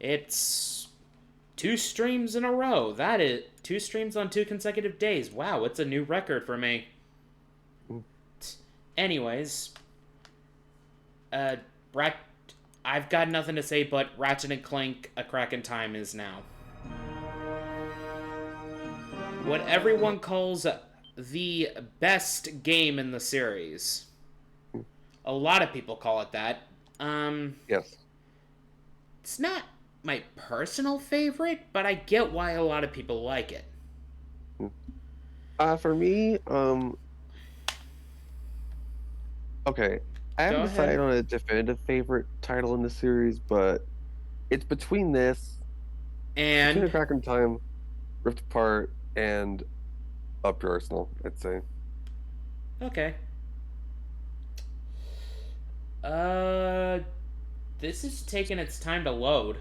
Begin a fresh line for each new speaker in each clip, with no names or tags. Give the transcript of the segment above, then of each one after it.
It's 2 streams in a row. That is 2 streams on 2 consecutive days. Wow, it's a new record for me. Anyways, I've got nothing to say, but Ratchet and Clank: A Crack in Time is now what everyone calls the best game in the series. A lot of people call it that.
Yes.
It's not my personal favorite, but I get why a lot of people like it.
For me, okay, I haven't decided on a definitive favorite title in the series, but it's between this
and
between A Crack in Time, Rift Apart, and Up Your Arsenal, I'd say.
Okay. This is taking its time to load.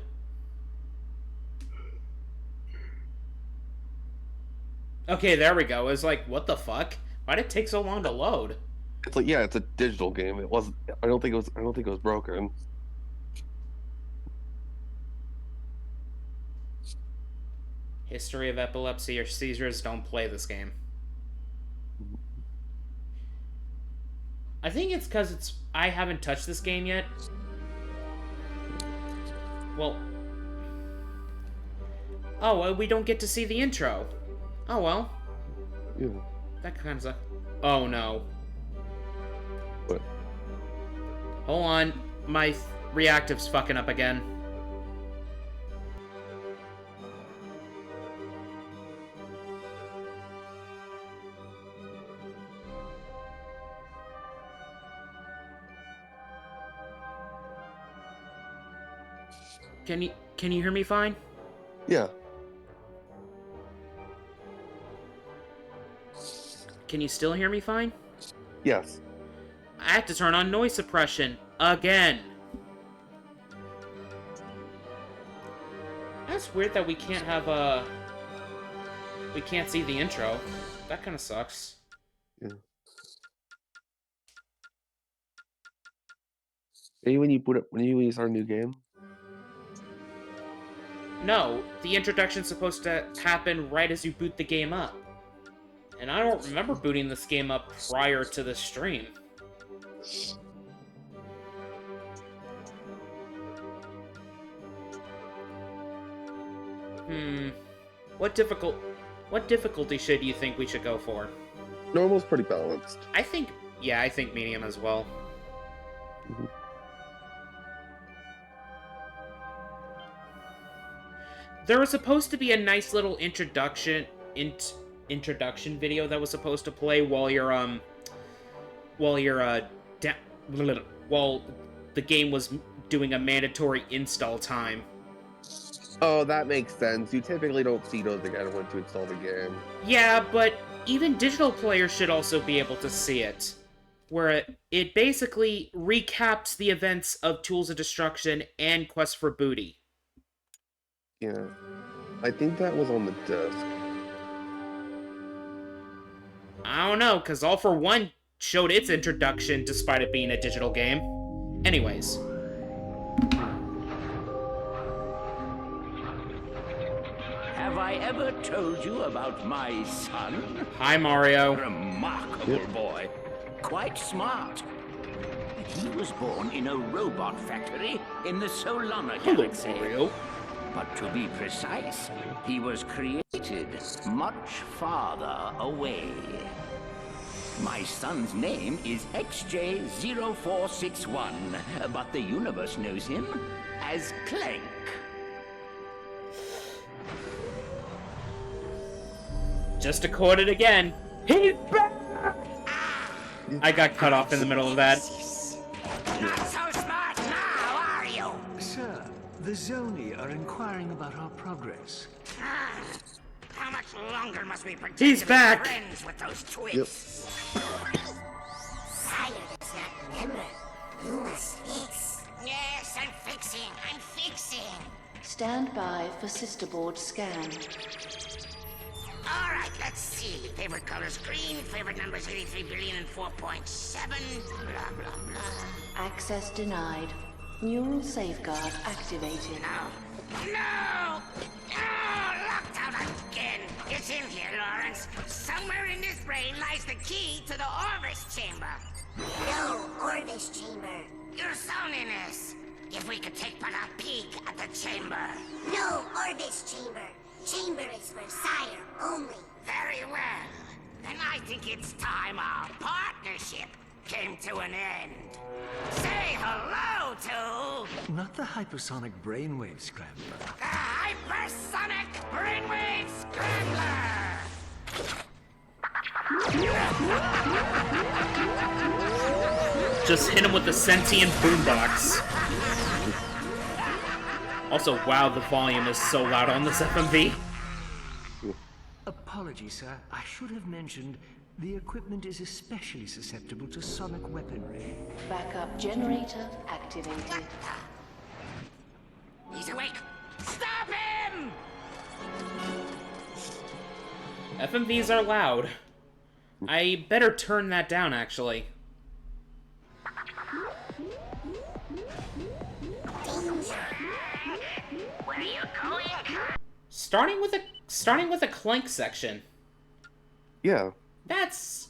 Okay, there we go. It's like, what the fuck? Why'd it take so long to load?
It's like, yeah, it's a digital game. It wasn't. I don't think it was broken.
History of epilepsy or seizures, don't play this game. I think it's because I haven't touched this game yet. Well... Oh, well, we don't get to see the intro. Oh, well.
Yeah.
That kind of... Oh, no.
What?
Hold on. My reactive's fucking up again. Can you hear me fine?
Yeah.
Can you still hear me fine?
Yes.
I have to turn on noise suppression again. That's weird that we can't have we can't see the intro. That kind of sucks.
Yeah. Maybe when you start a new game.
No, the introduction's supposed to happen right as you boot the game up. And I don't remember booting this game up prior to the stream. What difficulty should you think we should go for?
Normal's pretty balanced.
I think medium as well.
Mm-hmm.
There was supposed to be a nice little introduction video that was supposed to play while the game was doing a mandatory install time.
Oh, that makes sense. You typically don't see those again once you install the game.
Yeah, but even digital players should also be able to see it. Where it basically recaps the events of Tools of Destruction and Quest for Booty.
Yeah. I think that was on the disc.
I don't know, because All For One showed its introduction despite it being a digital game. Anyways.
Have I ever told you about my son?
Hi, Mario.
Remarkable boy. Quite smart. He was born in a robot factory in the Solana galaxy.
Mario.
But to be precise, he was created much farther away. My son's name is XJ0461, but the universe knows him as Clank.
Just to quote it again, he's back! I got cut off in the middle of that.
Not so smart now, are you?
Sir, the Zoni are inquiring about our progress.
How much longer must we pretend
He's
to be
back.
friends with those twits?
Yep.
Sire does not remember. You must fix.
Yes, I'm fixing.
Stand by for sisterboard scan.
All right, let's see. Favorite color's green. Favorite number's 83 billion and 4.7. Blah, blah, blah.
Access denied. Neural safeguard activated.
No! No! Locked out again! It's in here, Lawrence. Somewhere in this brain lies the key to the Orbis chamber.
No Orbis chamber.
Your Soniness! If we could take but a peek at the chamber.
No Orbis chamber. Chamber is for sire only.
Very well. Then I think it's time our partnership came to an end. Say hello to...
Not the hypersonic brainwave scrambler.
the Hypersonic Brainwave Scrambler!
Just hit him with the sentient boombox. Also, wow, the volume is so loud on this FMV.
Apologies, sir. I should have mentioned the equipment is especially susceptible to sonic weaponry.
Backup generator activated.
He's awake! Stop him!
FMVs are loud. I better turn that down, actually.
Where are you going?
Starting with a Clank section.
Yeah.
That's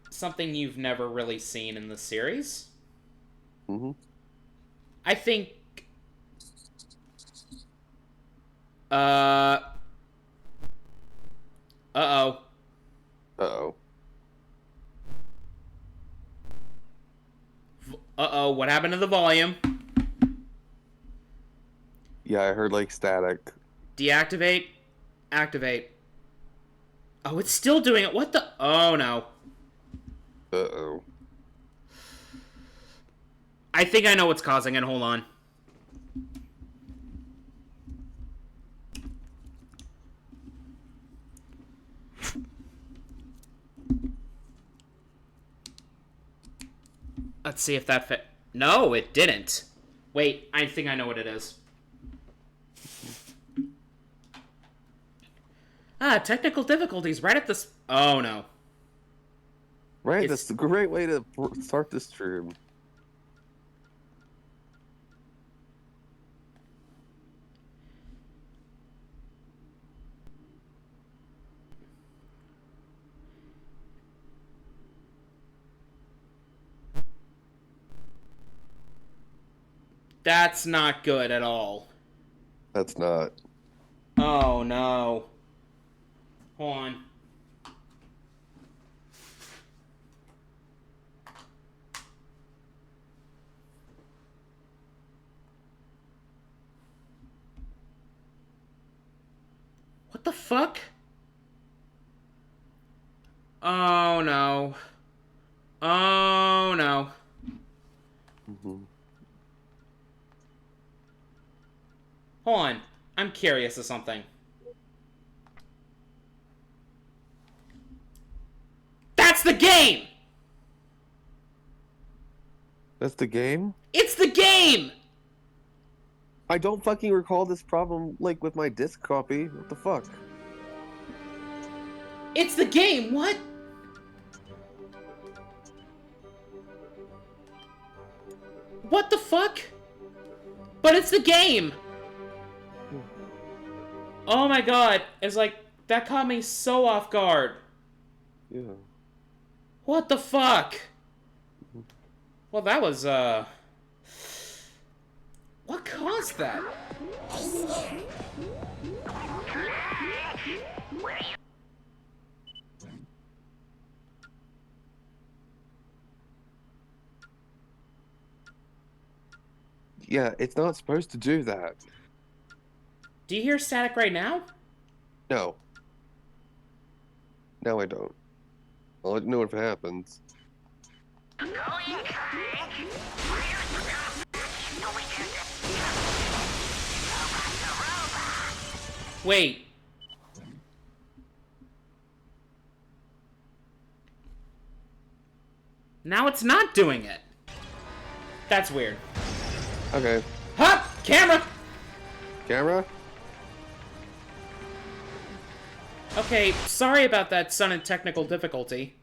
something you've never really seen in the series.
Mm-hmm.
I think... Uh-oh.
Uh-oh.
Uh-oh, what happened to the volume?
Yeah, I heard, like, static.
Deactivate. Activate. Oh, it's still doing it. What the... Oh, no.
Uh-oh.
I think I know what's causing it. Hold on. Let's see if that fit. No, it didn't. Wait, I think I know what it is. Ah, technical difficulties right at this... Oh, no.
Right, that's a great way to start this stream.
That's not good at all.
That's not.
Oh, no. Hold on. What the fuck? Oh, no. Oh, no.
Mm-hmm.
Hold on. I'm curious of something. That's the game!
That's the game?
It's the game!
I don't fucking recall this problem, like, with my disc copy. What the fuck?
It's the game! What? What the fuck? But it's the game! Oh my god. It's like, that caught me so off guard.
Yeah.
What the fuck? Well, that was, what caused that?
Yeah, it's not supposed to do that.
Do you hear static right now?
No. No, I don't. I'll let you know if it happens.
Wait. Now it's not doing it. That's weird.
Okay.
Hop! Camera!
Camera?
Okay, sorry about that sudden technical difficulty.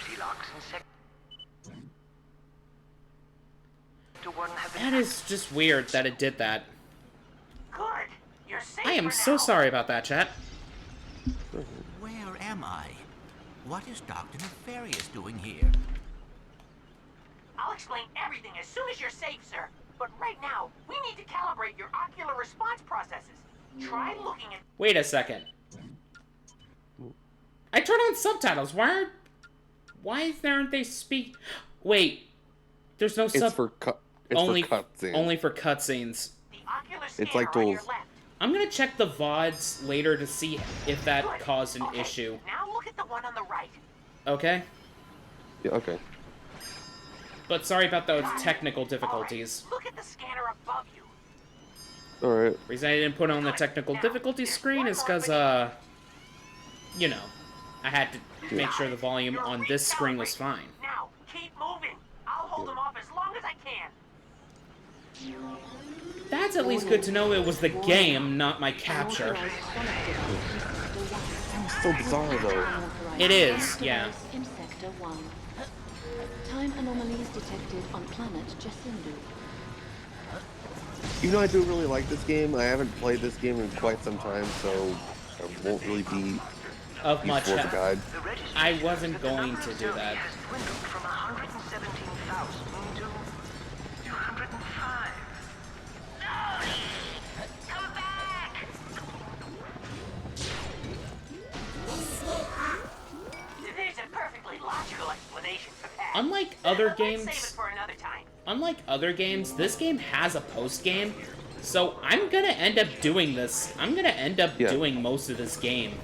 security locks in Sector 1 have been
That is just weird that it did that.
Good. You're safe
I am
for
so
now.
sorry about that, chat.
Where am I? What is Dr. Nefarious doing here?
I'll explain everything as soon as you're safe, sir. But right now, we need to calibrate your ocular response processes. Try looking at...
Wait a second. I turned on subtitles. Why aren't they speak? Wait. There's no
It's for
only
cutscenes.
only for cutscenes.
the ocular
It's
scanner
like
on your
tools.
left.
I'm gonna check the VODs later to see if that
Good.
caused an
Okay,
issue.
Now look at the one on the right.
Okay?
Yeah, okay.
But sorry about those technical difficulties.
All right, look at the scanner above you.
Alright.
Reason I didn't put on the technical difficulty screen is because, you know, I had to make sure the volume on this screen was fine.
Now, keep moving. I'll hold them off as long as I can.
That's at least good to know it was the game, not my capture.
So bizarre, though.
It is, yeah.
In Sector 1. Time anomalies detected on planet Jacindu.
Even though I do really like this game, I haven't played this game in quite some time, so I won't really be
Of much
useful as a
help.
guide.
I wasn't going to do that.
has dwindled from 117,000 to 205.
Come back! There's a perfectly logical explanation for that.
Unlike other
Let's save it
games,
for another time.
this game has a post-game, so I'm gonna end up doing this. I'm gonna end up doing most of this game.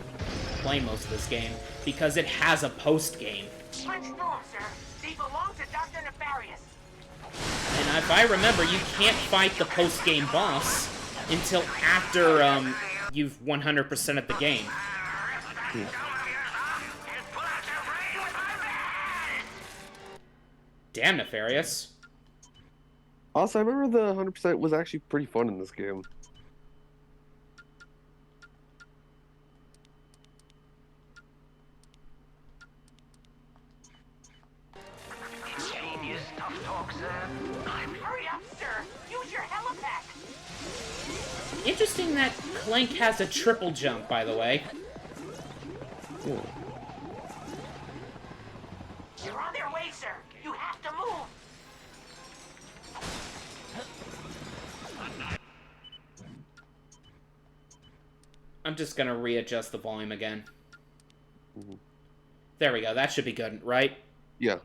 Playing most of this game, because it has a post-game.
Punch through 'em, sir. They belong to Dr. Nefarious.
And if I remember, you can't fight the post-game boss until after, you've 100%ed the game. Damn, Nefarious.
Also, I remember the 100% was actually pretty fun in this game.
Ingenious tough talk, sir.
Hurry up, sir. Use your helipack.
Interesting that Clank has a triple jump, by the way.
Yeah.
You're on their way, sir. You have to move.
I'm just gonna readjust the volume again. There we go, that should be good, right?
Yeah.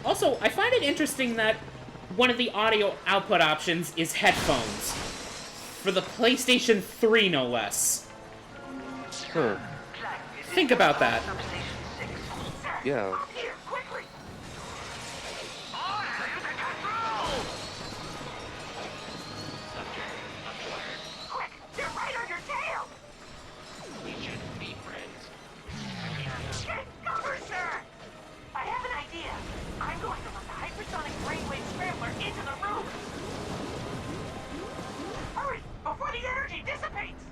Also, I find it interesting that one of the audio output options is headphones. For the PlayStation 3, no less.
Huh.
Think about that.
Yeah.
Here, quickly. Quick, they're right on your tail. We shouldn't be friends. Get cover, sir. I have an idea. I'm going to let the hypersonic brainwave scrambler into the room. Hurry, before the energy dissipates.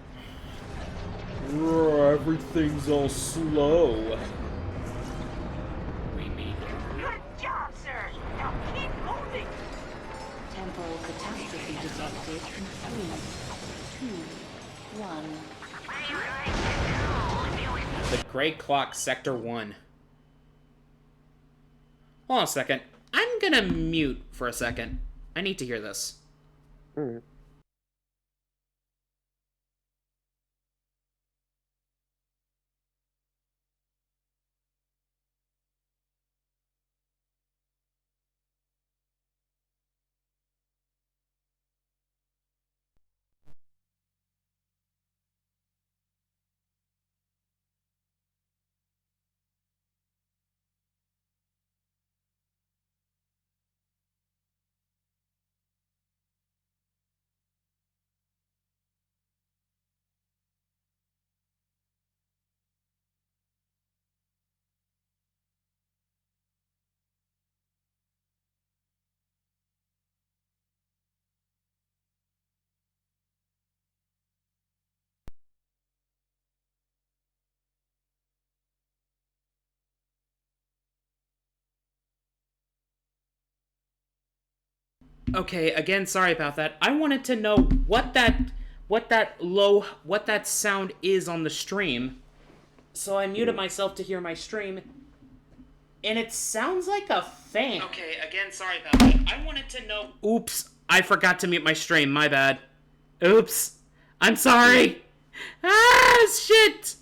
Everything's all slow.
Good job, sir. Now keep moving.
Temporal catastrophe detected in 3, 2, 1.
The Grey Clock, Sector 1. Hold on a second. I'm gonna mute for a second. I need to hear this.
Alright.
Okay, again, sorry about that. I wanted to know what that sound is on the stream. So I muted myself to hear my stream. And it sounds like a fan. Okay, again, sorry about that. I wanted to know... Oops, I forgot to mute my stream. My bad. Oops. I'm sorry. Ah, shit.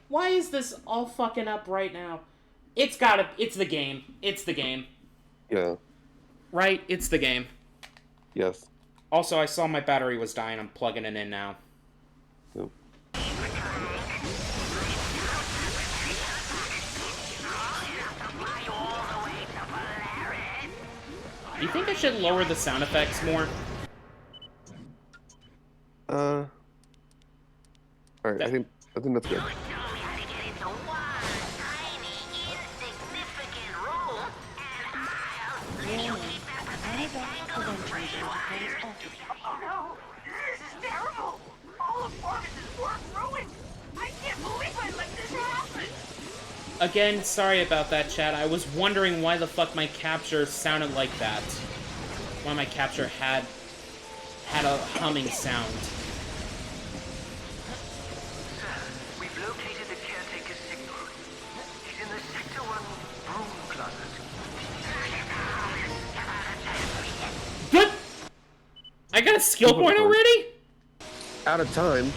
Why is this all fucking up right now? It's the game. It's the game.
Yeah.
Right? It's the game.
Yes.
Also, I saw my battery was dying. I'm plugging it in now.
Yep.
Do you think I should lower the sound effects more?
Alright, I think that's good.
Oh no! This is terrible! All of Marcus's work ruined! I can't believe I let this happen!
Again, sorry about that, chat. I was wondering why the fuck my capture sounded like that. Why my capture had a humming sound.
We've located the caretaker's signal. He's in the Sector 1 broom closet.
Good! I got a skill point already?
Out of time.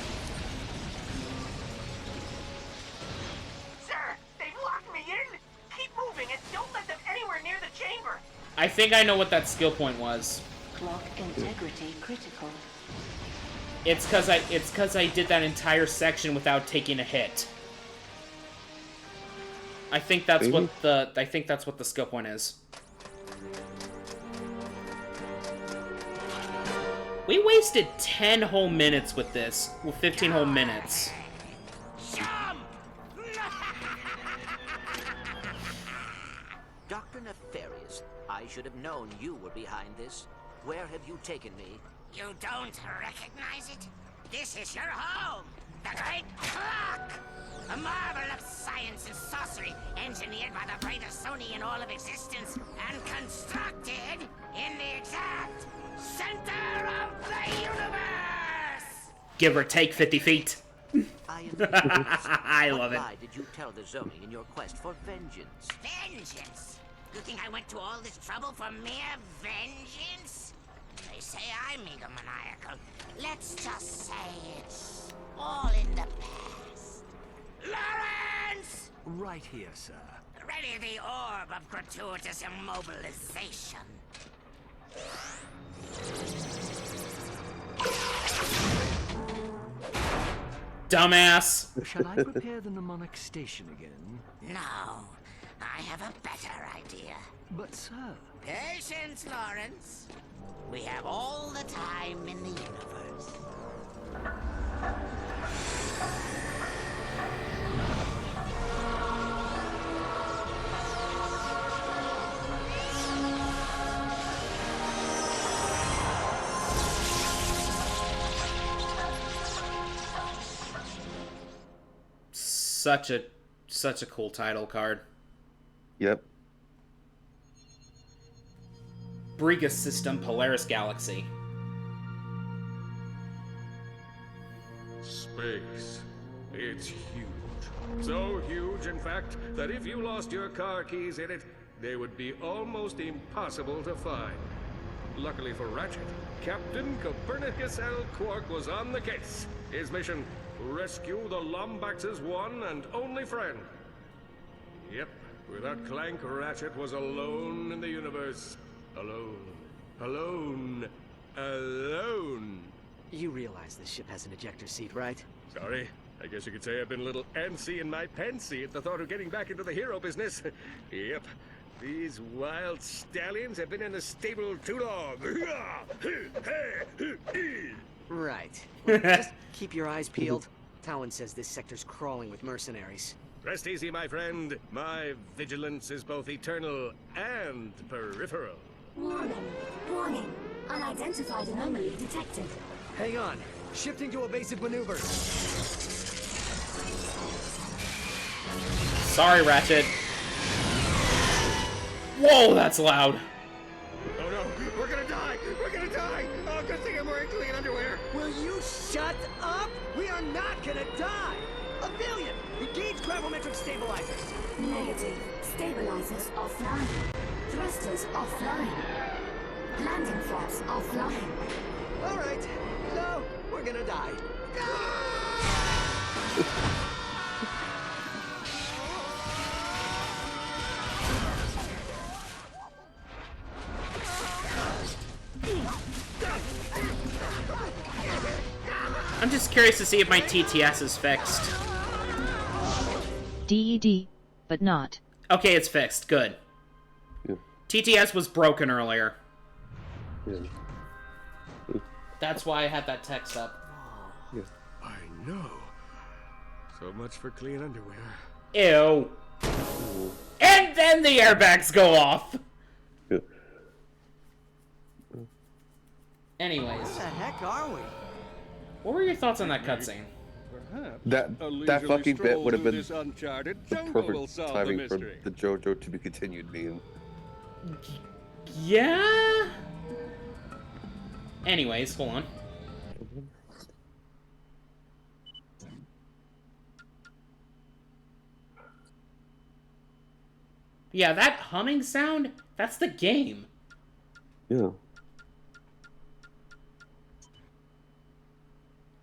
Sir, they've locked me in! Keep moving and don't let them anywhere near the chamber!
I think I know what that skill point was.
Clock integrity critical.
It's cause I did that entire section without taking a hit. I think that's what the skill point is. We wasted 10 whole minutes with this. Well, 15 whole minutes.
Dr. Nefarious, I should have known you were behind this. Where have you taken me?
You don't recognize it? This is your home! The Great Clock! A marvel of science and sorcery, engineered by the brightest Sony in all of existence, and constructed in the exact center of the universe!
Give or take 50 feet. I love it.
Why did you tell the Zoni in your quest for vengeance?
Vengeance? You think I went to all this trouble for mere vengeance? They say I'm egomaniacal. Let's just say it's all in the past. Lawrence!
Right here, sir.
Ready the orb of gratuitous immobilization.
Dumbass.
Shall I prepare the mnemonic station again?
No, I have a better idea.
But, sir...
Patience, Lawrence. We have all the time in the universe.
Such a cool title card.
Yep.
Briga System, Polaris Galaxy.
Space. It's huge. So huge, in fact, that if you lost your car keys in it, they would be almost impossible to find. Luckily for Ratchet, Captain Copernicus L. Quark was on the case. His mission, rescue the Lombax's one and only friend. Yep, without Clank, Ratchet was alone in the universe. Alone. Alone. Alone.
You realize this ship has an ejector seat, right?
Sorry. I guess you could say I've been a little antsy in my pantsy at the thought of getting back into the hero business. Yep. These wild stallions have been in the stable too long.
Right. Well, just keep your eyes peeled. Talon says this sector's crawling with mercenaries.
Rest easy, my friend. My vigilance is both eternal and peripheral.
Warning. Warning. Unidentified anomaly detected.
Hang on. Shifting to evasive maneuvers.
Sorry, Ratchet. Whoa, that's loud.
Will you shut up? We are not gonna die! Aphelion, engage gravimetric stabilizers!
Negative. Stabilizers offline. Thrusters offline. Landing flaps offline.
Alright, so we're gonna die.
I'm just curious to see if my TTS is fixed.
DED, but not.
Okay, it's fixed. Good.
Yeah.
TTS was broken earlier.
Yeah.
That's why I had that text up.
Yeah.
I know. So much for clean underwear.
Ew. And then the airbags go off.
Yeah.
Anyways.
Where the heck are we?
What were your thoughts on that cutscene?
Perhaps
That
a leisurely
fucking bit
stroll
would have
through
been
this uncharted
the
jungle will
perfect
solve
timing
the
for
mystery.
the JoJo to be continued meme.
Yeah? Anyways, hold on. Yeah, that humming sound, that's the game.
Yeah.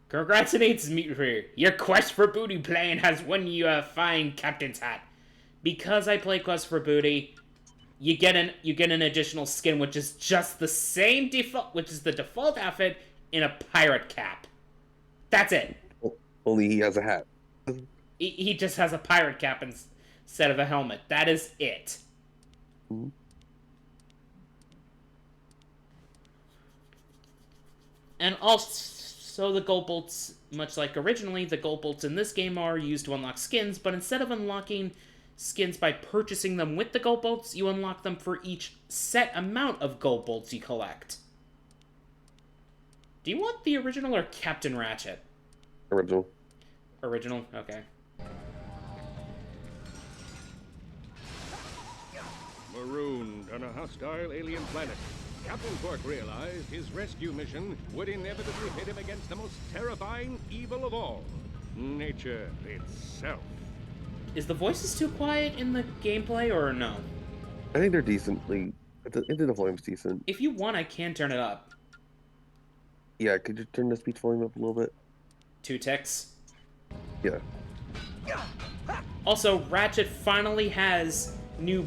Congratulations, Meteor. Your quest for booty plane has won you a fine captain's hat. Because I play Quest for Booty, you get an additional skin, which is just the same default, which is the default outfit in a pirate cap. That's it.
Only he has a hat.
He just has a pirate cap instead of a helmet. That is it.
Mm-hmm.
And also, the gold bolts, much like originally, the gold bolts in this game are used to unlock skins, but instead of unlocking skins by purchasing them with the gold bolts, you unlock them for each set amount of gold bolts you collect. Do you want the original or Captain Ratchet?
Original.
Original? Okay.
Marooned on a hostile alien planet, Captain Quark realized his rescue mission would inevitably pit him against the most terrifying evil of all, nature itself.
Is the voices too quiet in the gameplay, or no?
I think they're decently. I think the volume's decent.
If you want, I can turn it up.
Yeah, could you turn the speech volume up a little bit?
2 ticks.
Yeah.
Also, Ratchet finally has new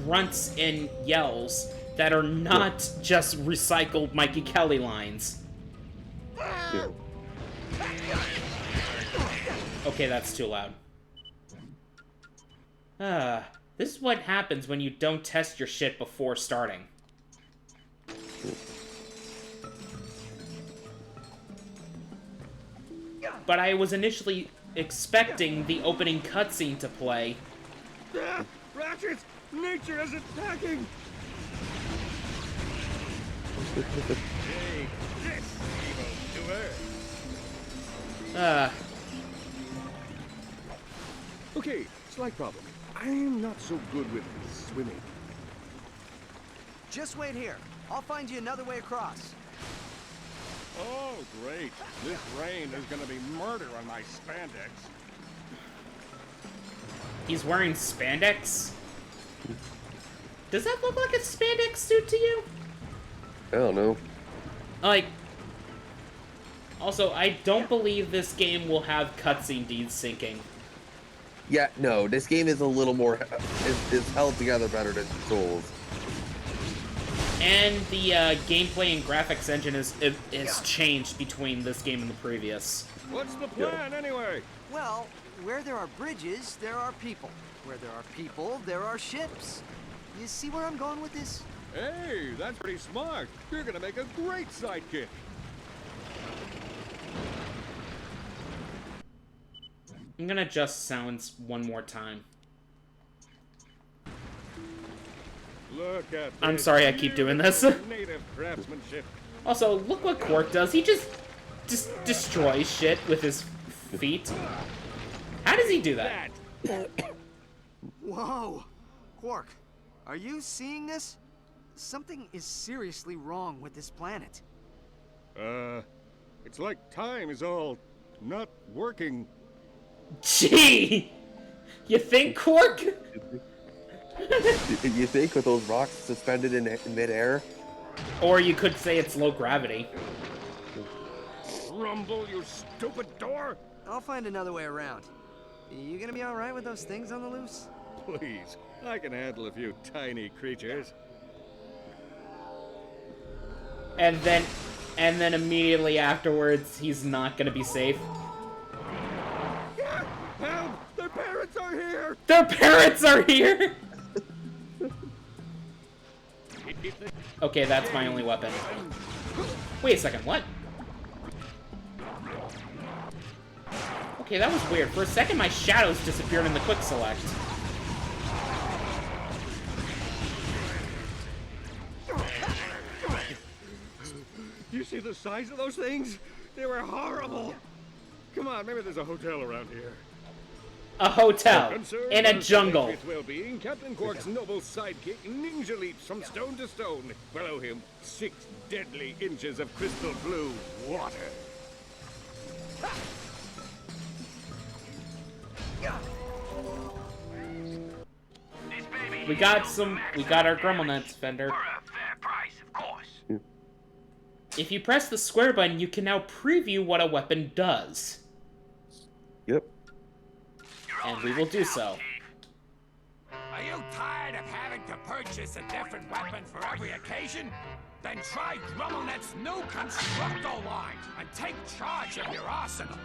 grunts and yells that are not just recycled Mikey Kelly lines.
Yeah.
Okay, that's too loud. This is what happens when you don't test your shit before starting. But I was initially expecting the opening cutscene to play.
Ratchet! Nature is attacking! Take this, evildoer! Okay, slight problem. I'm not so good with swimming.
Just wait here. I'll find you another way across.
Oh, great. This rain is gonna be murder on my spandex.
He's wearing spandex? Does that look like a spandex suit to you?
I don't know.
Like... Also, I don't believe this game will have cutscene desyncing.
Yeah, no, this game is a little more is held together better than Souls.
And the gameplay and graphics engine is changed between this game and the previous.
What's the plan, anyway?
Well, where there are bridges, there are people. Where there are people, there are ships. You see where I'm going with this?
Hey, that's pretty smart. You're gonna make a great sidekick.
I'm gonna adjust sounds one more time.
Look at
I'm
this
sorry I keep doing this.
native craftsmanship.
Also, look what Quark does. He just destroys shit with his feet. How does he do that?
Whoa! Quark, are you seeing this? Something is seriously wrong with this planet.
It's like time is all not working.
Gee! You think, Quark?
You think with those rocks suspended in midair?
Or you could say it's low gravity.
Rumble, you stupid door!
I'll find another way around. You gonna be alright with those things on the loose?
Please, I can handle a few tiny creatures.
And then immediately afterwards, he's not gonna be safe.
Help! Their parents are here!
Their parents are here! Okay, that's my only weapon. Wait a second, what? Okay, that was weird. For a second, my shadows disappeared in the quick select.
You see the size of those things? They were horrible! Come on, maybe there's a hotel around here.
A hotel in a jungle.
With well-being, Captain Quark's noble sidekick ninja leaps from stone to stone. Below him, 6 deadly inches of crystal blue water.
We got our Grumble Nuts, Fender.
For a fair price, of course.
If you press the square button, you can now preview what a weapon does.
Yep.
And we will do so.
Are you tired of having to purchase a different weapon for every occasion? Then try GrumbleNet's new Constructo line and take charge of your arsenal.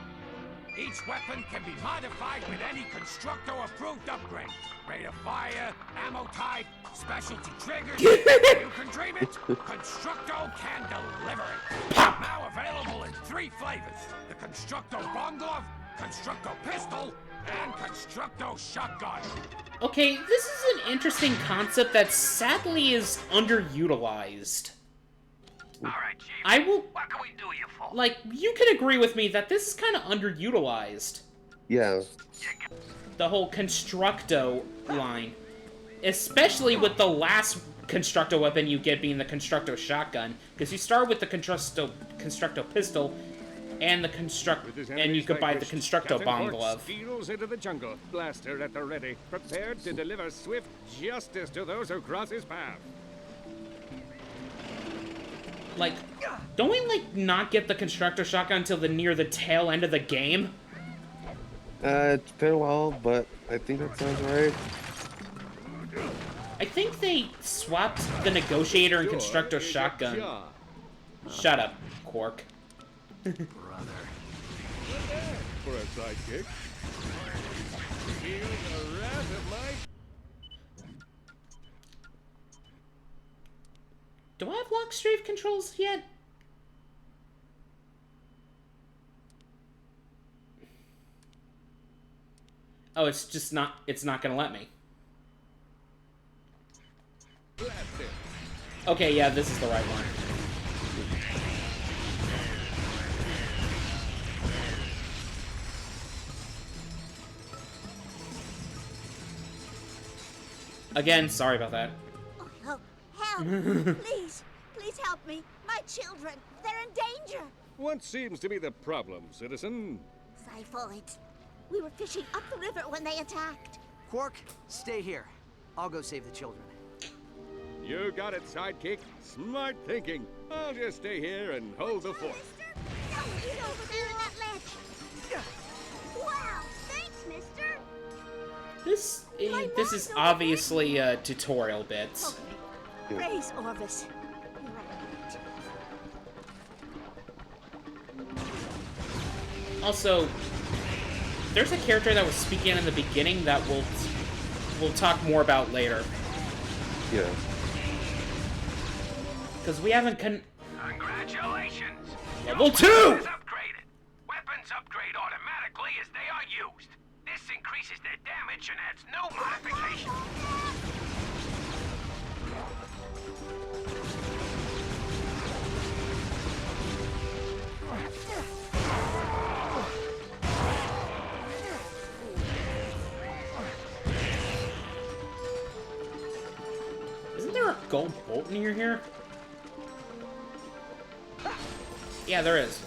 Each weapon can be modified with any Constructo-approved upgrade. Rate of fire, ammo type, specialty triggers. You can dream it. Constructo can deliver it. Now available in 3 flavors. The Constructo Bomb Glove, Constructo Pistol, and Constructo Shotgun.
Okay, this is an interesting concept that sadly is underutilized.
Alright, Chief.
I will...
What can we do you for?
Like, you can agree with me that this is kind of underutilized.
Yeah.
The whole Constructo line. Especially with the last Constructo weapon you get being the Constructo Shotgun. Because you start with the Constructo Pistol, and you could buy the Constructo Bomb Glove.
Steals into the jungle, blaster at the ready, prepared to deliver swift justice to those who cross his path.
Like, don't we, like, not get the Constructor Shotgun until near the tail end of the game?
It's been a while, but I think that sounds right.
I think they swapped the Negotiator and Constructor Shotgun. Shut up, Quark.
Brother. For a sidekick. Feel the wrath of my...
Do I have lock strafe controls yet? Oh, it's just not, it's not gonna let me. Okay, yeah, this is the right one. Again, sorry about that.
Oh, help! Please, please help me. My children, they're in danger.
What seems to be the problem, citizen?
Typhoid. We were fishing up the river when they attacked.
Quark, stay here. I'll go save the children.
You got it, sidekick. Smart thinking. I'll just stay here and hold the fort.
Don't get over there in that ledge. Wow, thanks, mister.
This is obviously tutorial bits.
Okay. Raise Orvis. You're right.
Also, there's a character that was speaking in the beginning that we'll talk more about later.
Yeah.
Because we haven't
Congratulations!
Level 2!
Upgraded. Weapons upgrade automatically as they are used. This increases their damage and adds no modification.
Isn't there a gold bolt near here? Yeah, there is.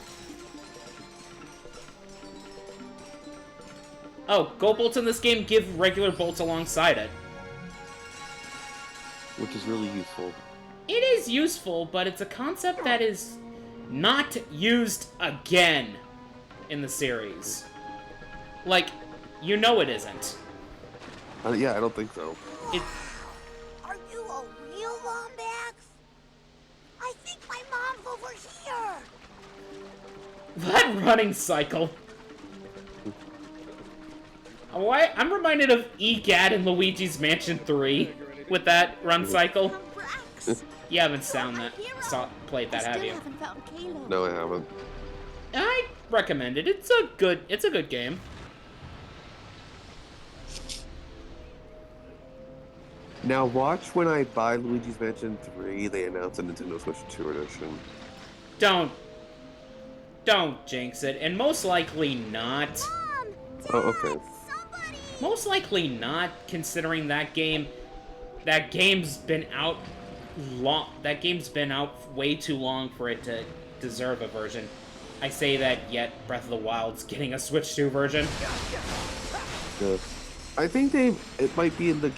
Oh, gold bolts in this game give regular bolts alongside it.
Which is really useful.
It is useful, but it's a concept that is not used again in the series. Like, you know it isn't.
Yeah, I don't think so.
It...
Are you a real Wombax? I think my mom's over here.
That running cycle. Why? I'm reminded of EGAD in Luigi's Mansion 3 with that run cycle. You haven't played that, have you?
No, I haven't.
I recommend it. It's a good game.
Now watch when I buy Luigi's Mansion 3, they announce a Nintendo Switch 2 edition.
Don't jinx it, and most likely not.
Mom, Dad,
oh, okay.
Somebody.
Most likely not, considering that game's been out way too long for it to deserve a version. I say that, yet Breath of the Wild's getting a Switch 2 version.
Yeah. I think it might be in the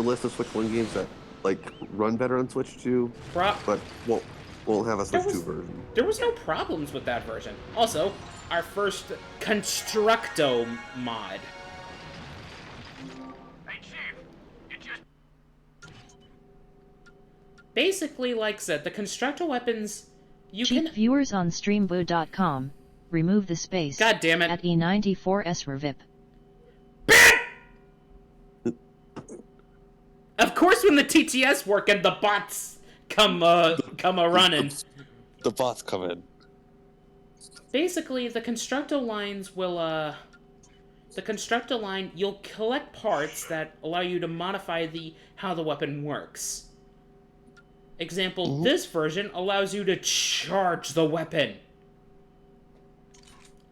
list of Switch 1 games that like run better on Switch 2, but won't have a Switch 2 version.
There was no problems with that version. Also, our first Constructo mod.
Hey, Chief, you just...
Basically, like I said, the Constructo weapons,
Cheap viewers on streamboo.com, remove the space.
God damn it.
At E94S revip.
Of course, when the TTS work and the bots come running.
The bots come in.
Basically, the Constructo lines will, the Constructo line, you'll collect parts that allow you to modify how the weapon works. Example, this version allows you to charge the weapon.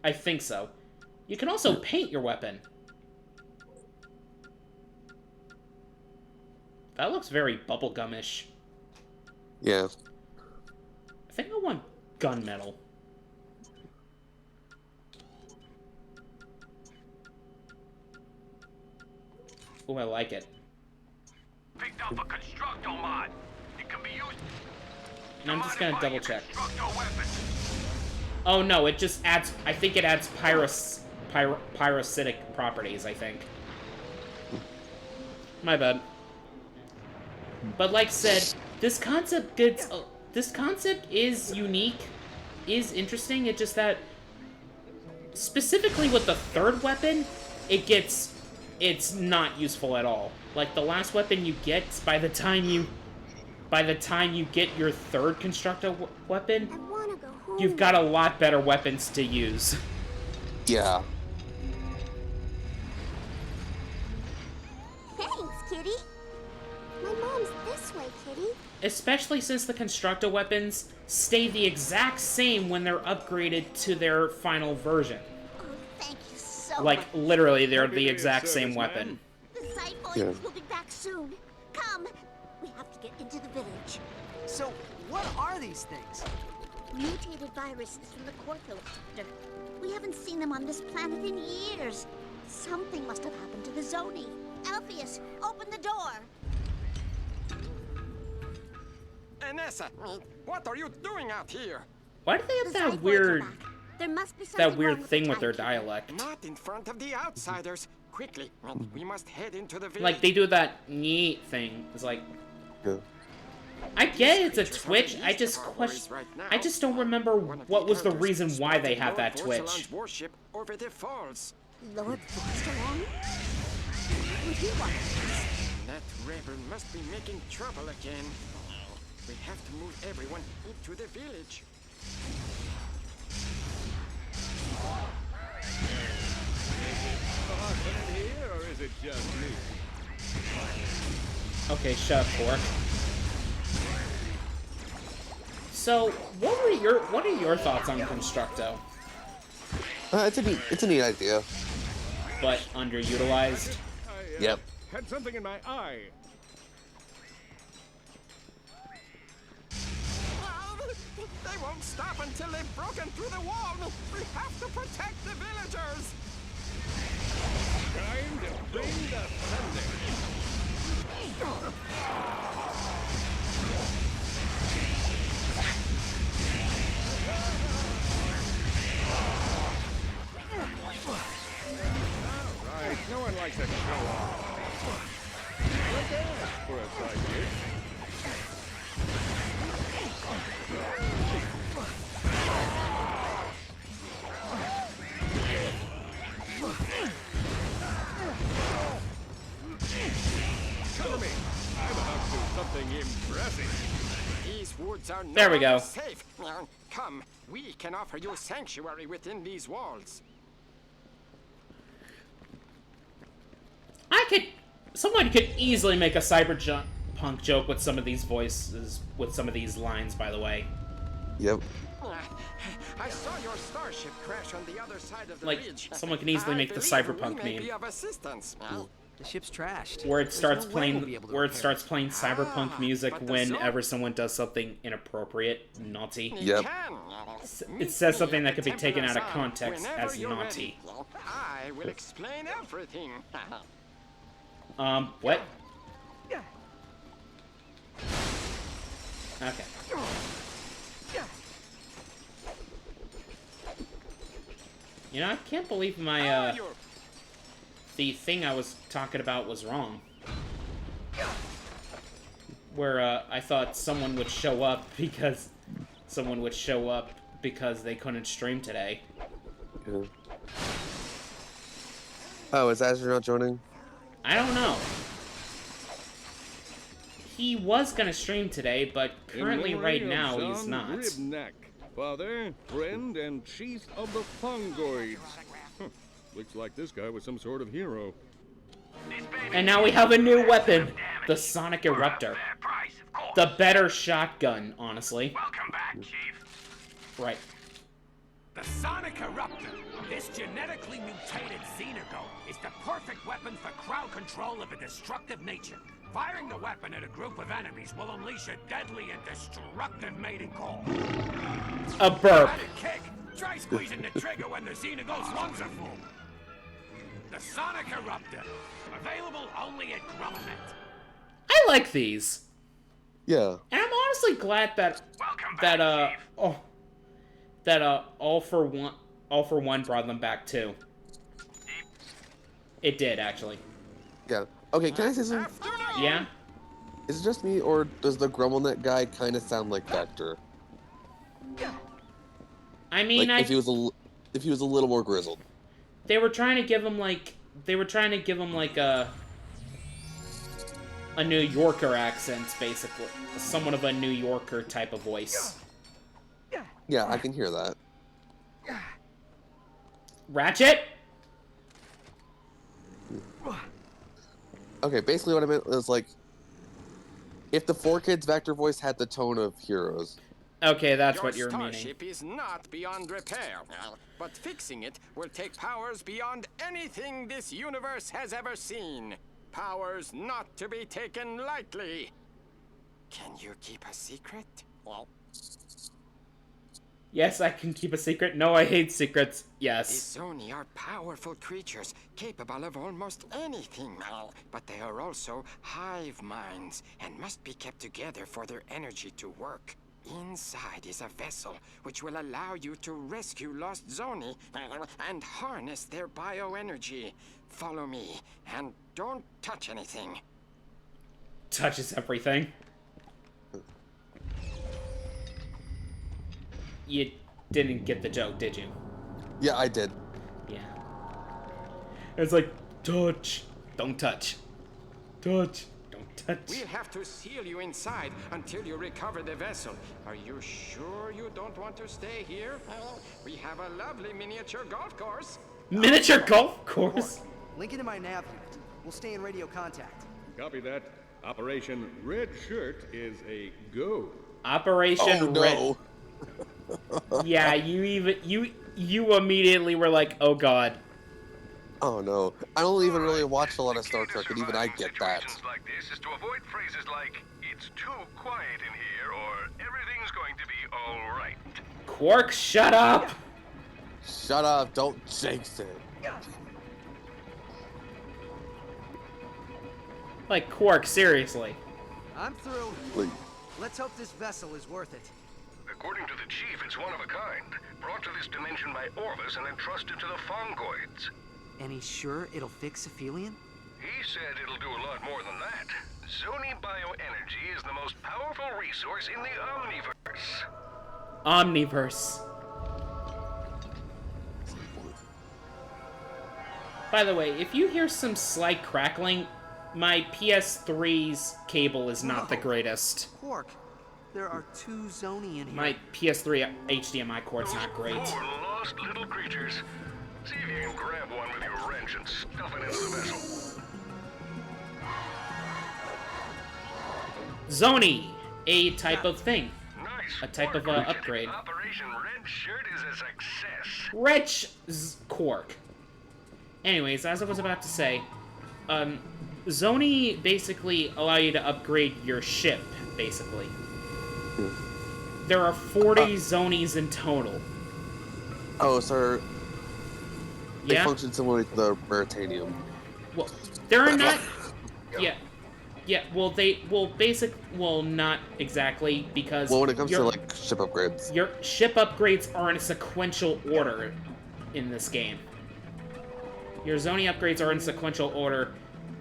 I think so. You can also paint your weapon. That looks very bubblegum-ish.
Yeah.
I think I want gunmetal. Oh, I like it.
picked up a Constructo mod. It can be used...
And I'm just gonna double check.
Constructo weapon.
Oh no, it just adds... I think it adds pyrocytic properties, I think. My bad. But like said, this concept is unique, is interesting. It's just that specifically with the third weapon, it's not useful at all. Like the last weapon you get, by the time you get your third Constructo weapon, you've got a lot better weapons to use.
Yeah.
Thanks, Kitty. My mom's this way, Kitty.
Especially since the Constructo weapons stay the exact same when they're upgraded to their final version.
Oh, thank you so
Like,
much.
literally, they're the exact same weapon.
The Side Boys will be back soon. Come, we have to get into the village.
So, what are these things?
Mutated viruses from the Corphilocopter. We haven't seen them on this planet in years. Something must have happened to the Zoni. Alpheus, open the door.
Anessa, what are you doing out here?
Why do they have that weird thing with their dialect?
Not in front of the outsiders. Quickly, we must head into the village.
Like, they do that neat thing. It's like...
Yeah.
I get it's a twitch, I just don't remember what was the reason why they have that twitch.
Warship over the falls.
Lord Forsterlong? What would he want?
That rebel must be making trouble again. We have to move everyone into the village.
Here, or is it just me?
Okay, shut up, Pork. So, what are your thoughts on Constructo?
It's a neat idea.
But underutilized?
Yep.
Had something in my eye.
They won't stop until they've broken through the wall. We have to protect the villagers.
Time to bring the thunder. Alright, no one likes a show off. Like that for a sidekick. Cover me. I'm about to do something impressive.
These woods are
There we go.
safe. Come, we can offer you sanctuary within these walls.
Someone could easily make a cyberpunk joke with some of these voices, with some of these lines, by the way.
Yep.
I saw your starship crash on the other side of the
Like,
ridge.
someone can easily make the cyberpunk
we may
meme.
be of assistance.
The ship's trashed.
Where it starts
There's no way
playing,
we'll be able to
where it
repair
starts playing cyberpunk music
but the
whenever someone does something inappropriate, naughty.
Yep.
It says something that could be taken out of context as naughty.
I will explain everything.
What? Okay. You know, I can't believe my, the thing I was talking about was wrong. Where, I thought someone would show up because they couldn't stream today.
Yeah. Oh, is Azure not joining?
I don't know. He was gonna stream today, but currently right now he's not.
Ribnack, father, friend, and chief of the Fungoids. Huh. Looks like this guy was some sort of hero.
And now we have a new weapon, the Sonic Eruptor. The better shotgun, honestly.
Welcome back, Chief.
Right.
The Sonic Eruptor, this genetically mutated Xenogo, is the perfect weapon for crowd control of a destructive nature. Firing the weapon at a group of enemies will unleash a deadly and destructive mating call.
A burp.
Added kick. Try squeezing the trigger when the Xenogo's lungs are full. The Sonic Eruptor, available only at Grummet.
I like these.
Yeah.
And I'm honestly glad that All for One brought them back too. It did, actually.
Yeah. Okay, can I say something?
Yeah?
Is it just me, or does the GrumbleNet guy kind of sound like Vector?
I mean,
like, if he was a little more grizzled.
They were trying to give him like a New Yorker accent, basically. Somewhat of a New Yorker type of voice.
Yeah, I can hear that.
Ratchet?
Okay, basically what I meant was, like, if the 4Kids Vector voice had the tone of Heroes.
Okay, that's what you're meaning.
Your starship is not beyond repair, but fixing it will take powers beyond anything this universe has ever seen. Powers not to be taken lightly. Can you keep a secret? Well,
yes, I can keep a secret. No, I hate secrets.
the
Yes.
Zoni are powerful creatures, capable of almost anything, but they are also hive minds and must be kept together for their energy to work. Inside is a vessel which will allow you to rescue lost Zoni and harness their bioenergy. Follow me and don't touch anything.
Touches everything. You didn't get the joke, did you?
Yeah, I did.
Yeah. It's like, touch. Don't touch. Touch. Don't touch.
We'll have to seal you inside until you recover the vessel. Are you sure you don't want to stay here? We have a lovely miniature golf course.
Miniature golf course?
Link into my nav unit. We'll stay in radio contact.
Copy that. Operation Red Shirt is a go.
Operation Red. Yeah, you immediately were like, oh god.
Oh no. I don't even really watch a lot of Star Trek, and even I get that.
Like this is to avoid phrases like, it's too quiet in here, or everything's going to be alright.
Quark, shut up!
Shut up, don't jinx it.
Like, Quark, seriously.
I'm through.
Like,
Let's hope this vessel is worth it.
According to the chief, it's one of a kind. Brought to this dimension by Orvis and entrusted to the Fongoids.
And he's sure it'll fix Aphelion?
He said it'll do a lot more than that. Zoni bioenergy is the most powerful resource in the Omniverse.
Omniverse. By the way, if you hear some slight crackling, my PS3's cable is not the greatest.
Quark, there are 2 Zoni in here.
My PS3 HDMI cord's not great.
Poor lost little creatures. See if you can grab one with your wrench and stuff it into the vessel.
Zoni, a type of thing.
Nice.
A type of upgrade.
Operation Red Shirt is a success.
Wretch Quark. Anyways, as I was about to say, Zoni basically allow you to upgrade your ship, basically. There are 40 Zonies in total.
Oh, so they
Yeah?
function similar to the Veritanium.
Well, there are not... Yeah. Yeah, well, not exactly, because...
Well, when it comes to, like, ship upgrades.
Your ship upgrades are in a sequential order in this game. Your Zoni upgrades are in sequential order.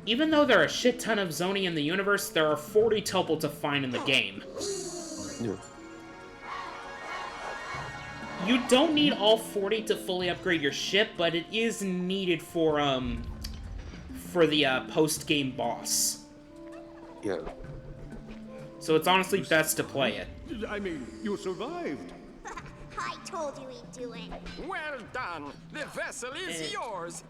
Even though there are a shit ton of Zoni in the universe, there are 40 total to find in the game.
Yeah.
You don't need all 40 to fully upgrade your ship, but it is needed for the post-game boss.
Yeah.
So it's honestly best to play it.
I mean, you survived.
I told you he'd do it.
Well done. The vessel is yours.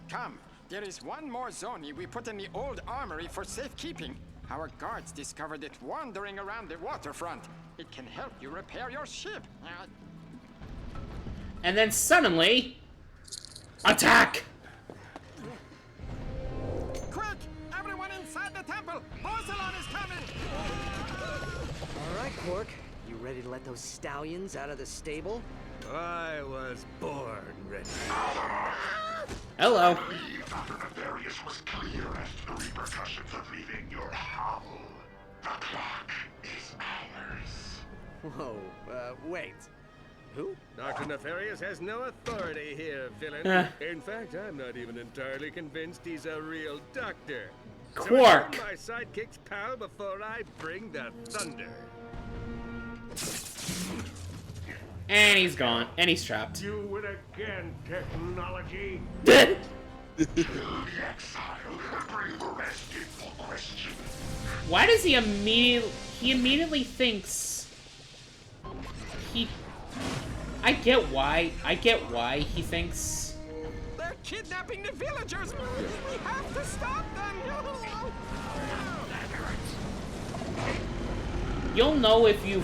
Come. There is one more Zoni we put in the old armory for safekeeping. Our guards discovered it wandering around the waterfront. It can help you repair your ship.
And then suddenly... Attack!
Quick! Everyone inside the temple! Porcelain is coming!
All right, Quark. You ready to let those stallions out of the stable?
I was born ready.
Hello.
I believe Dr. Nefarious was clear as to the repercussions of leaving your hovel. The clock is ours.
Whoa, wait. Who?
Dr. Nefarious has no authority here, villain. In fact, I'm not even entirely convinced he's a real doctor.
Quark!
So my sidekick's pal before I bring the thunder.
And he's gone. And he's trapped.
Do it again, technology.
Dead!
Kill the exile and bring the rest in for question.
Why does he immediately thinks... I get why he thinks...
They're kidnapping the villagers! We have to stop them!
You'll know if you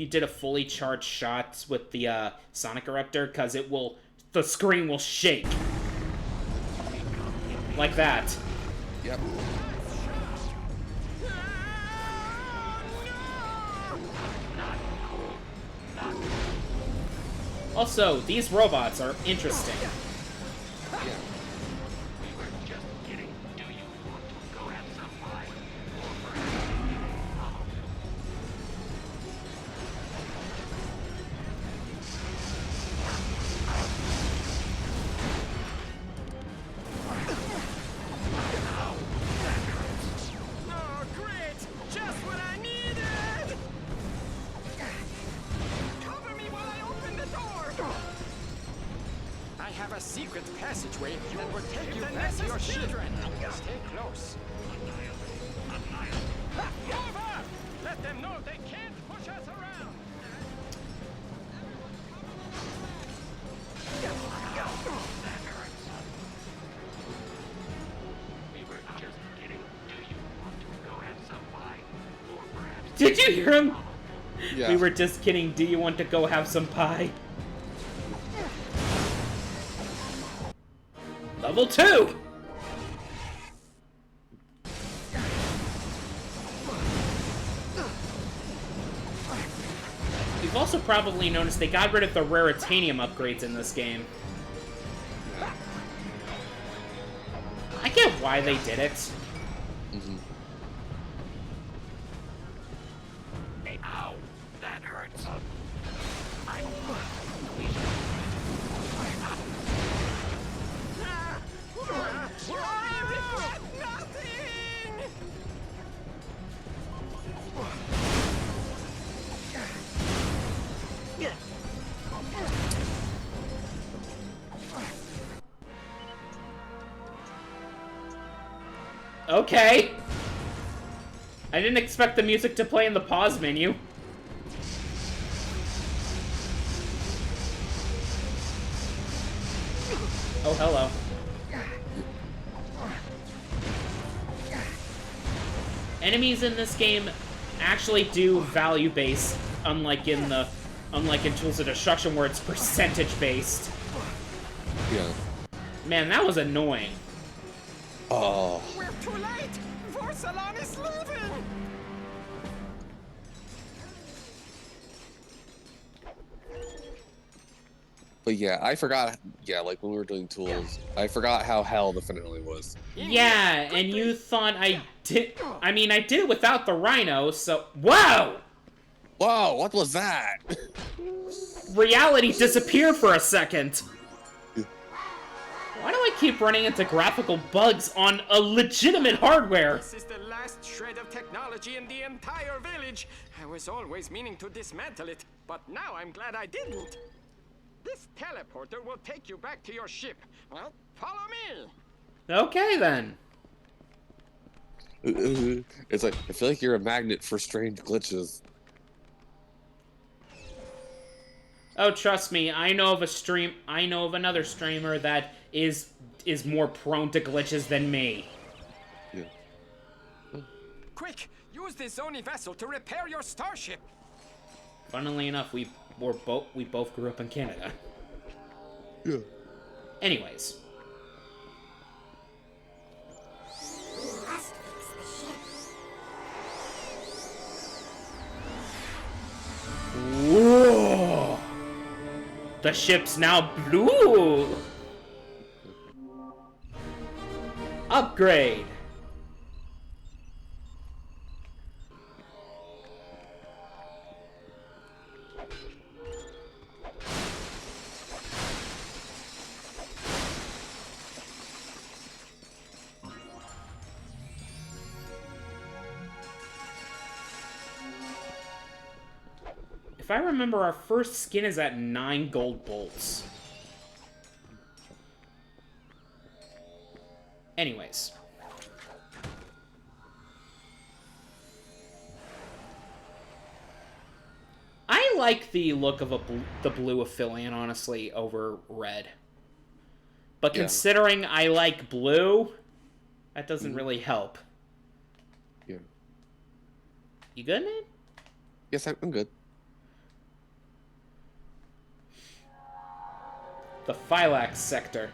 did a fully charged shot with the Sonic Eruptor, because the screen will shake. Like that.
Yep.
Also, these robots are interesting.
A secret passageway that will take you back to your ship. Stay close. Move up! Let them know they can't push us around.
Did you hear him?
Yeah.
We were just kidding. Do you want to go have some pie? Level 2! You've also probably noticed they got rid of the Raritanium upgrades in this game. I get why they did it.
Mm-hmm.
Ow, that hurts.
Okay. I didn't expect the music to play in the pause menu. Oh, hello. Enemies in this game actually do value based, unlike in Tools of Destruction where it's percentage based.
Yeah.
Man, that was annoying.
Oh.
We're too late! Vorsalon is leaving!
But yeah, I forgot. Yeah, like when we were doing Tools, I forgot how hell the finale was.
Yeah, and you thought I did. I mean, I did it without the rhino, so. Whoa!
Whoa, what was that?
Reality disappeared for a second. Why do I keep running into graphical bugs on a legitimate hardware?
This is the last shred of technology in the entire village. I was always meaning to dismantle it, but now I'm glad I didn't. This teleporter will take you back to your ship. Well, follow me.
Okay, then.
It's like, I feel like you're a magnet for strange glitches.
Oh, trust me, I know of another streamer that is more prone to glitches than me.
Yeah.
Quick, use this Zoni vessel to repair your starship.
Funnily enough, we both grew up in Canada.
Yeah.
Anyways. Whoa! The ship's now blue! Upgrade! If I remember, our first skin is at 9 gold bolts. Anyways. I like the look of the blue affiliate, honestly, over red. But considering I like blue, that doesn't really help.
Yeah.
You good, man?
Yes, I'm good.
The Phylax sector.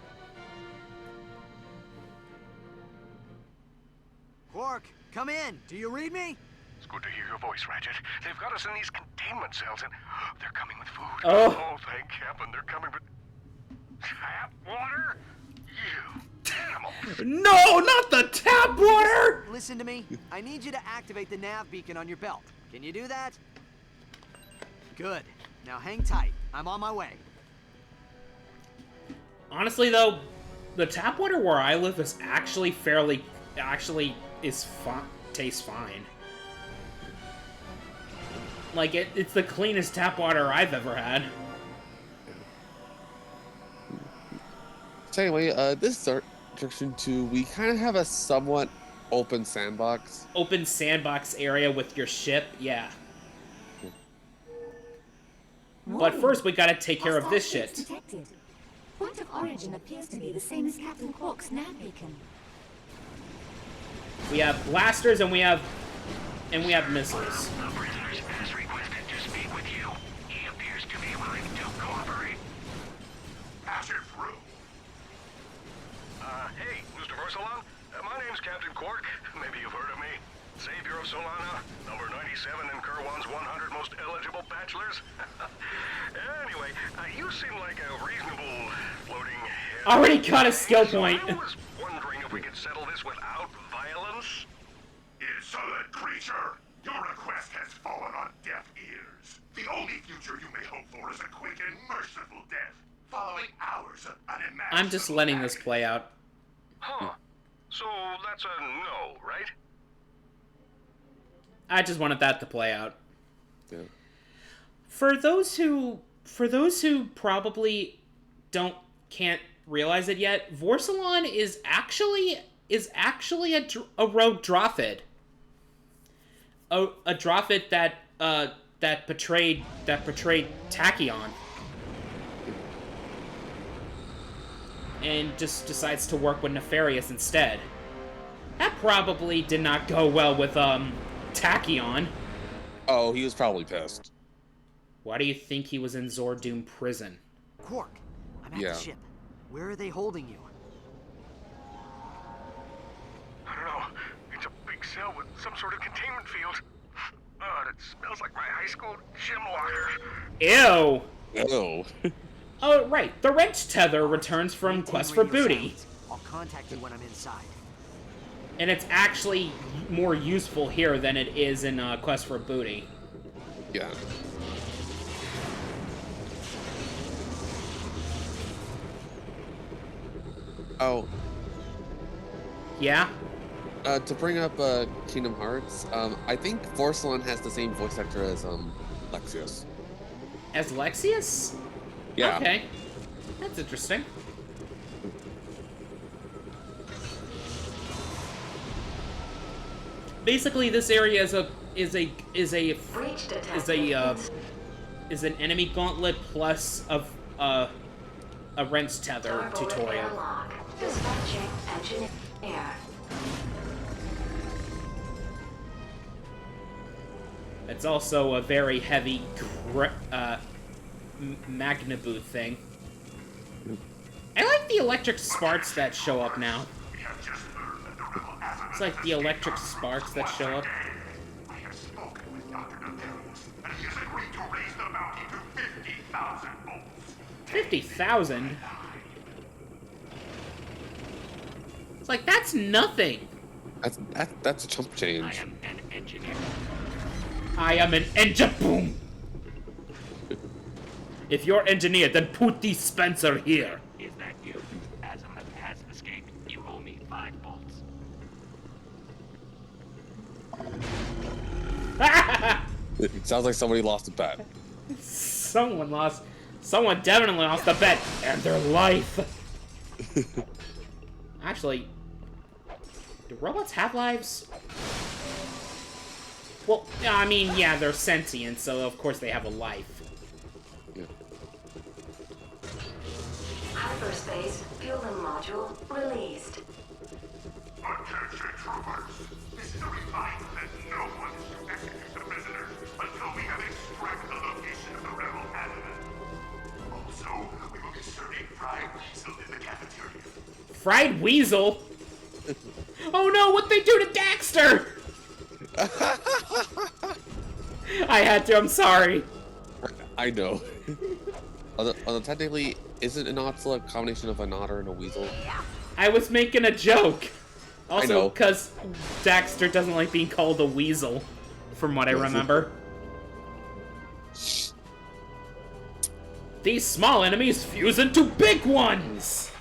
Quark, come in. Do you read me?
It's good to hear your voice, Ratchet. They've got us in these containment cells, and they're coming with food.
Oh,
thank heaven, they're coming with tap water. You animal!
No, not the tap water!
Listen to me. I need you to activate the nav beacon on your belt. Can you do that? Good. Now hang tight. I'm on my way.
Honestly, though, the tap water where I live is actually tastes fine. Like, it's the cleanest tap water I've ever had.
So anyway, this is our introduction to, we kind of have a somewhat open sandbox.
Open sandbox area with your ship, yeah. But first, we gotta take care of this shit.
Detected. Point of origin appears to be the same as Captain Quark's nav beacon.
We have blasters and we have missiles.
The prisoner has requested to speak with you. He appears to be willing to cooperate.
Pass it through.
Hey, Mr. Vorsalon. My name's Captain Quark. Maybe you've heard of me. Savior of Solana, number 97 in Kerwan's 100 most eligible bachelors. Anyway, you seem like a reasonable floating head.
Already got a skill point.
So I was wondering if
if we could settle this without violence? Insolent creature! Your request has fallen on deaf ears. The only future you may hope for is a quick and merciful death, following hours of unimaginable...
I'm just letting this play out.
Huh. So that's a no, right?
I just wanted that to play out.
Yeah.
For those who probably can't realize it yet, Vorsalon is actually a rogue Drophid. A Drophid that betrayed Tachyon. And just decides to work with Nefarious instead. That probably did not go well with Tachyon.
Oh, he was probably pissed.
Why do you think he was in Zordoom prison?
Quark, I'm at the ship. Where are they holding you?
I don't know. It's a big cell with some sort of containment field. Oh, it smells like my high school gym locker.
Ew!
Ew.
Oh, right. The wrench tether returns from Quest for Booty.
I'll contact you when I'm inside.
And it's actually more useful here than it is in Quest for Booty.
Yeah. Oh.
Yeah?
To bring up Kingdom Hearts, I think Vorsalon has the same voice actor as Lexaeus.
As Lexaeus?
Yeah.
Okay. That's interesting. Basically, this area is an enemy gauntlet plus a wrench tether tutorial.
Dispatching engineer.
It's also a very heavy Magnaboot thing. I like the electric sparks that show up now. It's like the electric sparks that show up.
I have spoken with Dr. Nefarious, and he has agreed to raise the bounty to 50,000 bolts.
50,000? It's like, that's nothing.
That's a chump change.
I am an engineer.
I am an boom. If you're engineer, then put the Spencer here.
Is that you? As has escaped, you owe me 5 bolts.
It sounds like somebody lost a bet.
Someone definitely lost a bet and their life. Actually, do robots have lives? Well, I mean, yeah, they're sentient, so of course they have a life.
Yeah.
Hyperspace fueling module released.
Attention troopers! This is a reminder that no one is to execute the prisoners until we have extracted the location of the rebel adamant. Also, we will be serving fried weasel in the cafeteria.
Fried weasel? Oh no, what'd they do to Daxter? I had to, I'm sorry.
I know. Although technically, isn't an ocelot a combination of an otter and a weasel?
I was making a joke.
I
Also,
know.
because Daxter doesn't like being called a weasel, from what I remember. These small enemies fuse into big ones!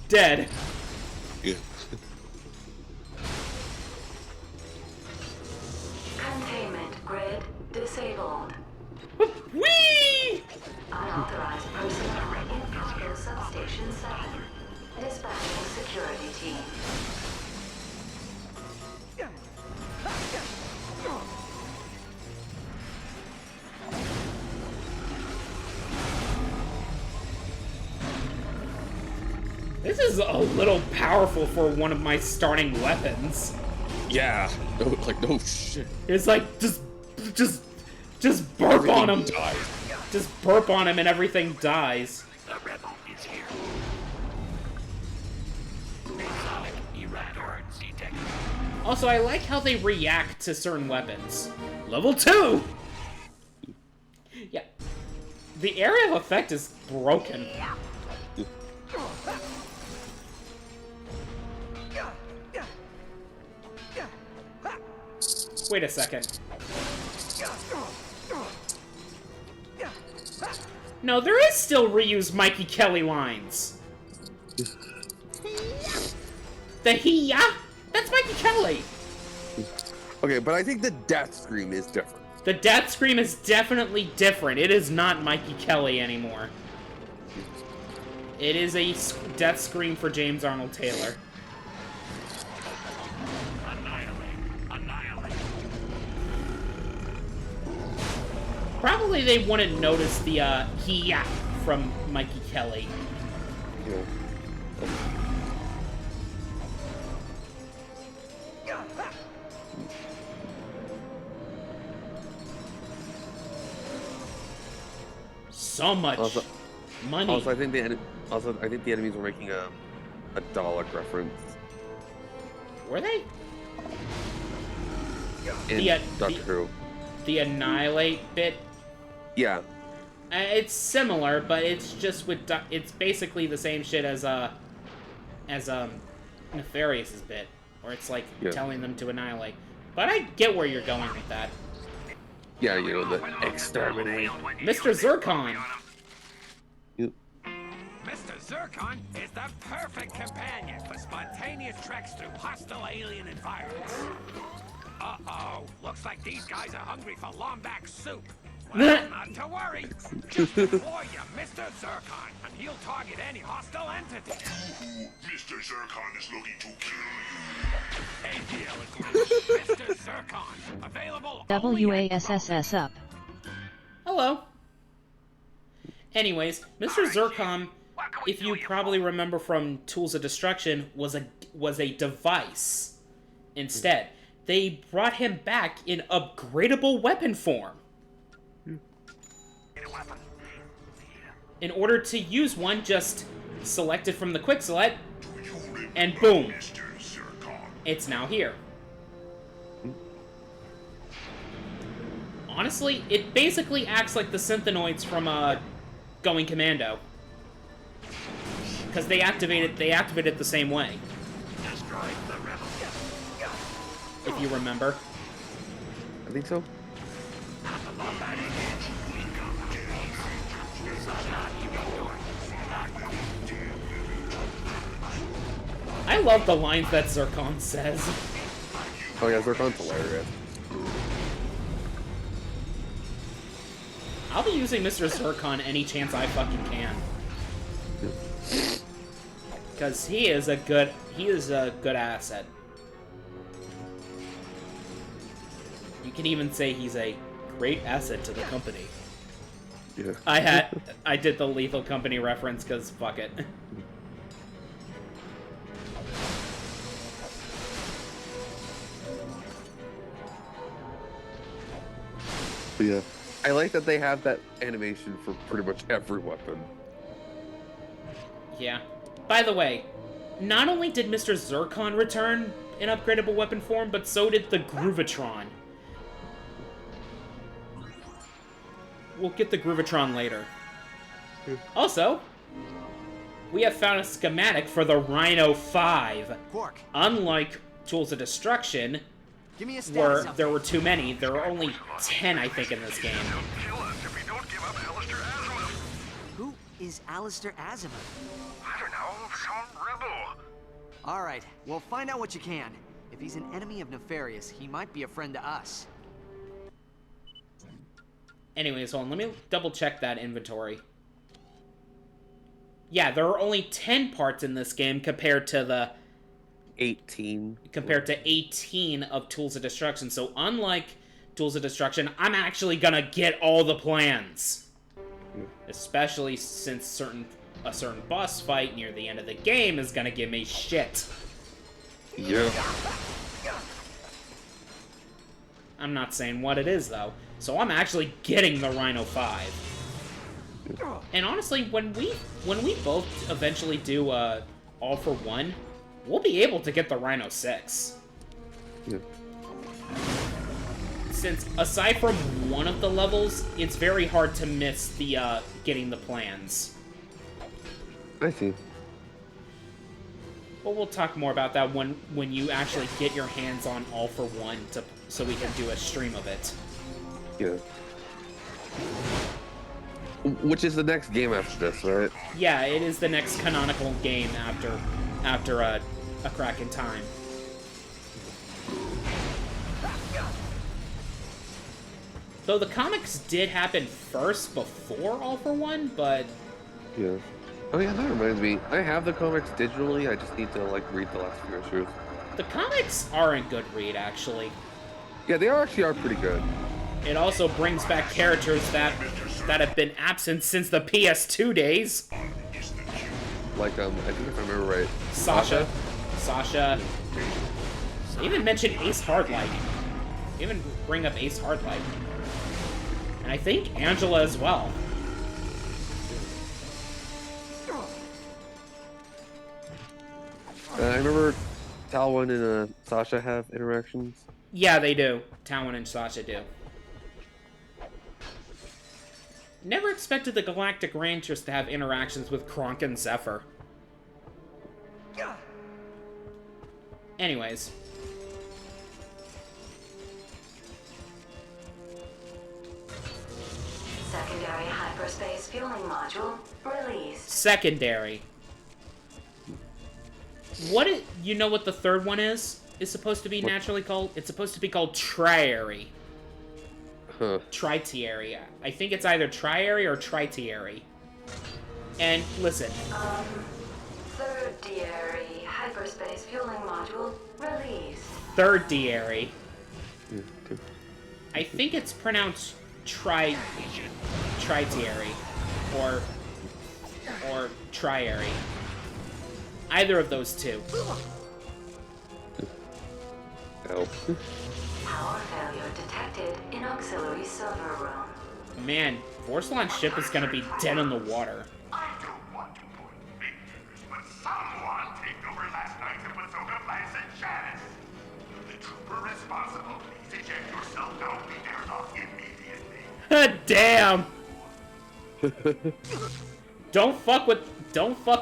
Dead.
Yeah.
Containment grid disabled.
Whee!
Unauthorized personnel in Cargo Substation 7. Dispatching security team.
This is a little powerful for one of my starting weapons.
Yeah. No shit.
It's like, just burp
Everything
on him.
dies.
Just burp on him and everything dies.
The rebel is here. Sonic Eraptor detected.
Also, I like how they react to certain weapons. Level 2! Yeah. The area of effect is broken. Wait a second. No, there is still reused Mikey Kelly lines. The he-ya? That's Mikey Kelly.
Okay, but I think the death scream is different.
The death scream is definitely different. It is not Mikey Kelly anymore. It is a death scream for James Arnold Taylor. Probably they wouldn't notice the he-ya from Mikey Kelly.
Yeah.
So much money.
Also, I think the enemies were making a Dalek reference.
Were they?
In Doctor Who.
The Annihilate bit.
Yeah.
It's similar, but it's just with it's basically the same shit as Nefarious's bit, where it's like telling them to annihilate. But I get where you're going with that.
Yeah, you know, the exterminate.
Mr. Zircon!
Mr. Zircon is the perfect companion for spontaneous treks through hostile alien environments. Uh-oh, looks like these guys are hungry for Lombax soup. Well, not to worry. Just deploy you, Mr. Zircon, and he'll target any hostile entity.
Mr. Zircon is looking to kill you.
A deal agreed. Mr. Zircon, available
WASSS up.
Hello. Anyways, Mr. Zircon, if you probably remember from Tools of Destruction, was a device. Instead, they brought him back in upgradable weapon form. In order to use one, just select it from the quick select, and boom, it's now here. Honestly, it basically acts like the Synthenoids from Going Commando, because they activate it the same way. If you remember.
I think so.
I love the lines that Zircon says.
Oh yeah, Zircon's hilarious.
I'll be using Mr. Zircon any chance I fucking can. Because he is a good asset. You can even say he's a great asset to the company.
Yeah.
I did the Lethal Company reference because fuck it.
Yeah. I like that they have that animation for pretty much every weapon.
Yeah. By the way, not only did Mr. Zircon return in upgradable weapon form, but so did the Groovatron. We'll get the Groovatron later. Also, we have found a schematic for the Rhino 5.
Quark.
Unlike Tools of Destruction, where there were too many, there were only 10, I think, in this game.
Who is Alistair Azimuth?
I don't know, some rebel.
All right, well, find out what you can. If he's an enemy of Nefarious, he might be a friend to us.
Anyways, hold on, let me double check that inventory. Yeah, there are only 10 parts in this game compared to the
18.
Compared to 18 of Tools of Destruction. So unlike Tools of Destruction, I'm actually gonna get all the plans. Especially since a certain boss fight near the end of the game is gonna give me shit.
Yeah.
I'm not saying what it is though. So I'm actually getting the Rhino 5. And honestly, when we both eventually do All for One, we'll be able to get the Rhino 6.
Yeah.
since aside from one of the levels, it's very hard to miss the getting the plans.
I see.
But we'll talk more about that when you actually get your hands on All for One so we can do a stream of it.
Yeah. Which is the next game after this, right?
Yeah, it is the next canonical game after a Crack in Time. Though the comics did happen first before All for One, but...
Yeah. Oh yeah, that reminds me. I have the comics digitally, I just need to, like, read the last few issues.
The comics are a good read, actually.
Yeah, they actually are pretty good.
It also brings back characters that have been absent since the PS2 days.
Like, I think if I remember right...
Sasha. They even mention Ace Hardlight. They even bring up Ace Hardlight. And I think Angela as well.
I remember Talwyn and Sasha have interactions.
Yeah, they do. Talwyn and Sasha do. Never expected the Galactic Rangers to have interactions with Kronk and Zephyr. Anyways.
Secondary hyperspace fueling module released.
Secondary. You know what the third one is? Is supposed to be naturally called? It's supposed to be called Triary.
Huh.
Tritiary. I think it's either Triary or Tritiary. And listen.
Third Diary hyperspace fueling module released.
Third Diary. I think it's pronounced Tritiary or Triary. Either of those two.
Oh.
Power failure detected in auxiliary server room.
Man, Vorsalon's ship is gonna be dead in the water.
I don't want to point fingers, but someone take over last night's episode of Lance and Janice. The trooper responsible, please eject yourself. Don't be there off immediately.
Damn! Don't fuck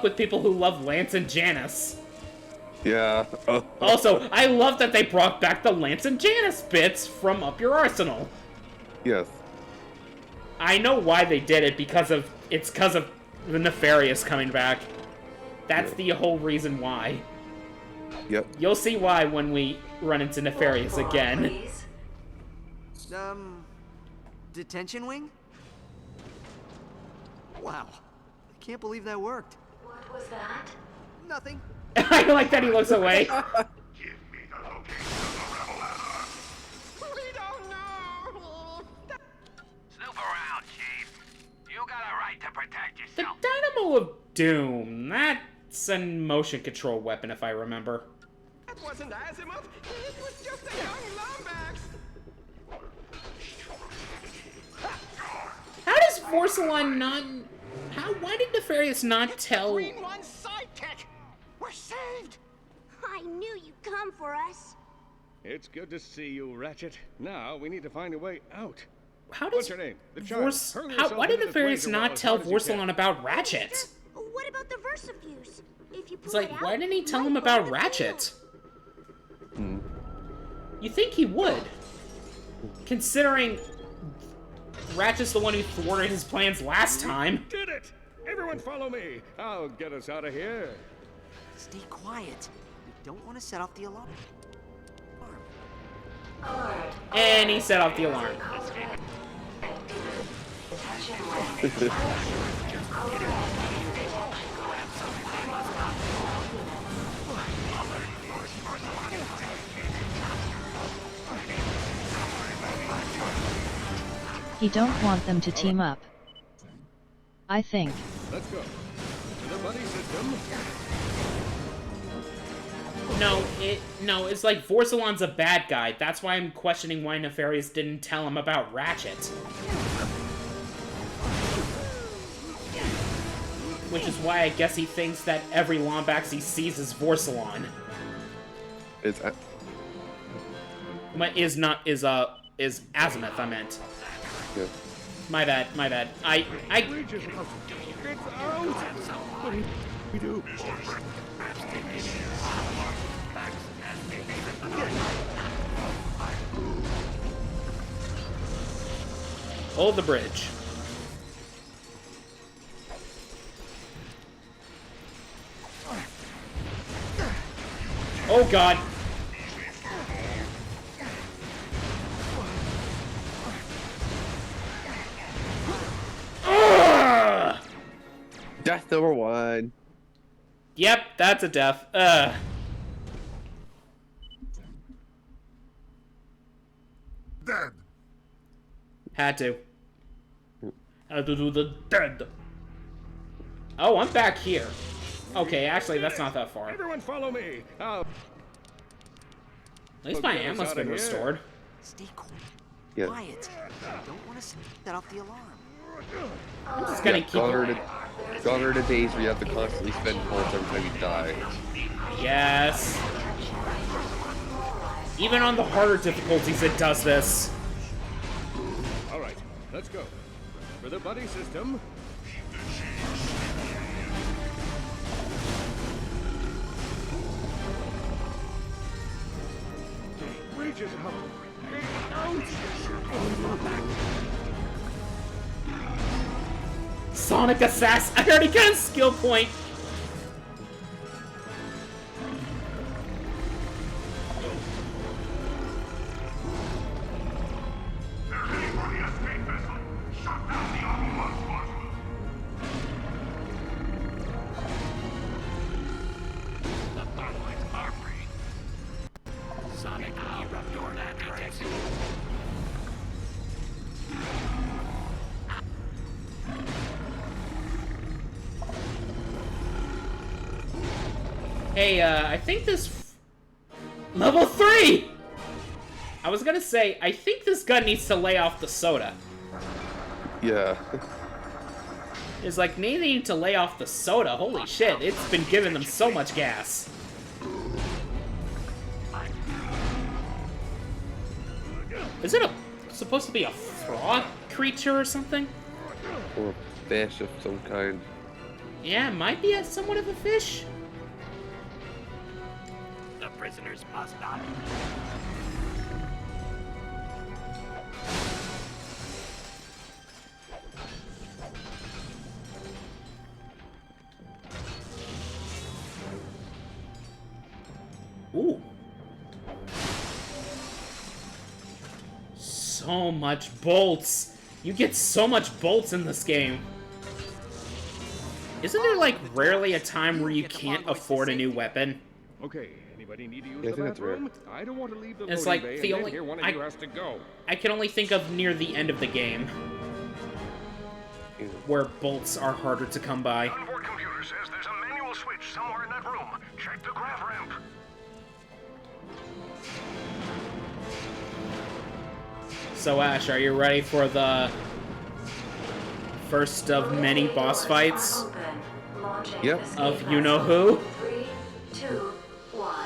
with people who love Lance and Janice.
Yeah.
Also, I love that they brought back the Lance and Janice bits from Up Your Arsenal.
Yes.
I know why they did it, because of the Nefarious coming back. That's the whole reason why.
Yep.
You'll see why when we run into Nefarious again.
Detention wing? Wow. I can't believe that worked.
What was that?
Nothing.
I like that he looks away.
Give me the location of the rebel allies.
We don't know.
Snoop around, Chief. You got a right to protect
The
yourself.
Dynamo of Doom. That's a motion control weapon, if I remember.
That wasn't Azimuth. It was just a young Lombax.
How does Vorsalon not... Why did Nefarious not tell...
Green One's sidekick. We're saved.
I knew you'd come for us.
It's good to see you, Ratchet. Now we need to find a way out.
How does
What's your name? The child.
Why did Nefarious not tell Vorsalon about Ratchet?
What about the Versafuse? If you pull
It's like,
it out,
why didn't he tell him about Ratchet? You think he would. Considering Ratchet's the one who thwarted his plans last time.
Did it! Everyone follow me. I'll get us out of here.
Stay quiet. We don't want to set off the alarm.
And he set off the alarm.
He don't want them to team up. I think.
Let's go. To the buddy system.
No, it's like Vorsalon's a bad guy. That's why I'm questioning why Nefarious didn't tell him about Ratchet. Which is why I guess he thinks that every Lombax he sees is Vorsalon. is Azimuth, I meant.
Yeah.
My bad, my bad.
It's out! What do we do?
Hold the bridge. Oh god. Ugh!
Death number 1.
Yep, that's a death.
Dead.
Had to. Had to do the dead. Oh, I'm back here. Okay, actually, that's not that far.
Everyone follow me.
At least my ammo's been restored.
Stay
Yeah.
quiet. I don't want to set off the alarm.
I'm just gonna keep
Gone are the days where you have to constantly spend bullets every time you die.
Yes. Even on the harder difficulties, it does this.
All right, let's go. For the buddy system. Bridge is up.
Sonic Assassin! I already got a skill point!
They're heading for the escape vessel. Shut down the Omni-Launch module.
The Thunderlights are free. Sonic Eruptor detected.
Hey, I think this... Level 3! I was gonna say, I think this gun needs to lay off the soda.
Yeah.
It's like, they need to lay off the soda. Holy shit, it's been giving them so much gas. Is it supposed to be a frog creature or something?
Or a fish of some kind.
Yeah, it might be somewhat of a fish.
The prisoners must not.
Ooh. So much bolts. You get so much bolts in this game. Isn't there, like, rarely a time where you can't afford a new weapon?
Okay, anybody need to use
Yeah, I
the
think that's
bathroom? I don't want to leave the
It's
loading
like
bay
the
and then
only-
hear one of you has to go.
I can only think of near the end of the game, where bolts are harder to come by.
Onboard computer says there's a manual switch somewhere in that room. Check the grav ramp.
So Ash, are you ready for the first of many boss fights?
Yep.
Of you-know-who?
3, 2, 1.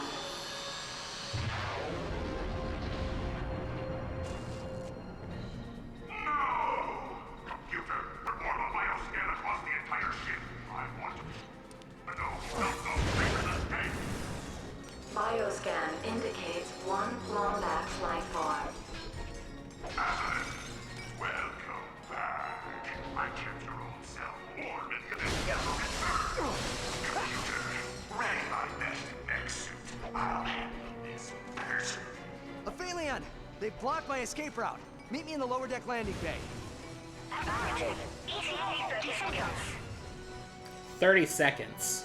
Computer, perform a bioscan across the entire ship. I want to... No, take this escape.
Bioscan indicates one Lombax life form.
Welcome back. I kept your old self warm and gonna never return. Computer, ready my best mech suit. I'll handle this person.
Aphelion! They blocked my escape route. Meet me in the lower deck landing bay.
ETA 30 seconds.
30 seconds.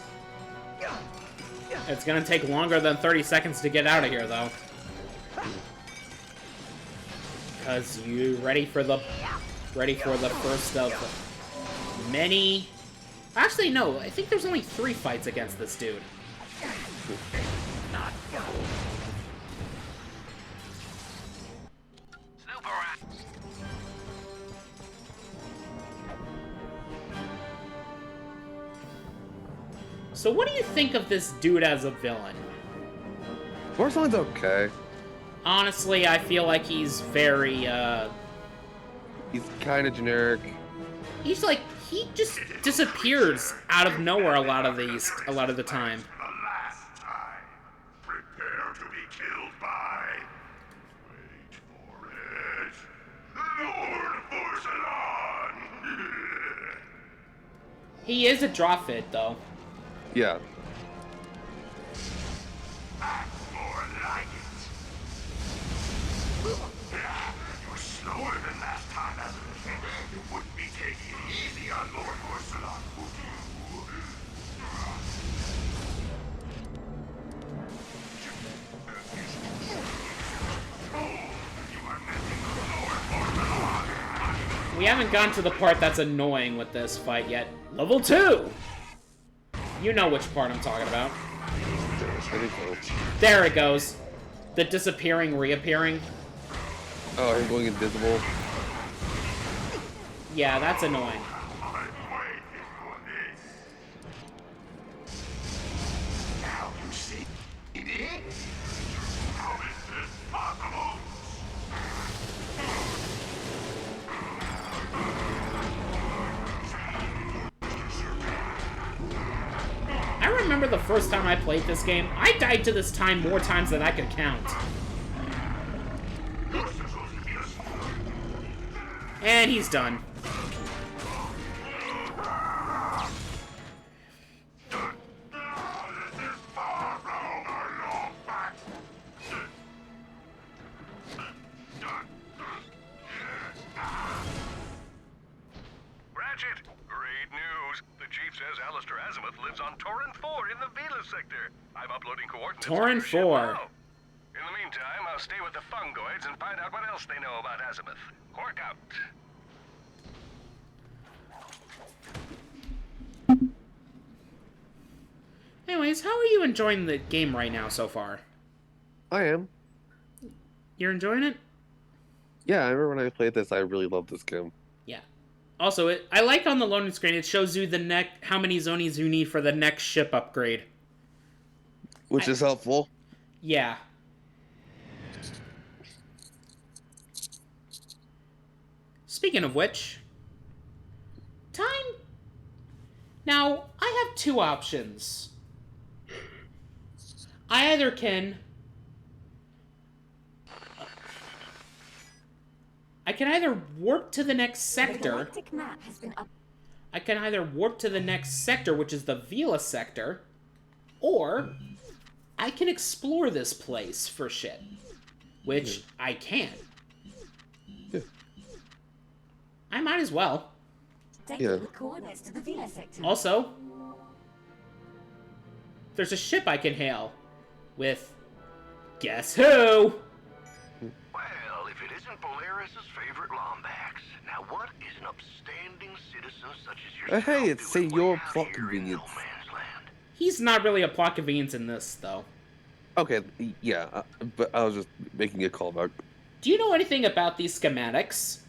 It's gonna take longer than 30 seconds to get out of here, though. Cause you ready for the first of many... Actually, no, I think there's only 3 fights against this dude. Not So what do you think of this dude as a villain?
Porcelain's okay.
Honestly, I feel like he's very,
He's kind of generic.
He's like, he just disappears out of nowhere a lot of the time.
Prepare to be killed by... Wait for it. Lord Porcelain!
He is a Drawfit, though.
Yeah.
That's more like it. You're slower than last time, Evan. You wouldn't be taking it easy on Lord Porcelain, would you?
We haven't gotten to the part that's annoying with this fight yet. Level 2! You know which part I'm talking about.
I think so.
There it goes. The disappearing, reappearing.
Oh, him going invisible.
Yeah, that's annoying.
Now you see it? How is this possible?
I remember the first time I played this game, I died to this time more times than I could count. And he's done.
Ratchet, great news. The chief says Alistair Azimuth lives on Torrent 4 in the Vela sector. I'm uploading coordinates.
Torrent
to your ship
4.
now. In the meantime, I'll stay with the fungoids and find out what else they know about Azimuth. Quark out.
Anyways, how are you enjoying the game right now so far?
I am.
You're enjoying it?
Yeah, I remember when I played this, I really loved this game.
Yeah. Also, I like on the loading screen, it shows you how many zonies you need for the next ship upgrade.
Which is helpful.
Yeah. Speaking of which, time. Now, I have two options. I either can... I can either warp to the next sector. I can either warp to the next sector, which is the Vela sector, or I can explore this place for shit, which I can.
Yeah.
I might as well.
Yeah.
Also, there's a ship I can hail with, guess who?
Well, if it isn't Polaris' favorite Lombax, now what is an upstanding citizen such as yourself
Hey, it's
doing
Senor
way out
Plot
here in
Convenience.
no man's land?
He's not really a plot convenience in this, though.
Okay, yeah, but I was just making a callback.
Do you know anything about these schematics?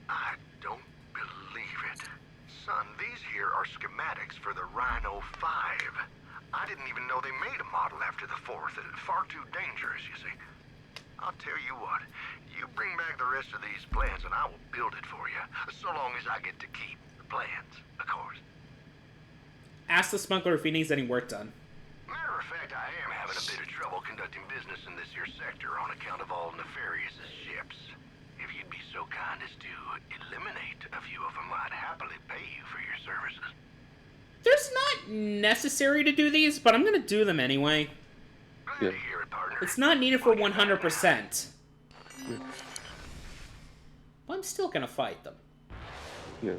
I don't believe it. Son, these here are schematics for the Rhino 5. I didn't even know they made a model after the 4th. Far too dangerous, you see. I'll tell you what, you bring back the rest of these plans and I will build it for you. So long as I get to keep the plans, of course.
Ask the smuggler if he needs any work done.
Matter of fact, I am having a bit of trouble conducting business in this here sector on account of all nefarious ships. If you'd be so kind as to eliminate a few of them, I'd happily pay you for your services.
There's not necessary to do these, but I'm gonna do them anyway.
Glad to hear it, partner.
It's not needed for 100%. But I'm still gonna fight them.
Yeah.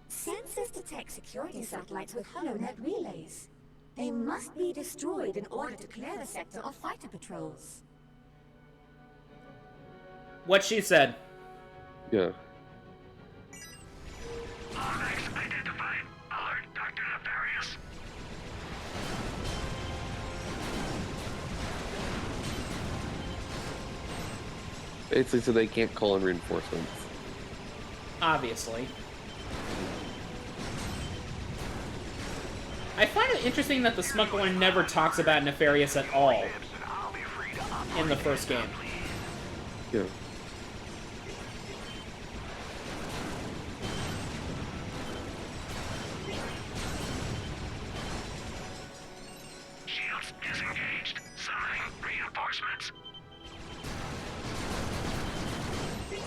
Sensors detect security satellites with HoloNet relays. They must be destroyed in order to clear the sector of fighter patrols.
What she said.
Yeah.
Onyx identified. Alert Dr. Nefarious.
Basically, so they can't call in reinforcements.
Obviously. I find it interesting that the Smuggler one never talks about Nefarious at all in the first game.
Yeah.
Shields disengaged. Summoning reinforcements. See,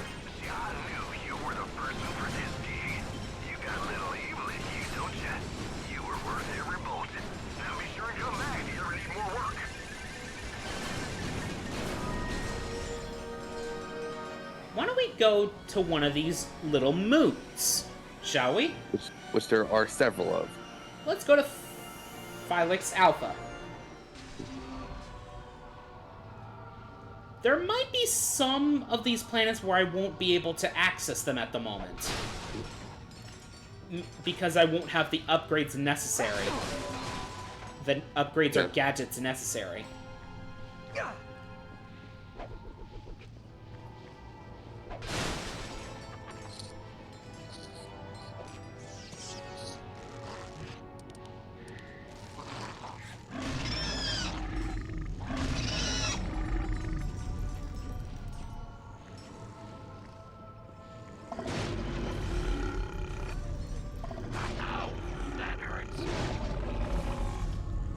I knew you were the person for this deed. You got a little evil in you, don't ya? You were worth every bullet. Now be sure and come back if you ever need more work.
Why don't we go to one of these little moons, shall we?
Which there are several of.
Let's go to Phylex Alpha. There might be some of these planets where I won't be able to access them at the moment. Because I won't have the upgrades necessary. The upgrades or gadgets necessary.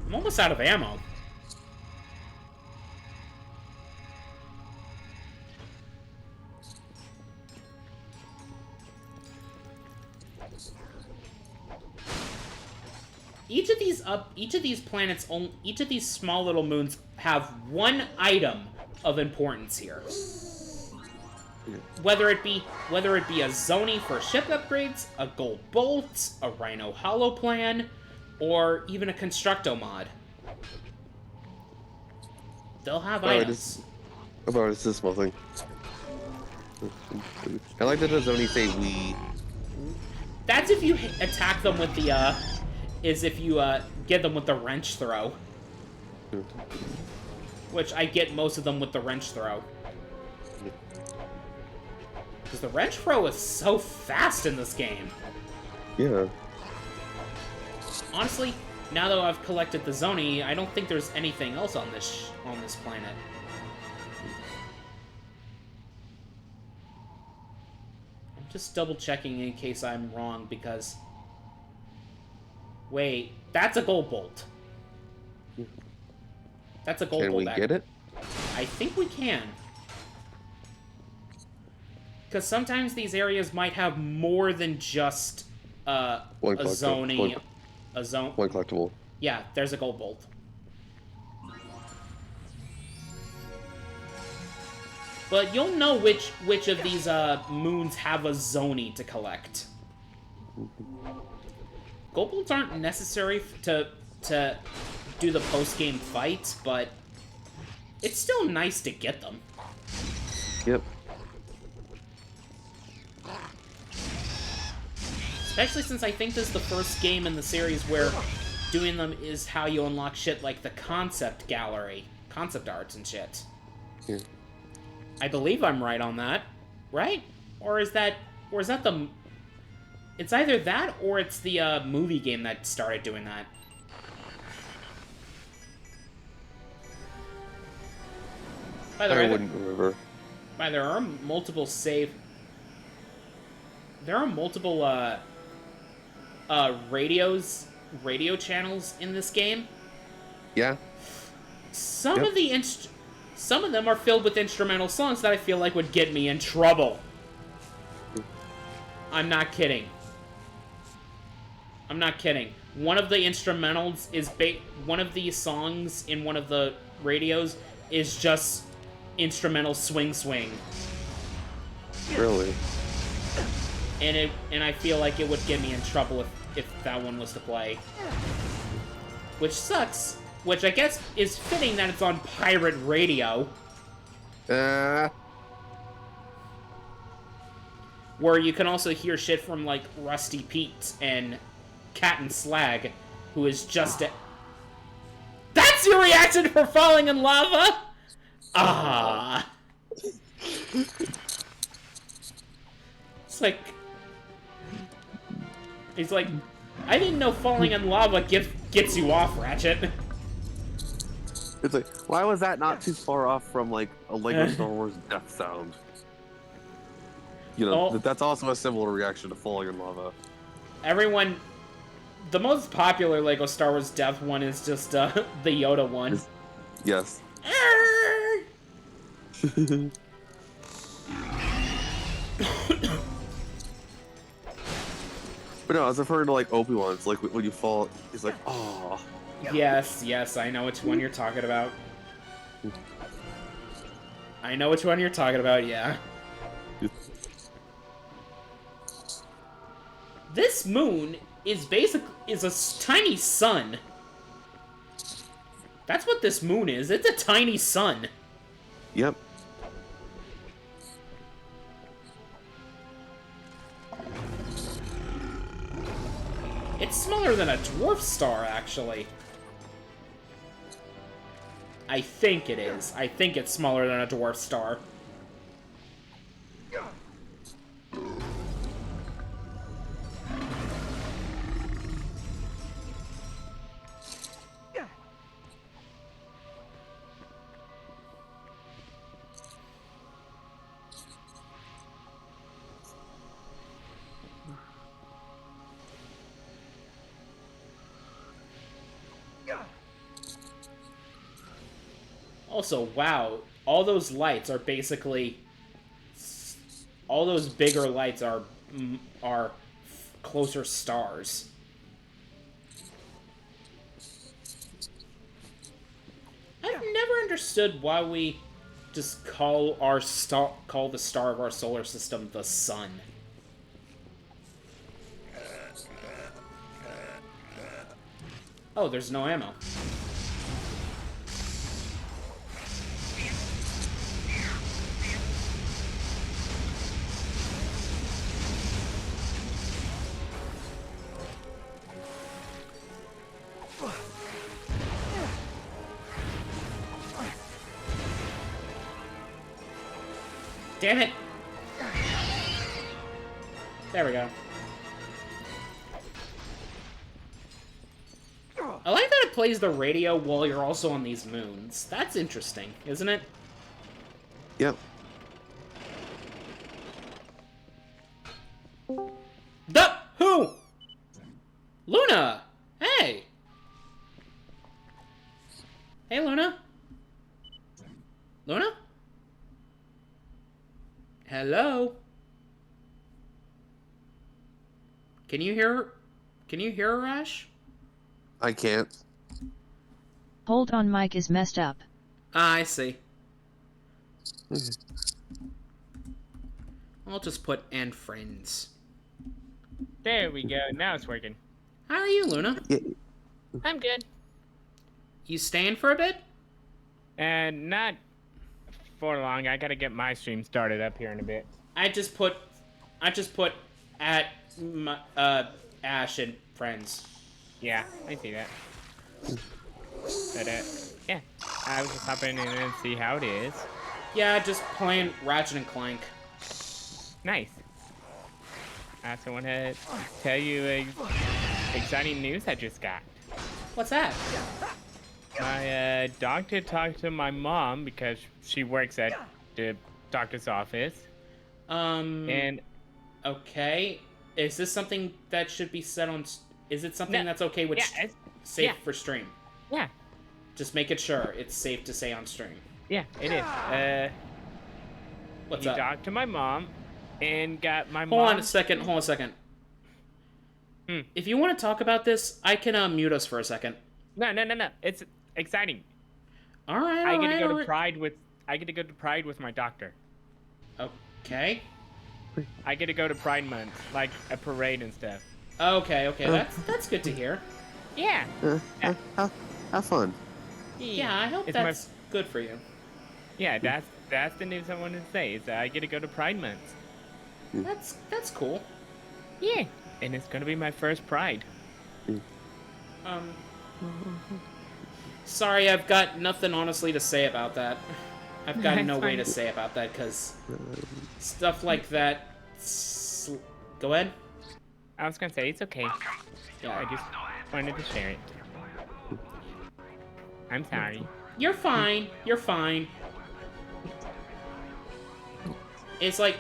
I'm almost out of ammo. Each of these planets, each of these small little moons have one item of importance here. Whether it be a Zoni for ship upgrades, a gold bolt, a Rhino holoplan, or even a Constructo mod. They'll have items.
It's a small thing. I like that does only say we.
That's if you attack them with the, if you, get them with the wrench throw. Which I get most of them with the wrench throw. Because the wrench throw is so fast in this game.
Yeah.
Honestly, now that I've collected the Zoni, I don't think there's anything else on this planet. I'm just double checking in case I'm wrong because... Wait, that's a gold bolt. That's a gold bolt.
Can we get it?
I think we can. Because sometimes these areas might have more than just a Zoni.
One collectible.
Yeah, there's a gold bolt. But you'll know which of these moons have a Zoni to collect. Gold bolts aren't necessary to do the post-game fights, but it's still nice to get them.
Yep.
Especially since I think this is the first game in the series where doing them is how you unlock shit like the concept gallery, concept arts and shit.
Yeah.
I believe I'm right on that, right? Or is that the... It's either that or it's the movie game that started doing that. By the way,
I wouldn't remember.
There are multiple There are multiple radio channels in this game.
Yeah.
Some of them are filled with instrumental songs that I feel like would get me in trouble. I'm not kidding. I'm not kidding. One of the instrumentals is one of the songs in one of the radios is just instrumental swing swing.
Really?
And I feel like it would get me in trouble if that one was to play. Which sucks. Which I guess is fitting that it's on pirate radio. Where you can also hear shit from, like, Rusty Pete and Cat and Slag, who is just a... That's your reaction for falling in lava? Ah. It's like... He's like, I didn't know falling in lava gets you off, Ratchet.
It's like, why was that not too far off from like a Lego Star Wars death sound? You know, that's also a similar reaction to falling in lava.
Everyone, the most popular Lego Star Wars death one is just the Yoda one.
Yes. But no, I was referring to like Obi-Wan's, like when you fall, he's like, oh.
Yes, I know which one you're talking about. I know which one you're talking about, yeah. This moon is a tiny sun. That's what this moon is. It's a tiny sun.
Yep.
It's smaller than a dwarf star, actually. I think it is. I think it's smaller than a dwarf star. Also, wow, all those lights are basically... all those bigger lights are closer stars. I've never understood why we just call the star of our solar system the sun. Oh, there's no ammo. Damn it! There we go. I like that it plays the radio while you're also on these moons. That's interesting, isn't it?
Yep.
Who? Luna! Hey! Hey, Luna? Luna? Hello? Can you hear her? Can you hear her, Ash?
I can't.
Hold on, mic is messed up.
Ah, I see. I'll just put "and friends."
There we go. Now it's working.
How are you, Luna?
I'm good.
You staying for a bit?
And not for long. I gotta get my stream started up here in a bit.
I just put at Ash and friends.
Yeah, I see that. But yeah, I was just hopping in and see how it is.
Yeah, just playing Ratchet and Clank.
Nice. I also want to tell you exciting news I just got.
What's that?
My doctor talked to my mom because she works at the doctor's office. And
okay, is this something that should be said on? Is it something that's okay with safe for stream?
Yeah.
Just make it sure it's safe to say on stream.
Yeah, it is.
What's
he
up?
talked to my mom and got my
Hold
mom.
on a second. Hold on a second. If you want to talk about this, I can mute us for a second.
No. It's exciting.
All right.
I get to go to Pride with. I get to go to Pride with my doctor.
Okay.
I get to go to Pride Month, like a parade and stuff.
Okay. That's good to hear.
Yeah.
Have fun.
Yeah, I hope that's good for you.
Yeah, that's the news I wanted to say. Is that I get to go to Pride Month.
That's cool.
Yeah, and it's gonna be my first Pride.
Sorry, I've got nothing honestly to say about that. I've got no way to say about that because stuff like that. Go ahead.
I was gonna say it's okay.
Yeah.
I just wanted to share it. I'm sorry.
You're fine. You're fine. It's like,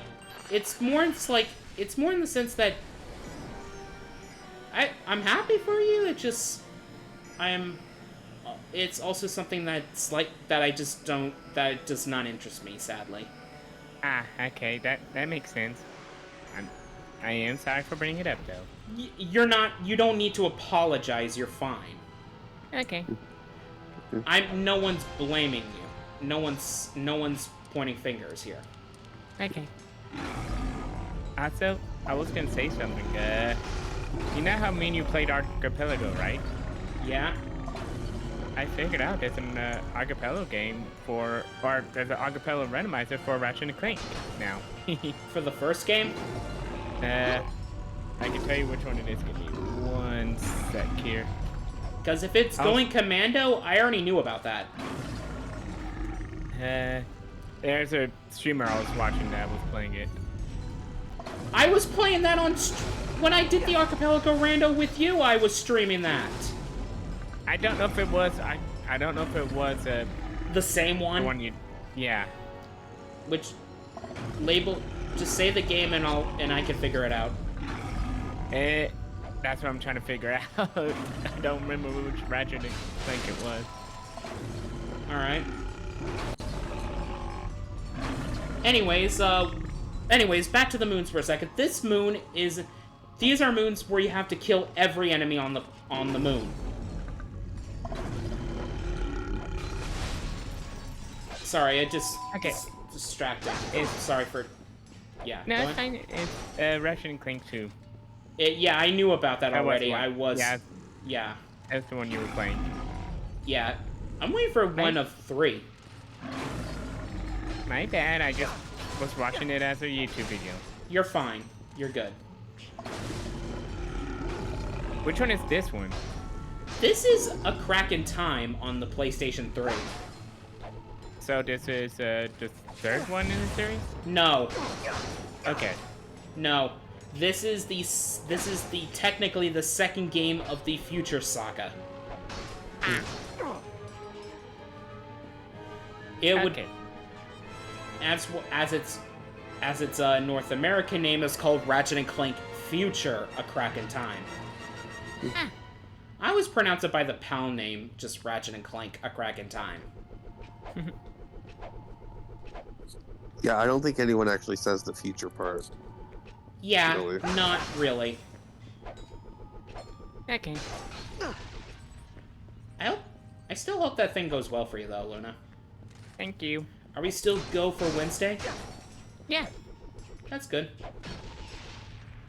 it's more in the sense that I'm happy for you. It just, it's also something that's like, that does not interest me, sadly.
Ah, okay, that makes sense. I am sorry for bringing it up, though.
You don't need to apologize. You're fine.
Okay.
No one's blaming you. No one's pointing fingers here.
Okay. Also, I was gonna say something. You know how me and you played Archipelago, right?
Yeah.
I figured out there's an Archipelago game or there's an Archipelago randomizer for Ratchet and Clank now.
For the first game?
I can tell you which one it is. Give me one sec here.
Because if it's going commando, I already knew about that.
There's a streamer I was watching that was playing it.
I was playing that when I did the Archipelago Rando with you. I was streaming that.
I don't know if it was. I don't know if it was
the same one.
The one you, yeah.
Which label? Just say the game and I can figure it out.
That's what I'm trying to figure out. I don't remember which Ratchet and Clank it was.
All right. Anyways, back to the moons for a second. These are moons where you have to kill every enemy on the moon. Sorry, I just distracted. Sorry for. Yeah.
No, it's fine. It's Ratchet and Clank 2.
Yeah, I knew about that already.
Yeah. That's the one you were playing.
Yeah. I'm waiting for one of 3.
My bad. I just was watching it as a YouTube video.
You're fine. You're good.
Which one is this one?
This is A Crack in Time on the PlayStation 3.
So this is the third one in the series?
No.
Okay.
No. This is technically the second game of the Future Saga. It would, as its North American name is called Ratchet and Clank Future: A Crack in Time. I always pronounce it by the PAL name, just Ratchet and Clank: A Crack in Time.
Yeah, I don't think anyone actually says the future part.
Yeah,
really.
Not really.
Okay.
I still hope that thing goes well for you, though, Luna.
Thank you.
Are we still go for Wednesday?
Yeah.
That's good.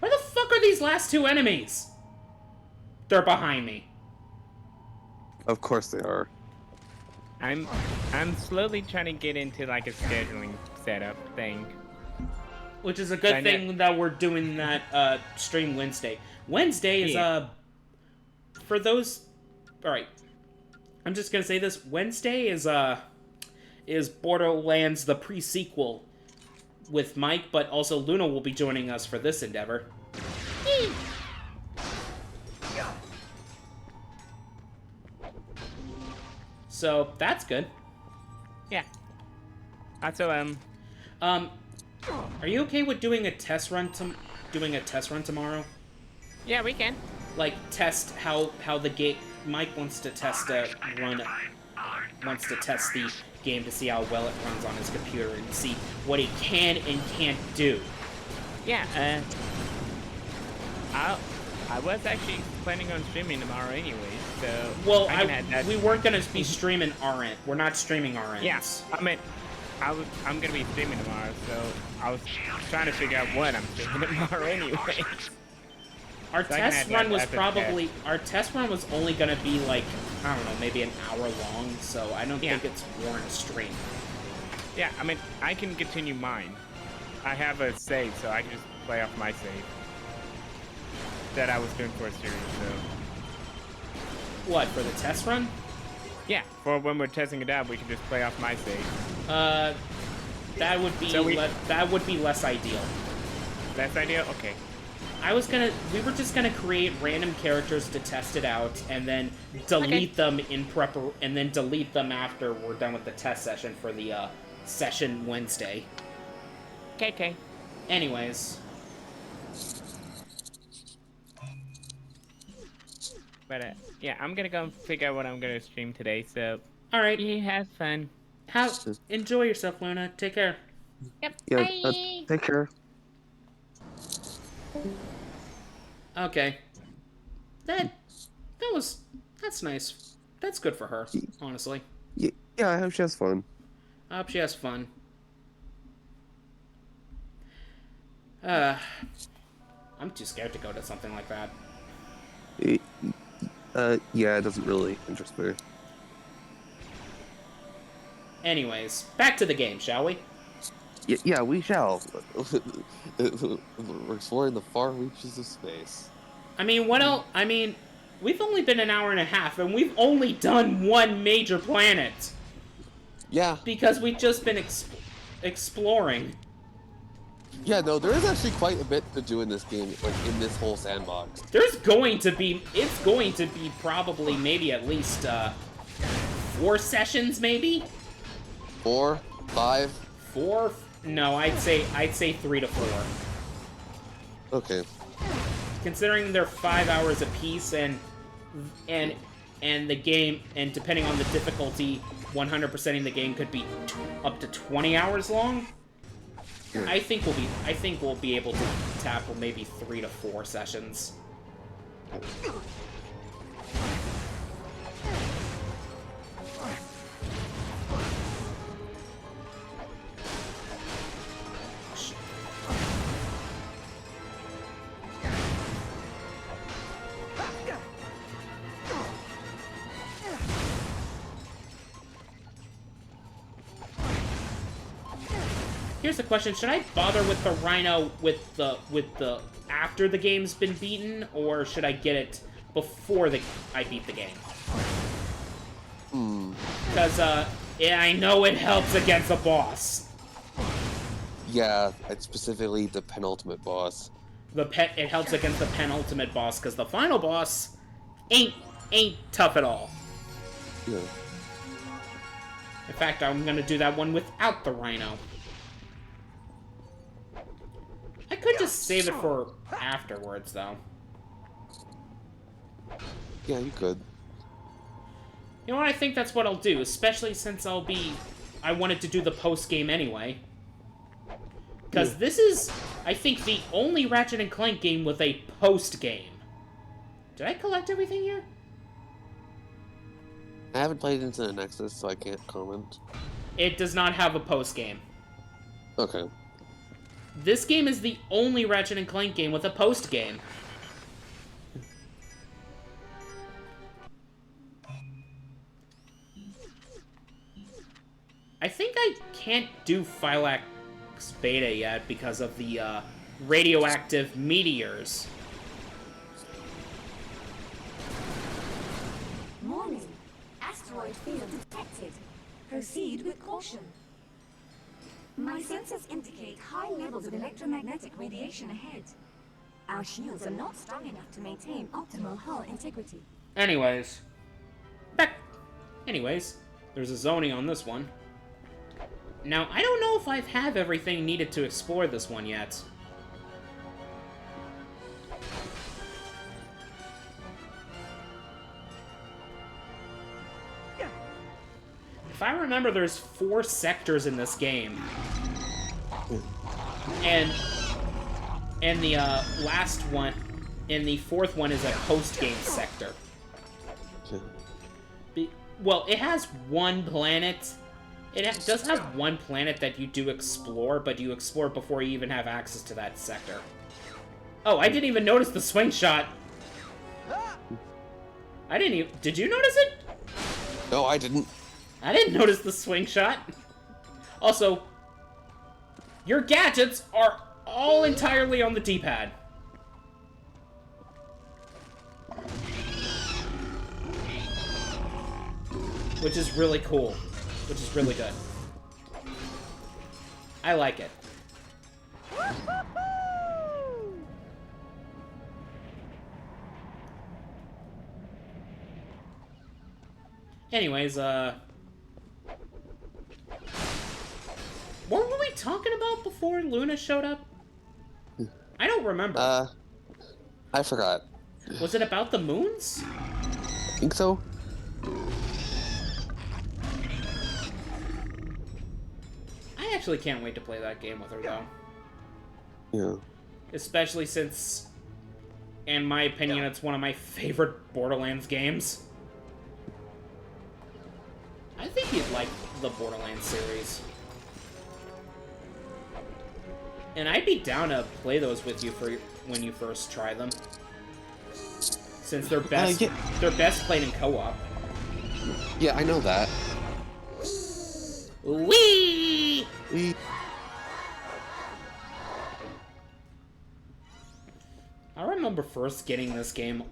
Where the fuck are these last 2 enemies? They're behind me.
Of course they are.
I'm slowly trying to get into like a scheduling setup thing.
Which is a good thing that we're doing that stream Wednesday. Wednesday is for those. All right, I'm just gonna say this. Wednesday is Borderlands the pre-sequel with Mike, but also Luna will be joining us for this endeavor. So that's good.
Yeah. Also,
are you okay with doing a test run tomorrow?
Yeah, we can.
Like test how the game. Mike wants to test the game to see how well it runs on his computer and see what he can and can't do.
Yeah. I was actually planning on streaming tomorrow anyway, so.
Well, we weren't gonna be streaming our end. We're not streaming our ends.
Yeah. I mean, I'm gonna be streaming tomorrow, so I was trying to figure out what I'm streaming tomorrow anyway.
Our test run was only gonna be like, I don't know, maybe an hour long, so I don't think it's warrant a stream.
Yeah, I mean, I can continue mine. I have a save, so I can just play off my save that I was doing for a series, so.
What, for the test run?
Yeah, for when we're testing it out, we can just play off my save.
That would be less ideal.
Less ideal? Okay.
we were just gonna create random characters to test it out, and then delete them and then delete them after we're done with the test session for the session Wednesday.
Okay.
Anyways.
But yeah, I'm gonna go figure out what I'm gonna stream today. So.
All right.
You have fun.
Enjoy yourself, Luna. Take care.
Yep.
Yeah.
Bye.
Take care.
Okay. That's nice. That's good for her, honestly.
Yeah, I hope she has fun.
I hope she has fun. I'm too scared to go to something like that.
Yeah, it doesn't really interest me.
Anyways, back to the game, shall we?
Yeah, we shall.
We're exploring the far reaches of space.
I mean, what else? I mean, we've only been an hour and a half, and we've only done one major planet.
Yeah.
Because we've just been exploring.
Yeah, no, there is actually quite a bit to do in this game, like in this whole sandbox.
It's going to be probably maybe at least 4 sessions, maybe?
4, 5?
4? No, I'd say 3 to 4.
Okay.
Considering they're 5 hours apiece, and the game, and depending on the difficulty, 100%ing the game could be up to 20 hours long. I think we'll be able to tackle maybe 3 to 4 sessions. Here's the question: should I bother with the Rhino with the after the game's been beaten, or should I get it before I beat the game? Because yeah, I know it helps against the boss.
Yeah, it's specifically the penultimate boss.
It helps against the penultimate boss because the final boss ain't tough at all.
Yeah.
In fact, I'm gonna do that one without the Rhino. I could just save it for afterwards, though.
Yeah, you could.
You know what? I think that's what I'll do, especially since I wanted to do the post-game anyway. Because this is, I think, the only Ratchet & Clank game with a post-game. Did I collect everything here?
I haven't played into the Nexus, so I can't comment.
It does not have a post-game.
Okay.
This game is the only Ratchet & Clank game with a post-game. I think I can't do Phylax Beta yet because of the radioactive meteors.
Warning. Asteroid field detected. Proceed with caution. My sensors indicate high levels of electromagnetic radiation ahead. Our shields are not strong enough to maintain optimal hull integrity.
Anyways, there's a zoning on this one. Now, I don't know if I have everything needed to explore this one yet. If I remember, there's 4 sectors in this game. And the last one, and the 4th one is a post-game sector. Well, it has one planet. It does have one planet that you do explore, but you explore before you even have access to that sector. Oh, I didn't even notice the swing shot. I didn't even... Did you notice it?
No, I didn't.
I didn't notice the swing shot. Also, your gadgets are all entirely on the D-pad. Which is really cool. Which is really good. I like it. Anyways, what were we talking about before Luna showed up? I don't remember.
I forgot.
Was it about the moons?
I think so.
I actually can't wait to play that game with her, though.
Yeah.
Especially since, in my opinion, it's one of my favorite Borderlands games. I think you'd like the Borderlands series. And I'd be down to play those with you for when you first try them. Since they're best, they're best played in co-op.
Yeah, I know that.
Wee! I remember first getting this game.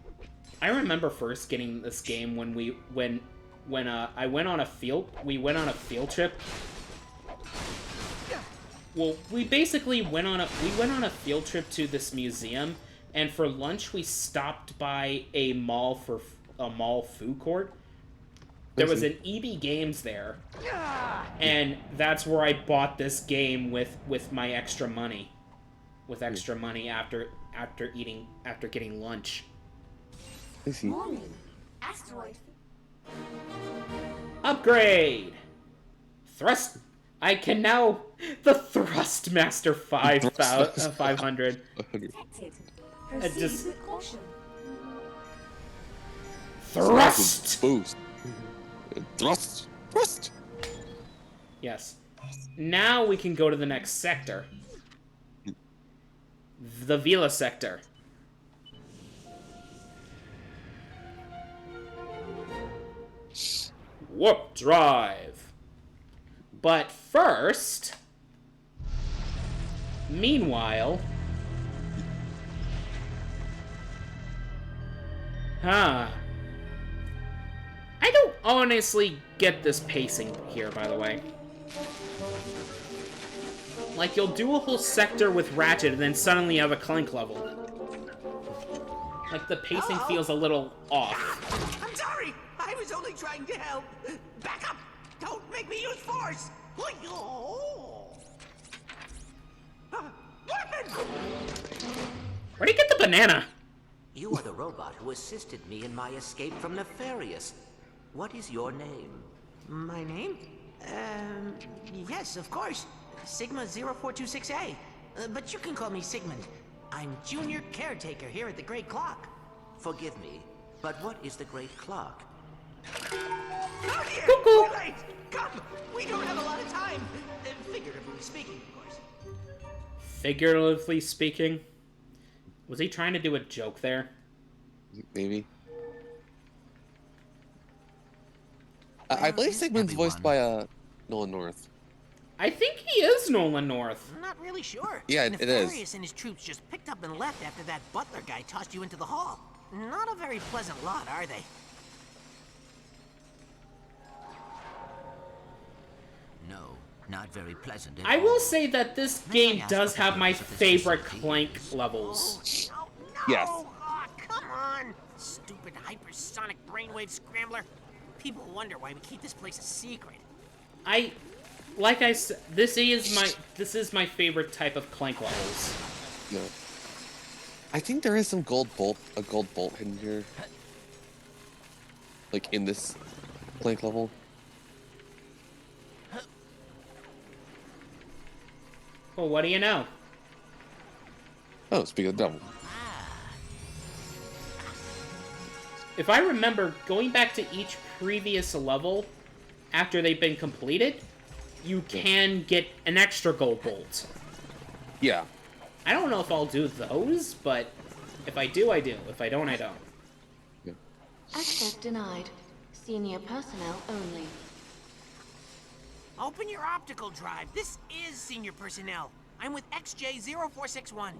I remember first getting this game when we when I went on a field. We went on a field trip. Well, we basically went on a field trip to this museum, and for lunch we stopped by a mall food court. There was an EB Games there, and that's where I bought this game with my extra money, after getting lunch.
Morning. Asteroid.
Upgrade. Thrust. I can now the Thrustmaster 500.
Detected. Proceed with caution.
Thrust.
Boost. Thrust. Thrust.
Yes. Now we can go to the next sector. The Vila sector. Warp drive. But first, meanwhile, I don't honestly get this pacing here, by the way. Like, you'll do a whole sector with Ratchet and then suddenly you have a Clank level. Like, the pacing feels a little off.
I'm sorry! I was only trying to help! Back up! Don't make me use force! Weapon!
Where'd he get the banana?
You are the robot who assisted me in my escape from Nefarious. What is your name?
My name? Yes, of course. Sigma 0426A. But you can call me Sigmund. I'm junior caretaker here at the Great Clock.
Forgive me, but what is the Great Clock?
Not here! We're late! Come! We don't have a lot of time! Figuratively speaking, of course.
Figuratively speaking? Was he trying to do a joke there?
Maybe. I believe Sigmund's voiced by Nolan North.
I think he is Nolan North.
I'm not really sure.
Yeah, it is.
Nefarious and his troops just picked up and left after that butler guy tossed you into the hall. Not a very pleasant lot, are they?
No, not very pleasant.
I will say that this game does have my favorite Clank levels.
Yes.
Oh, come on! Stupid hypersonic brainwave scrambler. People wonder why we keep this place a secret.
Like I said, this is my favorite type of Clank levels.
Yeah. I think there is some a gold bolt hidden here. Like in this Clank level.
Well, what do you know?
Oh, speak of the devil.
If I remember, going back to each previous level, after they've been completed, you can get an extra gold bolt.
Yeah.
I don't know if I'll do those, but if I do, I do. If I don't, I don't.
Yeah.
Access denied. Senior personnel only.
Open your optical drive. This is senior personnel. I'm with XJ0461.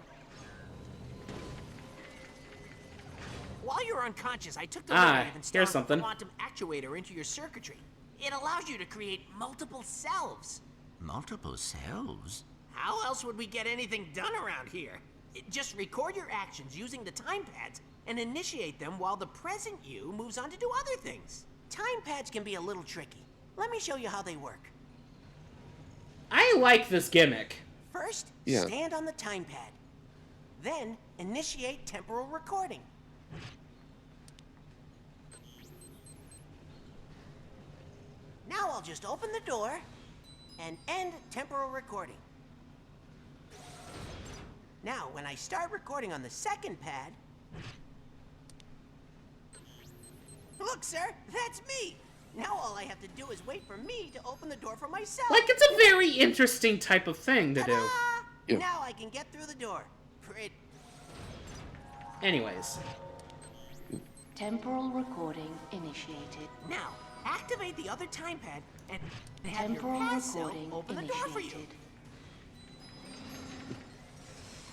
While you were unconscious, I took the wave and
here's
installed
something.
a quantum actuator into your circuitry. It allows you to create multiple selves.
Multiple selves?
How else would we get anything done around here? Just record your actions using the time pads and initiate them while the present you moves on to do other things.
time pads can be a little tricky. Let me show you how they work.
I like this gimmick.
First,
Yeah.
stand on the time pad. Then, initiate temporal recording. Now I'll just open the door and end temporal recording. Now, when I start recording on the second pad... Look, sir, that's me! Now all I have to do is wait for me to open the door for myself.
Like, it's a very interesting type of thing to do.
Yeah.
Now I can get through the door.
Anyways.
Temporal recording initiated.
Now, activate the other time pad and have
Temporal
your pass cell
recording
open the door for you.
initiated.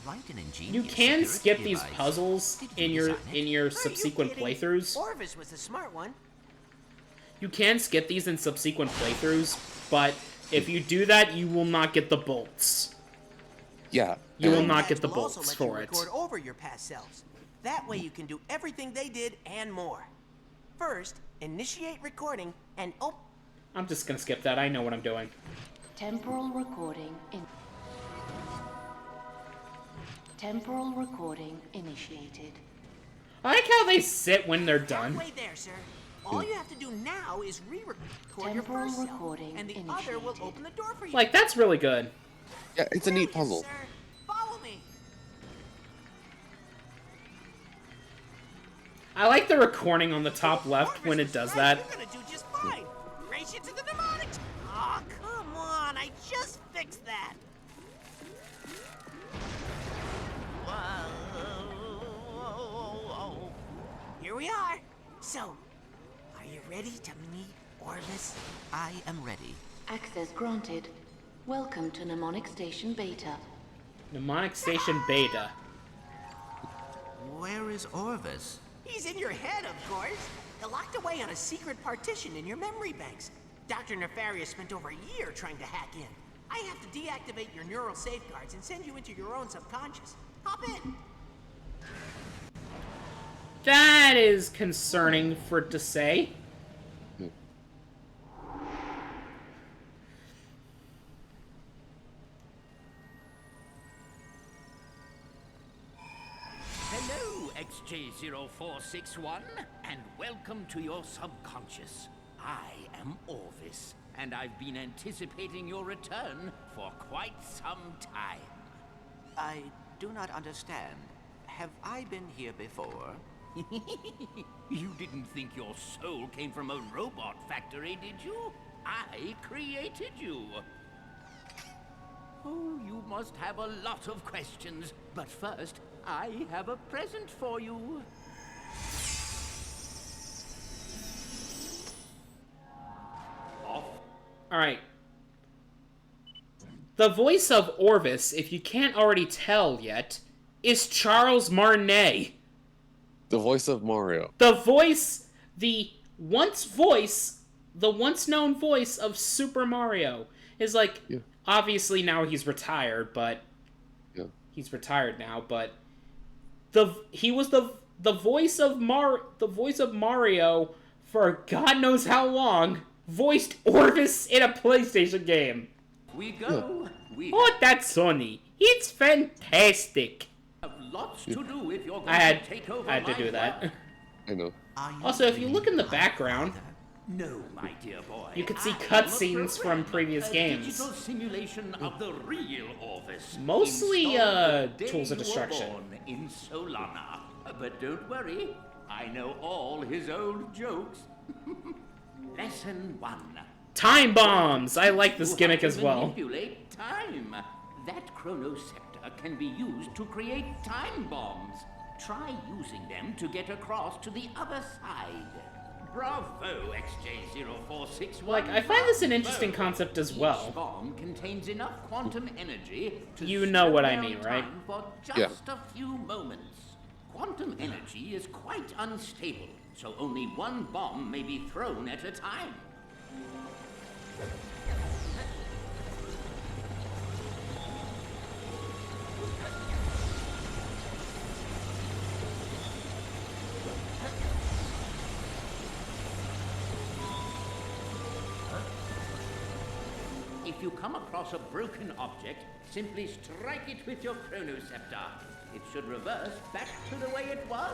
Quite an ingenious
You can
security
skip these
device.
puzzles
Did you
in your
design it?
subsequent playthroughs.
Orvis was the smart one.
You can skip these in subsequent playthroughs, but if you do that, you will not get the bolts.
Yeah.
You will
and-
not get the
Will also
bolts
let you
for it.
record over your past selves. That way you can do everything they did and more. First, initiate recording and
I'm just gonna skip that. I know what I'm doing.
Temporal recording in. Temporal recording initiated.
I like how they sit when they're done.
Halfway there, sir. All you have to do now is re-record your
Temporal
first self,
recording
and the other will open the door for you.
Like, that's really good.
Yeah, it's a neat puzzle.
Sir, follow me.
I like the recording on the top left when it does that.
You're gonna do just fine. Race you to the mnemonics. Oh, come on! I just fixed that. Whoa. Here we are. So, are you ready to meet Orvis?
I am ready.
Access granted. Welcome to Mnemonic Station Beta.
Mnemonic Station Beta.
Where is Orvis?
He's in your head, of course. Locked away on a secret partition in your memory banks. Dr. Nefarious spent over a year trying to hack in. I have to deactivate your neural safeguards and send you into your own subconscious. Hop in.
That is concerning for it to say.
Hello, XJ0461, and welcome to your subconscious. I am Orvis, and I've been anticipating your return for quite some time.
I do not understand. Have I been here before?
You didn't think your soul came from a robot factory, did you? I created you. Oh, you must have a lot of questions. But first, I have a present for you.
Alright. The voice of Orvis, if you can't already tell yet, is Charles Martinet.
The voice of Mario.
The once known voice of Super Mario. Is like, obviously now he's retired, but...
Yeah.
He's retired now, but... He was the voice of Mario for God knows how long. Voiced Orvis in a PlayStation game.
We go. We
Oh, that's Sony. It's fantastic.
have lots to do if you're going
I had
to take over
to
my
do that.
work.
I know.
Also, if you look in the background,
No, my dear boy.
you can see
I am a
cutscenes
program,
from previous
a
games.
digital simulation of the real Orvis.
Mostly,
installed the day
Tools of
you were
Destruction.
born in Solana. But don't worry, I know all his old jokes. Lesson 1.
Time bombs! I like this
You
gimmick
have
as
to
well.
manipulate time. That chronoscepter can be used to create time bombs. Try using them to get across to the other side. Bravo, XJ0461.
Like, I find this an interesting
Bravo.
concept as
Each
well.
bomb contains enough quantum energy to
You know
slow
what I
down
mean, right?
time for just
Yeah.
a few moments. Quantum energy is quite unstable, so only one bomb may be thrown at a time.
If you come across a broken object, simply strike it with your chronoscepter. It should reverse back to the way it was.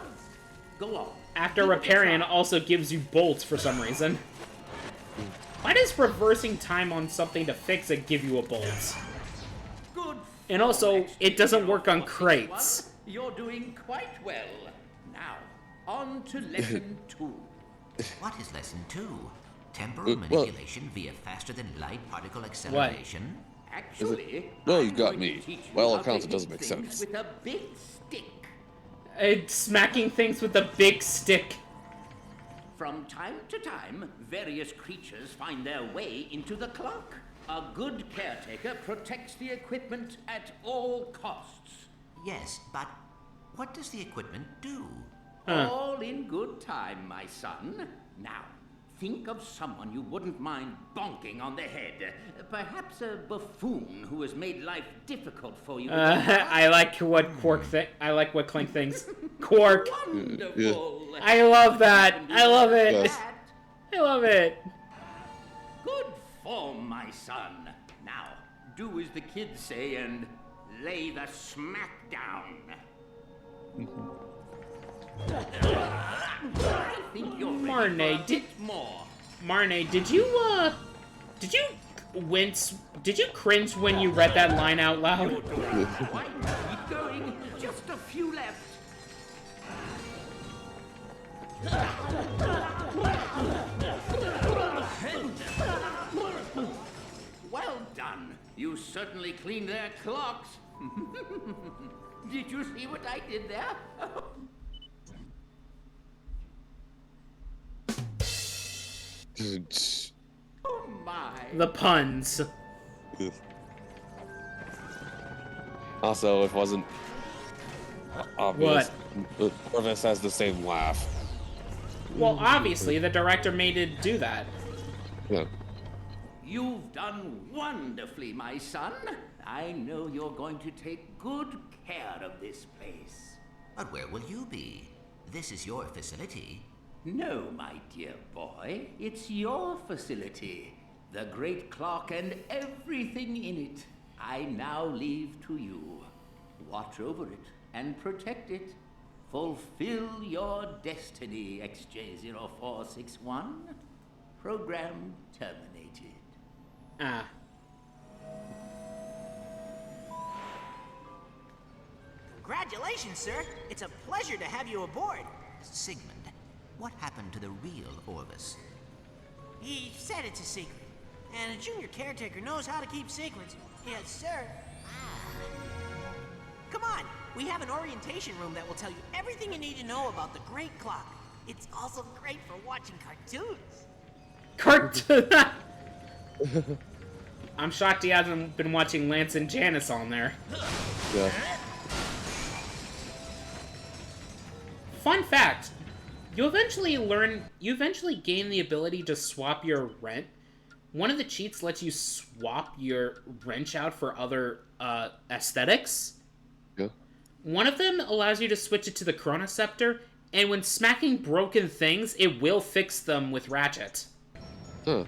Go on.
After repairing, it also gives you bolts for some reason. Why does reversing time on something to fix it give you a bolt?
Good.
And also, it doesn't work on crates.
You're doing quite well. Now, on to lesson 2.
What is lesson 2? Temporal manipulation via faster-than-light particle acceleration?
Actually,
well, you got me. By all accounts, it doesn't make sense.
With a big stick.
Smacking things with a big stick.
From time to time, various creatures find their way into the clock. A good caretaker protects the equipment at all costs.
Yes, but what does the equipment do?
All in good time, my son. Now, think of someone you wouldn't mind bonking on the head. Perhaps a buffoon who has made life difficult for you.
I like what Clink thinks. Quark.
Wonderful.
I love that. I love it.
Yes.
I love it.
Good form, my son. Now, do as the kids say and lay the smack down. I think you're
Marne, did you wince? Did you cringe when you read that line out loud?
Keep going. Just a few left. Well done. You certainly cleaned their clocks. Did you see what I did there? Oh my.
The puns.
Also, it wasn't obvious. What? Orvis has the same laugh.
Well, obviously, the director made it do that.
Yeah.
You've done wonderfully, my son. I know you're going to take good care of this place.
But where will you be? This is your facility.
No, my dear boy. It's your facility. The great clock and everything in it. I now leave to you. Watch over it and protect it. Fulfill your destiny, XJ0461. Program terminated.
Ah.
Congratulations, sir. It's a pleasure to have you aboard.
Sigmund, what happened to the real Orvis?
He said it's a secret. And a junior caretaker knows how to keep secrets. Yes, sir. Come on, we have an orientation room that will tell you everything you need to know about the Great Clock. It's also great for watching cartoons.
I'm shocked he hasn't been watching Lance and Janice on there.
Yeah.
Fun fact, you eventually gain the ability to swap your rent. One of the cheats lets you swap your wrench out for other aesthetics.
Yeah.
One of them allows you to switch it to the chronoscepter, and when smacking broken things, it will fix them with Ratchet.
Huh.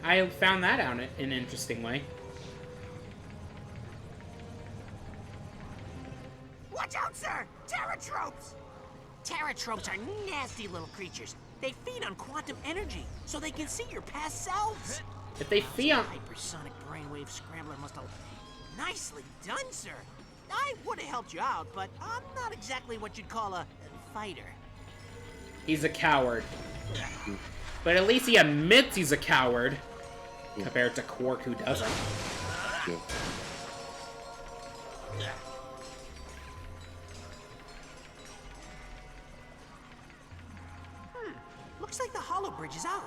I found that out in an interesting way.
Watch out, sir! Terratropes! Terratropes are nasty little creatures. They feed on quantum energy, so they can see your past selves.
If they feed on...
Hypersonic brainwave scrambler must have... Nicely done, sir. I would have helped you out, but I'm not exactly what you'd call a fighter.
He's a coward. But at least he admits he's a coward. Compared to Quark, who doesn't.
Yeah.
Looks like the hollow bridge is out.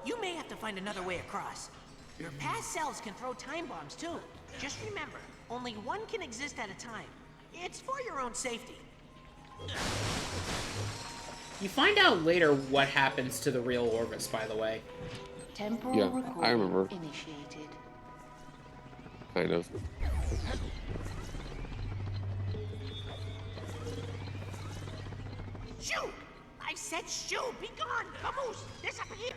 You may have to find another way across. Your past selves can throw time bombs, too. Just remember, only one can exist at a time. It's for your own safety.
You find out later what happens to the real Orvis, by the way.
Temporal
Yeah,
recording
I remember.
initiated.
Kind of.
Shoot! I said shoot! Be gone! Vamos! Disappear!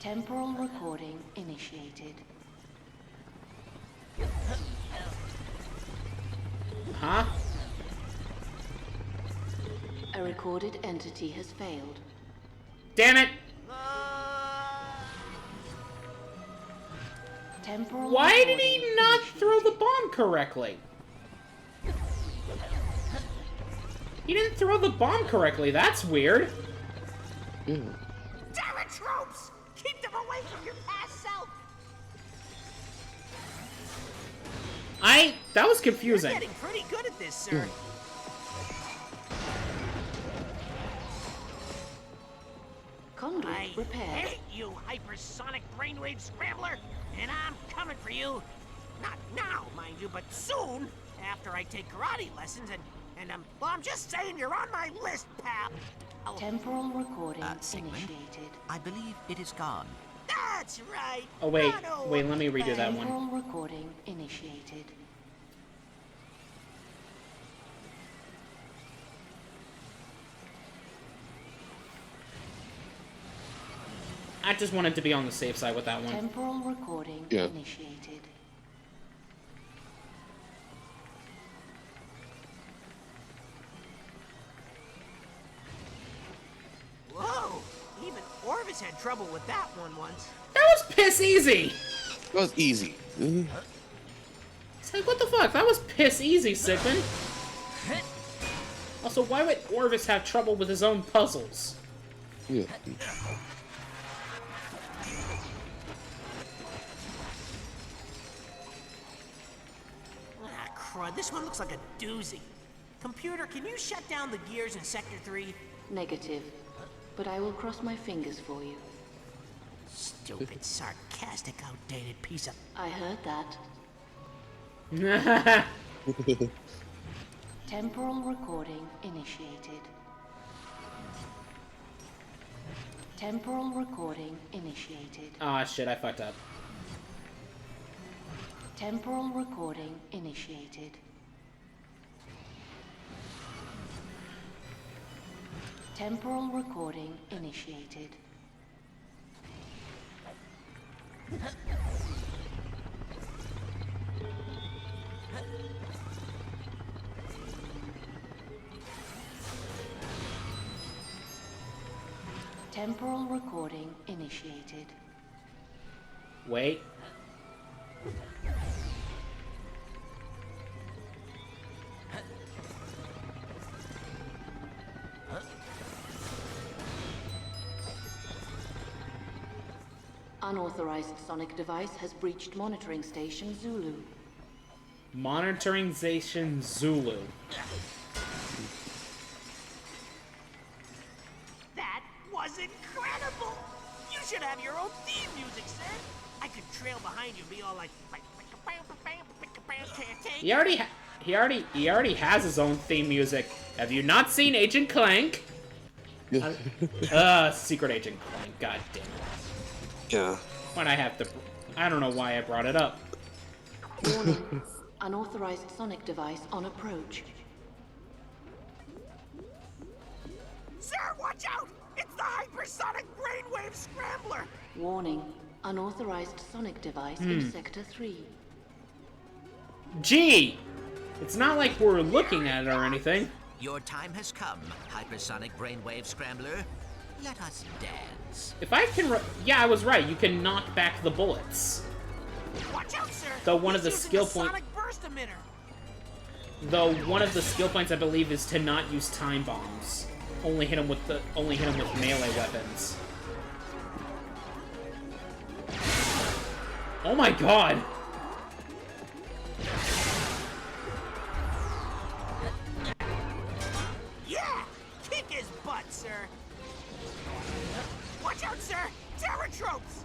Temporal recording initiated.
Huh?
A recorded entity has failed.
Damn it!
Temporal
Why did
recording
he not throw the bomb correctly? He didn't throw the bomb correctly. That's weird.
Damn it, tropes! Keep them away from your past self!
That was confusing.
You're getting pretty good at this, sir.
Conduit repaired.
Hate you, hypersonic brainwave scrambler! And I'm coming for you. Not now, mind you, but soon, after I take karate lessons well, I'm just saying you're on my list, pal.
Temporal recording
Sigmund,
initiated.
I believe it is gone.
That's right.
Oh, wait, let me redo that one.
Temporal recording initiated.
I just wanted to be on the safe side with that one.
Temporal recording initiated.
Whoa! Even Orvis had trouble with that one once.
That was piss easy!
That was easy.
It's like, what the fuck? That was piss easy, Sigmund. Also, why would Orvis have trouble with his own puzzles?
Yeah.
Ah, crud. This one looks like a doozy. Computer, can you shut down the gears in Sector 3?
Negative. But I will cross my fingers for you.
Stupid, sarcastic, outdated piece of...
I heard that. Temporal recording initiated. Temporal recording initiated.
Ah, shit, I fucked up.
Temporal recording initiated. Temporal recording initiated. Temporal recording initiated.
Wait.
Unauthorized sonic device has breached monitoring station Zulu.
Monitoring station Zulu.
That was incredible! You should have your own theme music, sir! I could trail behind you and be all like...
He already has his own theme music. Have you not seen Agent Clank? Secret Agent Clank, god damn it.
Yeah.
Why'd I have to... I don't know why I brought it up.
Warning. Unauthorized sonic device on approach.
Sir, watch out! It's the hypersonic brainwave scrambler!
Warning. Unauthorized sonic device in Sector 3.
Gee! It's not like we're looking at it or anything.
Your time has come, hypersonic brainwave scrambler. Let us dance.
If I can... Yeah, I was right. You can knock back the bullets.
Watch out, sir!
Though one of the
He's
skill
using a
points...
sonic burst emitter.
Though one of the skill points, I believe, is to not use time bombs. Only hit him with melee weapons. Oh my god!
Yeah! Kick his butt, sir! Watch out, sir! Terror tropes!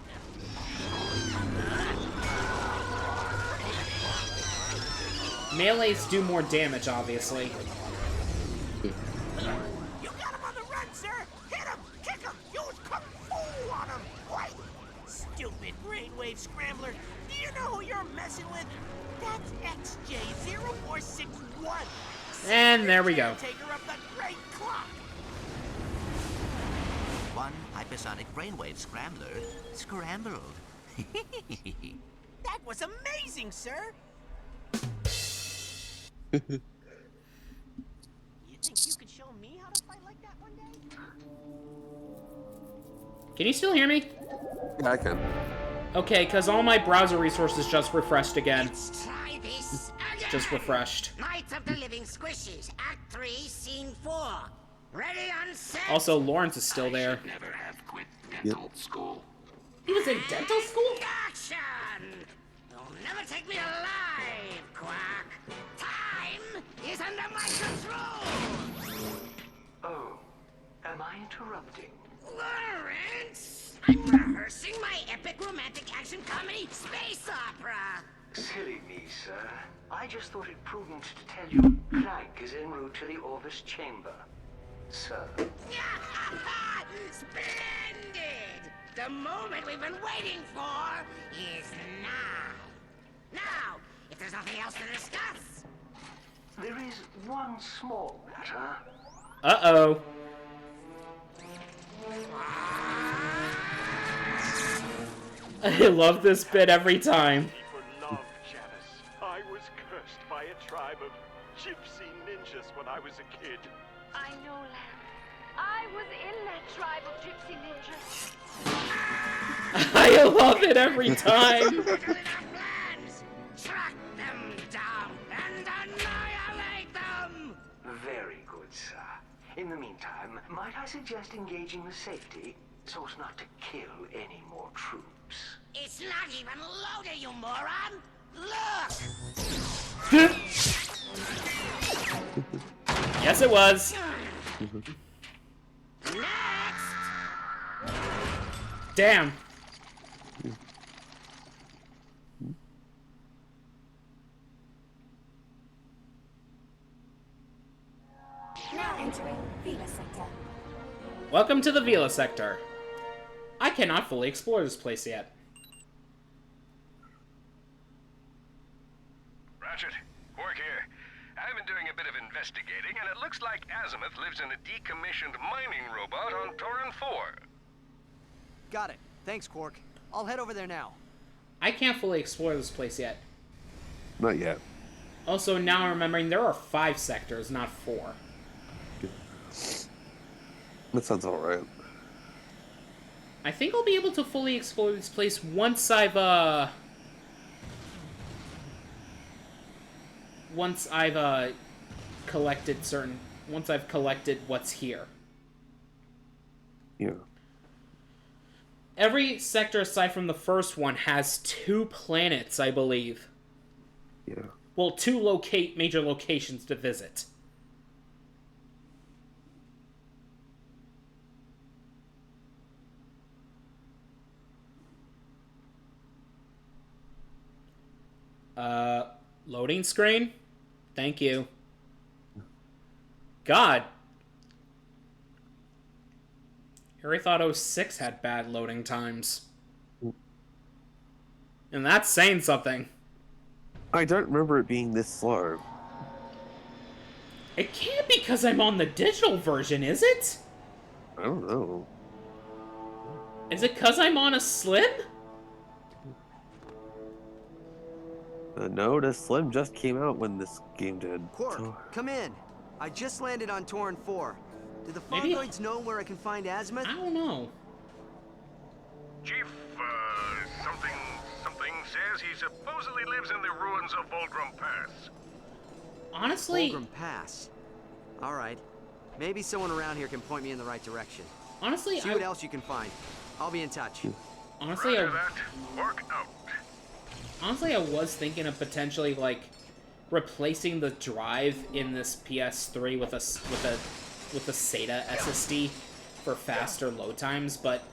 Melees do more damage, obviously.
You got him on the run, sir! Hit him! Kick him! Use Kung Fu on him! Wait! Stupid brainwave scrambler! Do you know who you're messing with? That's XJ0461!
And there we go.
Taker of the Great Clock!
one hypersonic brainwave scrambler scrambled.
That was amazing, sir! You think you could show me how to fight like that one day?
Can you still hear me?
Yeah, I can.
Okay, because all my browser resources just refreshed again.
Let's try this again.
Just refreshed.
Night of the Living Squishies, Act 3, Scene 4. Ready on set.
Also, Lawrence is still there.
Never have quit dental school.
He was in dental school?
Action! You'll never take me alive, Quack. Time is under my control.
Oh, am I interrupting?
Lawrence, I'm rehearsing my epic romantic action comedy space opera.
Silly me, sir. I just thought it prudent to tell you Clank is en route to the Orbis chamber. Sir.
Splendid! The moment we've been waiting for is now. Now, if there's nothing else to discuss.
There is one small matter.
Uh-oh. I love this bit every time.
For love, Janice. I was cursed by a tribe of gypsy ninjas when I was a kid.
I know, Lamb. I was in that tribe of gypsy ninjas.
I love it every time.
Track them down and annihilate them!
Very good, sir. In the meantime, might I suggest engaging the safety so as not to kill any more troops?
It's not even loaded, you moron! Look!
Yes, it was. Damn.
Now entering Vila Sector.
Welcome to the Vila Sector. I cannot fully explore this place yet.
Ratchet, Quark here. I've been doing a bit of investigating, and it looks like Azimuth lives in a decommissioned mining robot on Torin 4.
Got it. Thanks, Quark. I'll head over there now.
I can't fully explore this place yet.
Not yet.
Also, now I'm remembering there are 5 sectors, not 4.
That sounds alright.
I think I'll be able to fully explore this place once I've collected what's here.
Yeah.
Every sector aside from the first one has 2 planets, I believe.
Yeah.
Well, 2 major locations to visit. Loading screen? Thank you. God. I already thought 06 had bad loading times. And that's saying something.
I don't remember it being this slow.
It can't be because I'm on the digital version, is it?
I don't know.
Is it because I'm on a Slim?
No, the Slim just came out when this game did.
Quark,
So-
come in. I just landed on Torin 4. Do the
Maybe-
Fongoids know where I can find Azimuth?
I don't know.
Chief, something says he supposedly lives in the ruins of Volgrum Pass.
Honestly...
Volgrum Pass. All right. Maybe someone around here can point me in the right direction.
Honestly,
See what else you can find. I'll be in touch.
Honestly,
Work out.
Honestly, I was thinking of potentially, like, replacing the drive in this PS3 with a SATA SSD for faster load times, but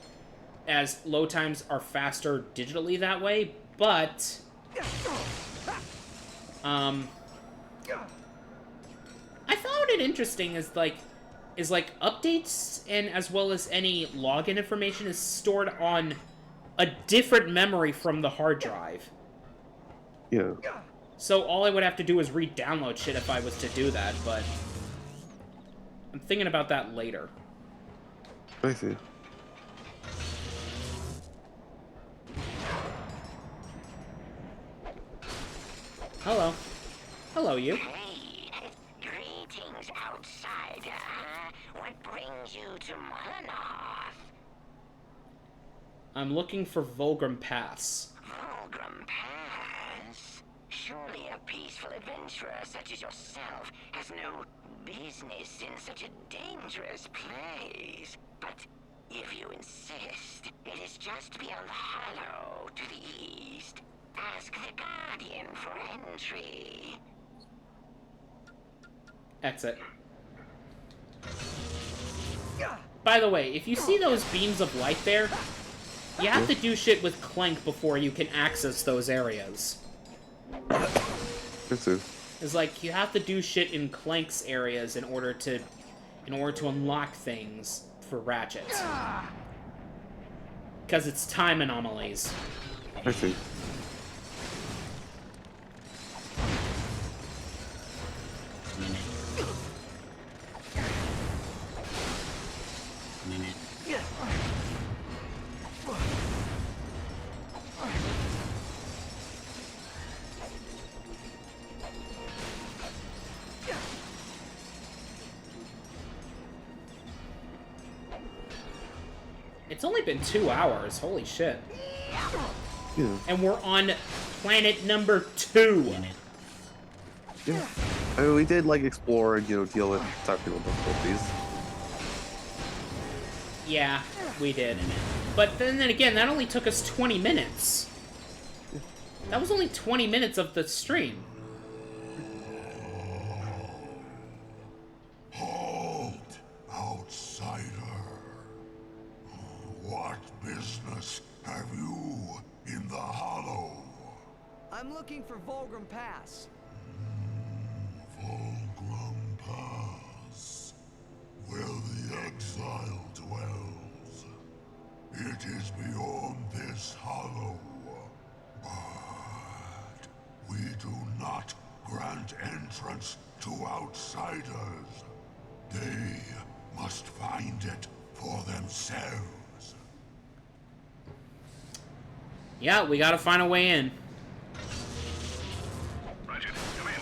as load times are faster digitally that way, but I found it interesting is like updates and as well as any login information is stored on a different memory from the hard drive.
Yeah.
So all I would have to do is re-download shit if I was to do that, but I'm thinking about that later.
I see.
Hello. Hello, you.
Hey, greetings, outsider. What brings you to Monoth?
I'm looking for Volgrim Pass.
Volgrim Pass? Surely a peaceful adventurer such as yourself has no business in such a dangerous place. But if you insist, it is just beyond the hollow to the east. Ask the Guardian for entry.
Exit. By the way, if you see those beams of light there, you have to do shit with Clank before you can access those areas. It's like, you have to do shit in Clank's areas in order to unlock things for Ratchet. Because it's time anomalies.
I see.
It's only been 2 hours. Holy shit.
Yeah.
And we're on planet number 2.
Yeah. I mean, we did, like, explore and, deal with technical difficulties.
Yeah, we did. But then again, that only took us 20 minutes. That was only 20 minutes of the stream.
Halt, outsider. What business have you in the hollow?
I'm looking for Volgrim Pass.
Volgrim Pass, where the exile dwells. It is beyond this hollow. But we do not grant entrance to outsiders. They must find it for themselves.
Yeah, we gotta find a way in.
Ratchet, come in.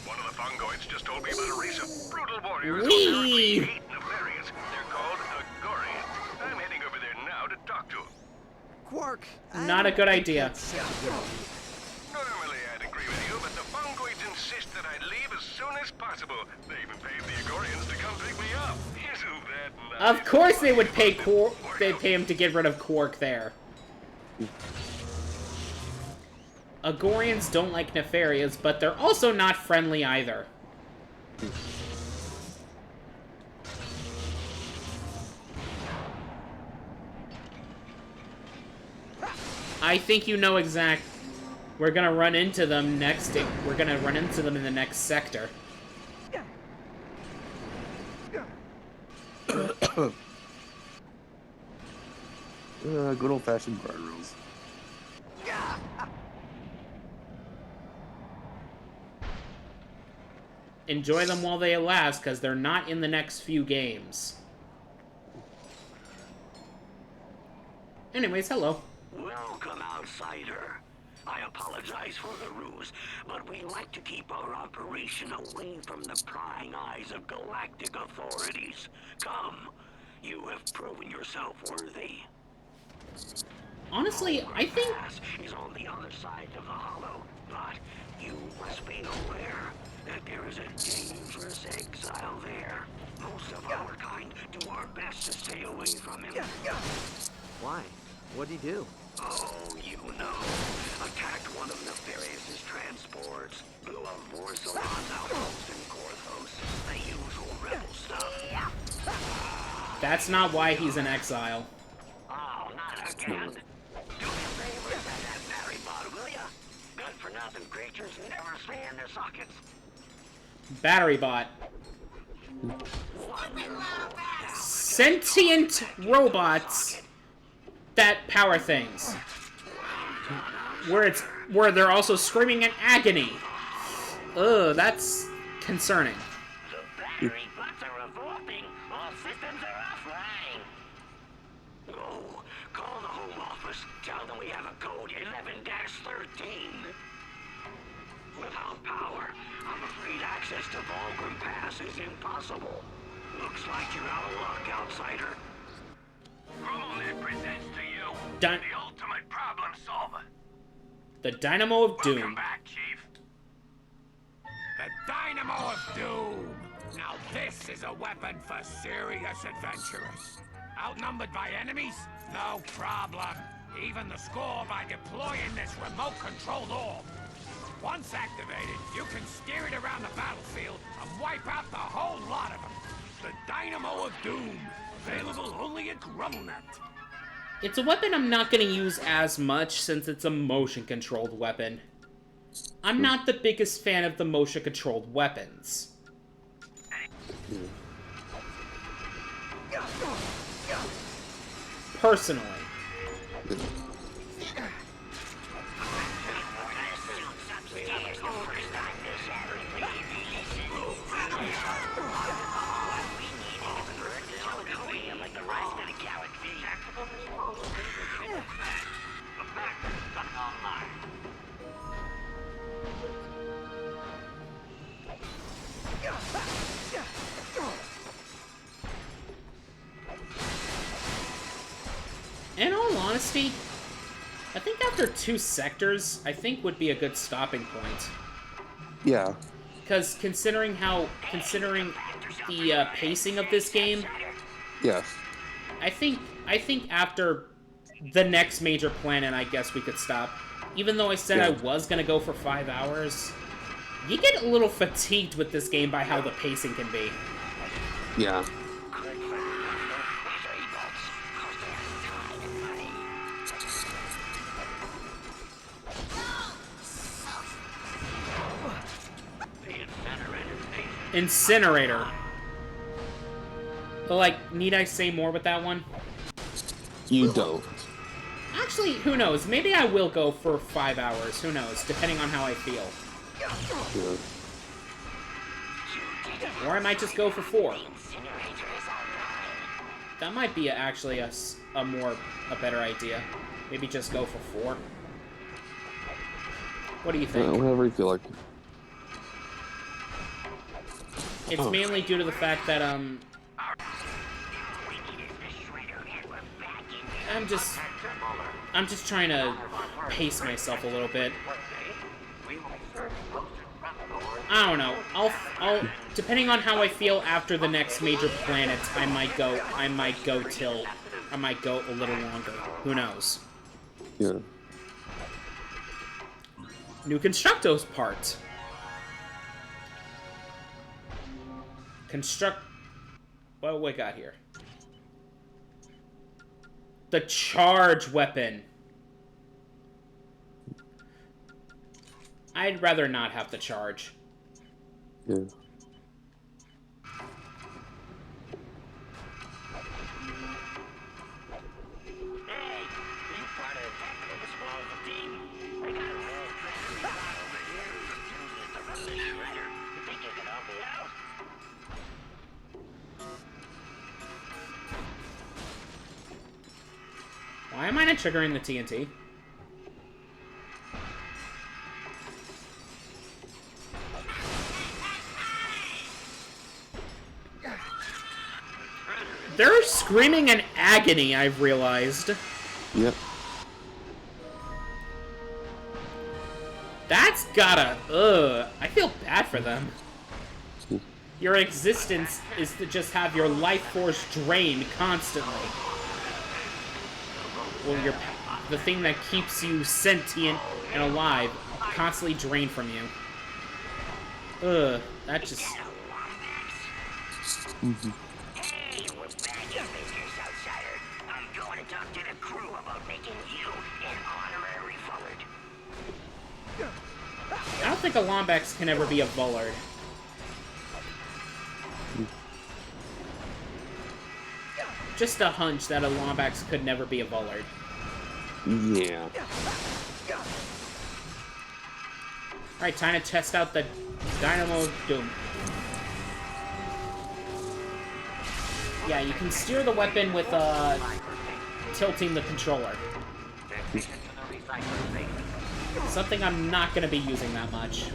One of the Fungoids just told me about a race of brutal warriors
Whee!
who hate nefarious. They're called Agorians. I'm heading over there now to talk to them.
Quark.
Not a good idea.
Normally I'd agree with you, but the Fungoids insist that I leave as soon as possible. They even paid the Agorians to come pick me up. Isn't that nice?
Of course they would pay they'd pay him to get rid of Quark there. Agorians don't like Nefarious, but they're also not friendly either. I think you know exact. We're gonna run into them next. We're gonna run into them in the next sector.
Good old-fashioned guardrails.
Enjoy them while they last, because they're not in the next few games. Anyways, hello.
Welcome, outsider. I apologize for the ruse, but we like to keep our operation away from the prying eyes of galactic authorities. Come, you have proven yourself worthy.
Honestly, I think
is on the other side of the hollow, but you must be aware that there is a dangerous exile there. Most of our kind do our best to stay away from him.
Why? What'd he do?
Oh, you know. Attacked one of Nefarious's transports. Blew up Vorsalon's outpost in Korthos. The usual rebel stuff.
that's not why he's in exile.
Oh, not again. Do me a favor and that battery bot, will ya? Good for nothing creatures never stay in their sockets.
Battery bot. Sentient robots that power things. Where they're also screaming in agony. Ugh, that's concerning.
The battery bots are revolting. All systems are offline. Oh, call the home office. Tell them we have a code 11-13. Without power, I'm afraid access to Volgrim Pass is impossible. Looks like you're out of luck, outsider.
Grummelnet presents to you
the
ultimate problem solver.
The Dynamo of Doom.
Welcome back, Chief.
The Dynamo of Doom! Now this is a weapon for serious adventurers. Outnumbered by enemies? No problem. Even the score by deploying this remote-controlled orb. Once activated, you can steer it around the battlefield and wipe out the whole lot of them. The Dynamo of Doom. Available only at Grummelnet.
It's a weapon I'm not going to use as much since it's a motion-controlled weapon. I'm not the biggest fan of the motion-controlled weapons. Personally. In all honesty, I think after 2 sectors, I think would be a good stopping point.
Yeah.
Because considering the pacing of this game,
yes,
I think after the next major planet, I guess we could stop. Even though I said I was gonna go for 5 hours, you get a little fatigued with this game by how the pacing can be.
Yeah.
Incinerator. But, like, need I say more with that one?
You don't.
Actually, who knows? Maybe I will go for 5 hours. Who knows? Depending on how I feel.
Yeah.
Or I might just go for 4. That might be actually a better idea. Maybe just go for 4. What do you think?
Whatever you feel like.
It's mainly due to the fact that, I'm just trying to pace myself a little bit. I don't know. I'll depending on how I feel after the next major planet, I might go a little longer. Who knows?
Yeah.
New Constructo's part. What we got here? The charge weapon. I'd rather not have the charge.
Yeah.
Why am I not triggering the TNT? They're screaming in agony, I've realized.
Yep.
That's gotta... I feel bad for them. Your existence is to just have your life force drained constantly. Well, the thing that keeps you sentient and alive constantly drained from you. Ugh, that just...
Hey, we're back in business, outsider. I'm going to talk to the crew about making you an honorary Vullard.
I don't think a Lombax can ever be a Vullard. Just a hunch that a Lombax could never be a Vullard.
Yeah.
Alright, time to test out the Dynamo of Doom. Yeah, you can steer the weapon with, tilting the controller. Something I'm not gonna be using that much.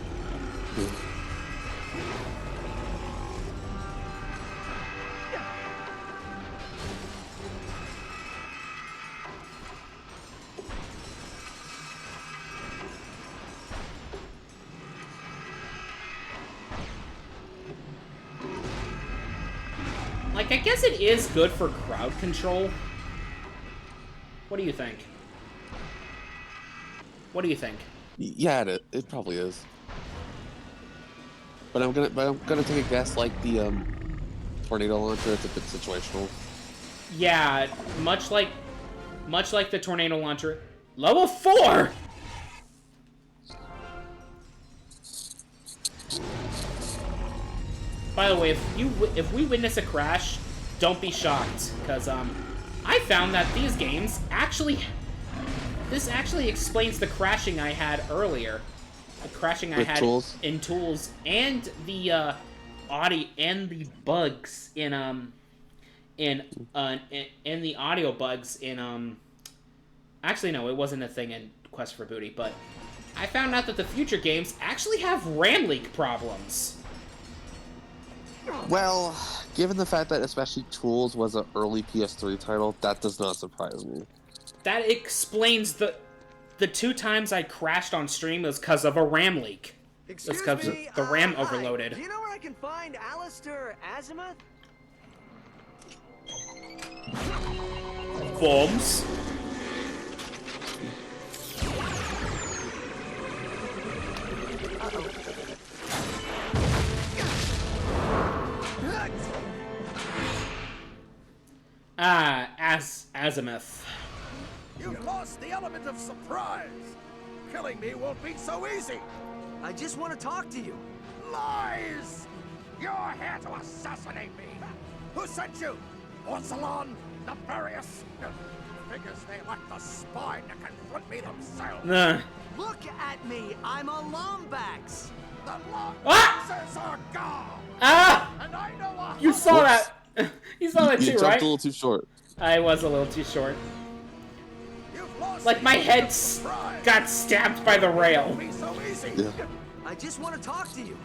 Like, I guess it is good for crowd control. What do you think? What do you think?
Yeah, it probably is. But I'm gonna take a guess. Like the tornado launcher, it's a bit situational.
Yeah, much like the tornado launcher. Level 4. By the way, if we witness a crash, don't be shocked, because I found that these games this actually explains the crashing I had earlier, the crashing I had in Tools, and the audio and the bugs in the audio bugs in actually no, it wasn't a thing in Quest for Booty, but I found out that the future games actually have RAM leak problems.
Well, given the fact that especially Tools was an early PS3 title, that does not surprise me.
That explains the 2 times I crashed on stream was because of a RAM leak. It's because the RAM overloaded.
Do you know where I can find Alistair Azimuth?
Bombs. Azimuth.
You've lost the element of surprise. Killing me won't be so easy.
I just want to talk to you.
Lies! You're here to assassinate me. Who sent you? Orsalon? Nefarious? Figures they lack the spine to confront me themselves.
Nah.
Look at me. I'm a Lombax.
The Lombaxes are gone.
Ah!
And I know a
You saw that. You saw that too,
You jumped
right?
a little too short.
I was a little too short. Like my head got stabbed by the rail.
Yeah.
I just want to talk to you.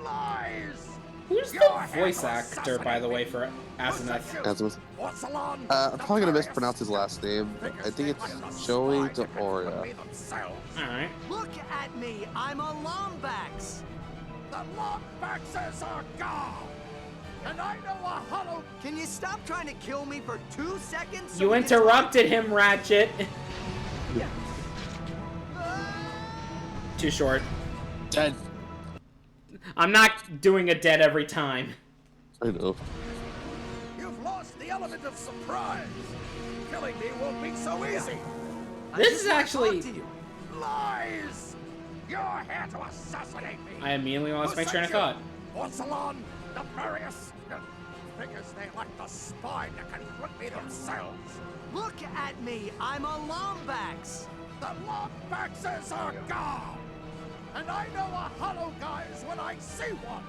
Lies!
Who's the voice actor, by the way, for Azimuth?
Azimuth. I'm probably gonna mispronounce his last name. I think it's Joey DeOria.
Alright.
Look at me. I'm a Lombax.
The Lombaxes are gone. And I know a hollow.
Can you stop trying to kill me for 2 seconds?
You interrupted him, Ratchet. Too short.
Dead.
I'm not doing a dead every time.
I know.
You've lost the element of surprise. Killing me won't be so easy.
This is actually.
Lies! You're here to assassinate me.
I immediately lost my train of thought.
Orsalon, Nefarious. Figures they lack the spine to confront me themselves.
Look at me. I'm a Lombax.
The Lombaxes are gone. And I know a hollow guys when I see one.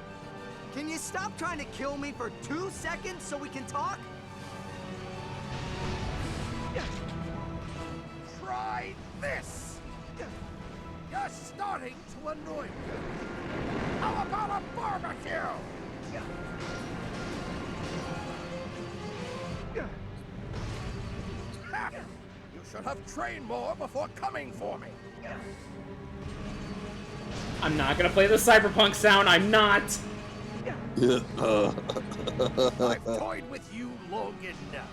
Can you stop trying to kill me for 2 seconds so we can talk?
Try this. You're starting to annoy me. How about a barbecue? You should have trained more before coming for me.
I'm not gonna play the cyberpunk sound. I'm not.
I've toyed with you long enough.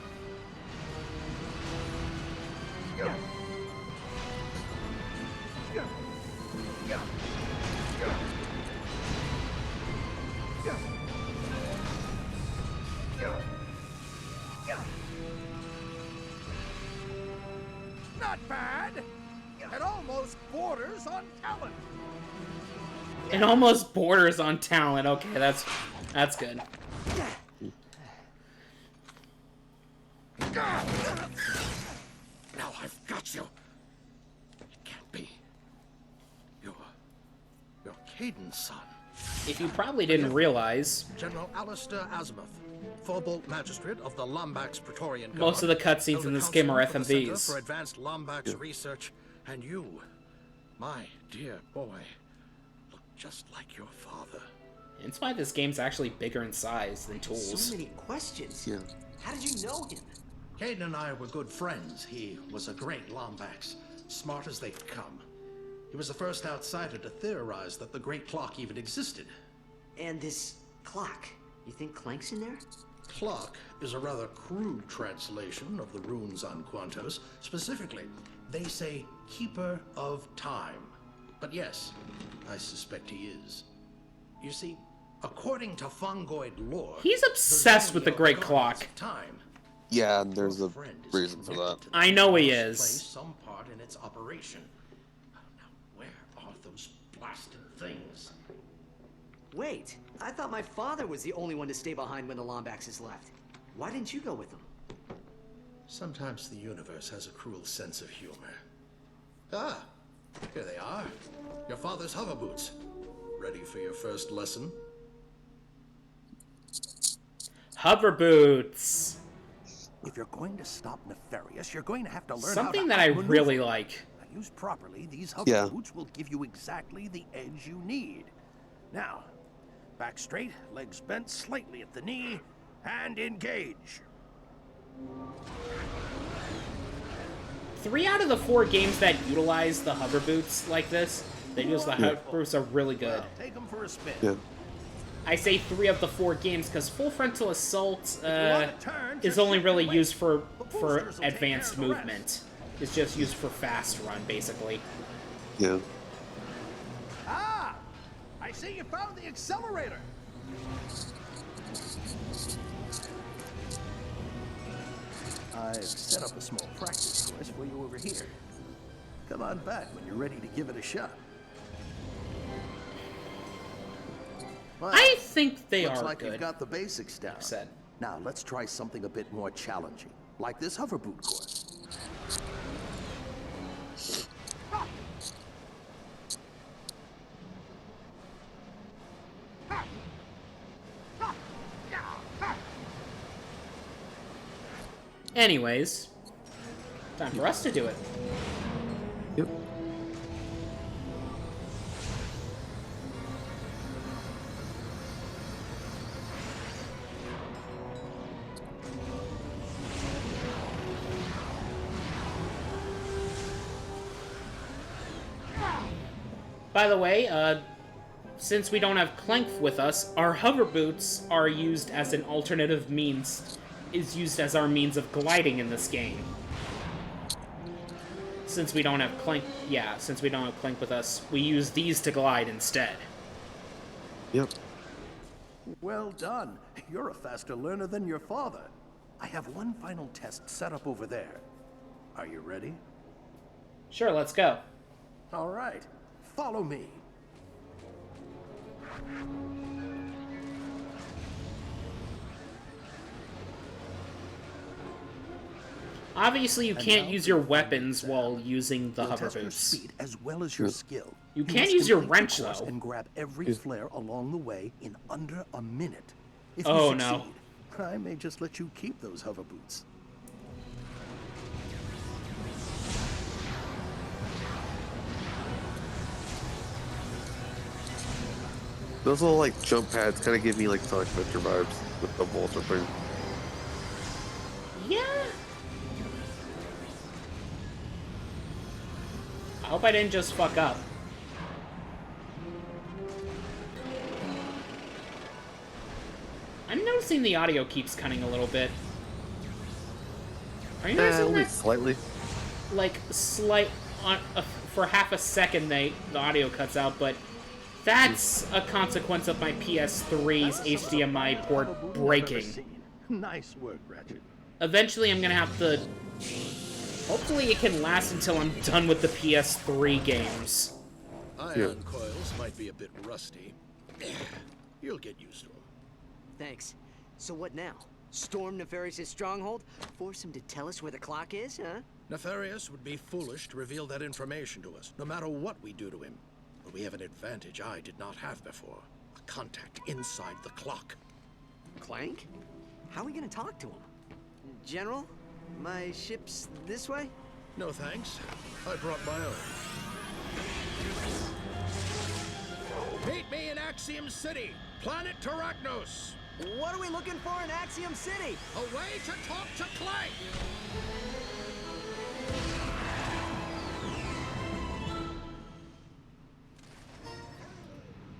Not bad. It almost borders on talent.
It almost borders on talent. Okay, that's good.
Now I've got you. It can't be. You're Caden's son.
If you probably didn't realize,
General Alistair Azimuth, Forbolt Magistrate of the Lombax Praetorian Guard.
most of the cutscenes in this game are
Center
FMVs.
for Advanced Lombax Research, and you
My dear boy, look just like your father.
It's why this game's actually bigger in size than Tools.
So many questions.
Yeah.
How did you know him?
Caden and I were good friends. He was a great Lombax, smart as they'd come. He was the first outsider to theorize that the Great Clock even existed.
And this clock, you think Clank's in there?
Clock is a rather crude translation of the runes on Quantos. Specifically, they say Keeper of Time. But yes, I suspect he is. You see, according to Fungoid lore,
he's obsessed with the Great Clock.
Time.
Yeah, and there's a reason for that.
I know he is.
Plays some part in its operation. Now, where are those blasted things?
Wait, I thought my father was the only one to stay behind when the Lombaxes left. Why didn't you go with them?
Sometimes the universe has a cruel sense of humor. Ah, here they are. Your father's hover boots. Ready for your first lesson?
Hover boots.
If you're going to stop Nefarious, you're going to have to learn
something
how to
that I
outmaneuver.
really like.
Now, used properly, these hover boots will give you exactly the edge you need. Now, back straight, legs bent slightly at the knee, and engage.
3 out of the 4 games that utilize the hover boots like this, they use the hover boots are really good.
Take them for a spin.
Yeah.
I say 3 of the 4 games because Full Frontal Assault is only really used for advanced movement. It's just used for fast run, basically.
Yeah.
Ah! I see you found the accelerator. I've set up a small practice course for you over here. Come on back when you're ready to give it a shot. Well,
I think they
looks
are
like
good.
You've got the basics down. Now let's try something a bit more challenging, like this hover boot course.
Anyways, time for us to do it.
Yep.
By the way, since we don't have Clank with us, our hover boots are used as an alternative means, is used as our means of gliding in this game. Since we don't have Clank, since we don't have Clank with us, we use these to glide instead.
Yep.
Well done. You're a faster learner than your father. I have one final test set up over there. Are you ready?
Sure, let's go.
All right. Follow me.
Obviously, you can't use your weapons while using the hover
Test your
boots.
speed as well as your skill.
You can
must
use your
complete the
wrench,
course
though.
and grab every flare along the way in under a minute. If
Oh,
you
no.
succeed, I may just let you keep those hover boots.
Those little like jump pads kind of give me like Sonic Adventure vibes with the ball jumping.
Yeah. I hope I didn't just fuck up. I'm noticing the audio keeps cutting a little bit. Are you noticing
Only
that?
slightly.
Like, for half a second, the audio cuts out, but that's a consequence of my PS3's HDMI port breaking.
Nice work, Ratchet.
Eventually, I'm gonna have to... Hopefully it can last until I'm done with the PS3 games.
Ion coils might be a bit rusty. You'll get used to them.
Thanks. So what now? Storm Nefarious' stronghold? Force him to tell us where the clock is, huh?
Nefarious would be foolish to reveal that information to us, no matter what we do to him. But we have an advantage I did not have before. A contact inside the clock.
Clank? How are we gonna talk to him? General? My ship's this way?
No thanks. I brought my own.
Meet me in Axiom City, planet Terragnos.
What are we looking for in Axiom City?
A way to talk to Clay.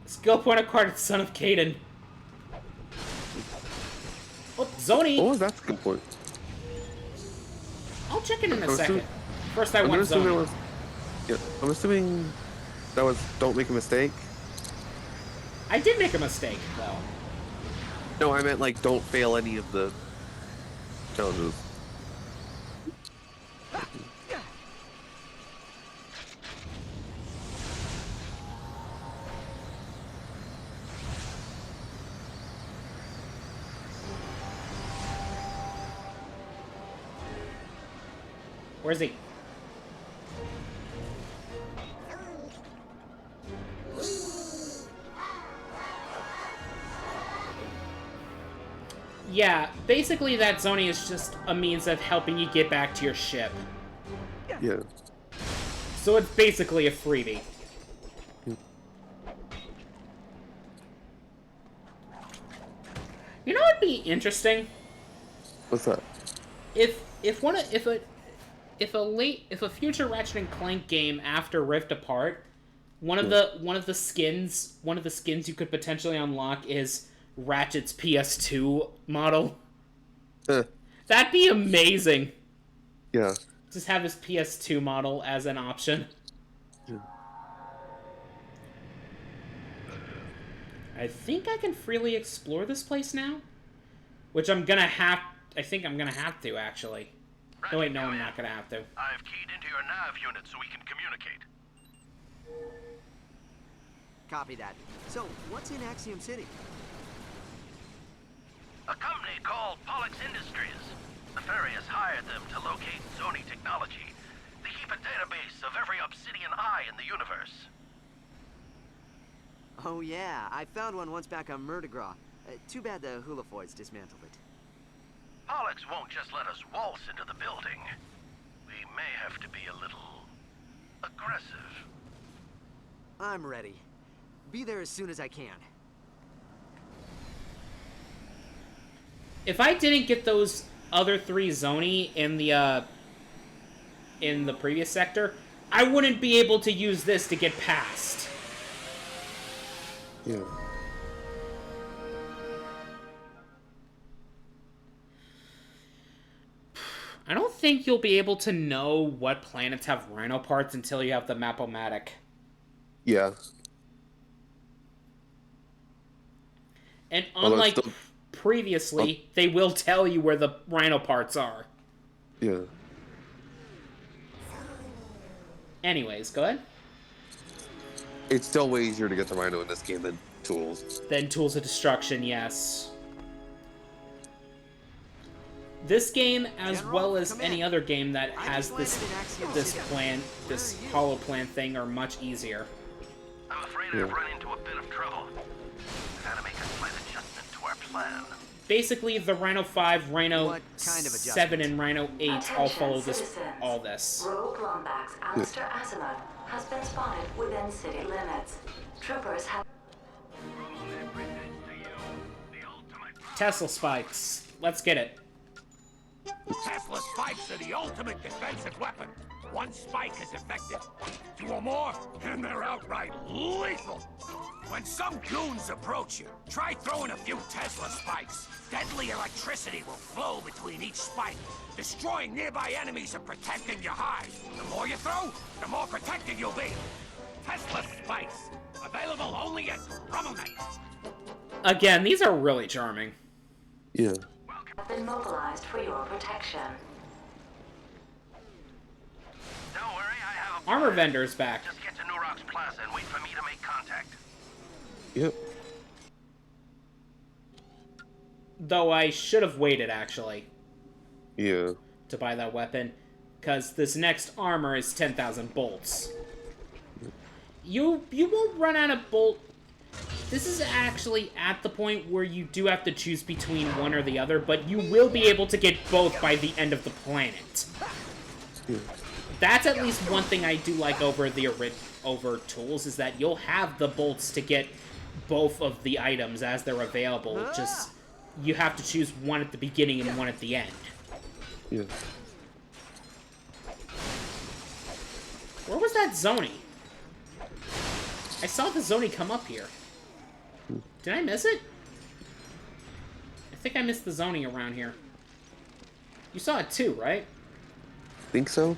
Skill point acquired, son of Caden. Oh, Zoni!
Oh, that's a good point.
I'll check in a second. First, I want Zoni.
Yeah, I'm assuming that was don't make a mistake.
I did make a mistake, though.
No, I meant like don't fail any of the challenges.
Where's he? Yeah, basically that Zoni is just a means of helping you get back to your ship.
Yeah.
So it's basically a freebie. You know what'd be interesting?
What's that?
If a future Ratchet and Clank game after Rift Apart, one of the skins you could potentially unlock is Ratchet's PS2 model. That'd be amazing.
Yeah.
Just have his PS2 model as an option.
Yeah.
I think I can freely explore this place now, which I think I'm gonna have to, actually. No, wait, no, I'm not gonna have to.
I've keyed into your nav unit so we can communicate.
Copy that. So, what's in Axiom City?
A company called Pollux Industries. The Ferry has hired them to locate Zoni technology. They keep a database of every obsidian eye in the universe.
Oh yeah, I found one once back on Murdergraw. Too bad the Hulafoids dismantled it.
Pollux won't just let us waltz into the building. We may have to be a little aggressive.
I'm ready. Be there as soon as I can.
If I didn't get those other 3 Zoni in the previous sector, I wouldn't be able to use this to get past.
Yeah.
I don't think you'll be able to know what planets have Rhino parts until you have the Map-O-Matic.
Yeah.
And unlike previously, they will tell you where the Rhino parts are.
Yeah.
Anyways, go ahead.
It's still way easier to get the Rhino in this game than Tools.
Than Tools of Destruction, yes. This game, as well as any other game that has this hollow plan thing, are much easier.
I'm afraid I've run into a bit of trouble. I've had to make a slight adjustment to our plan.
Basically, the Rhino 5, Rhino 7, and Rhino 8 all follow all this.
Rogue Lombax Alistair Asimov has been spotted within city limits. Troopers have...
Tesla spikes. Let's get it.
Tesla spikes are the ultimate defensive weapon. One spike is effective. 2 or more, and they're outright lethal. When some goons approach you, try throwing a few Tesla spikes. Deadly electricity will flow between each spike, destroying nearby enemies and protecting your hive. The more you throw, the more protected you'll be. Tesla spikes, available only at RumbleNet.
Again, these are really charming.
Yeah.
Have been mobilized for your protection.
Don't worry, I have a
Armor vendor's back.
Just get to New Rock's Plaza and wait for me to make contact.
Yep.
Though I should have waited, actually.
Yeah.
To buy that weapon. Because this next armor is 10,000 bolts. You won't run out of bolt... This is actually at the point where you do have to choose between one or the other, but you will be able to get both by the end of the planet.
Yeah.
That's at least one thing I do like over tools, is that you'll have the bolts to get both of the items as they're available. Just you have to choose one at the beginning and one at the end.
Yeah.
Where was that Zoni? I saw the Zoni come up here. Did I miss it? I think I missed the Zoni around here. You saw it too, right?
Think so?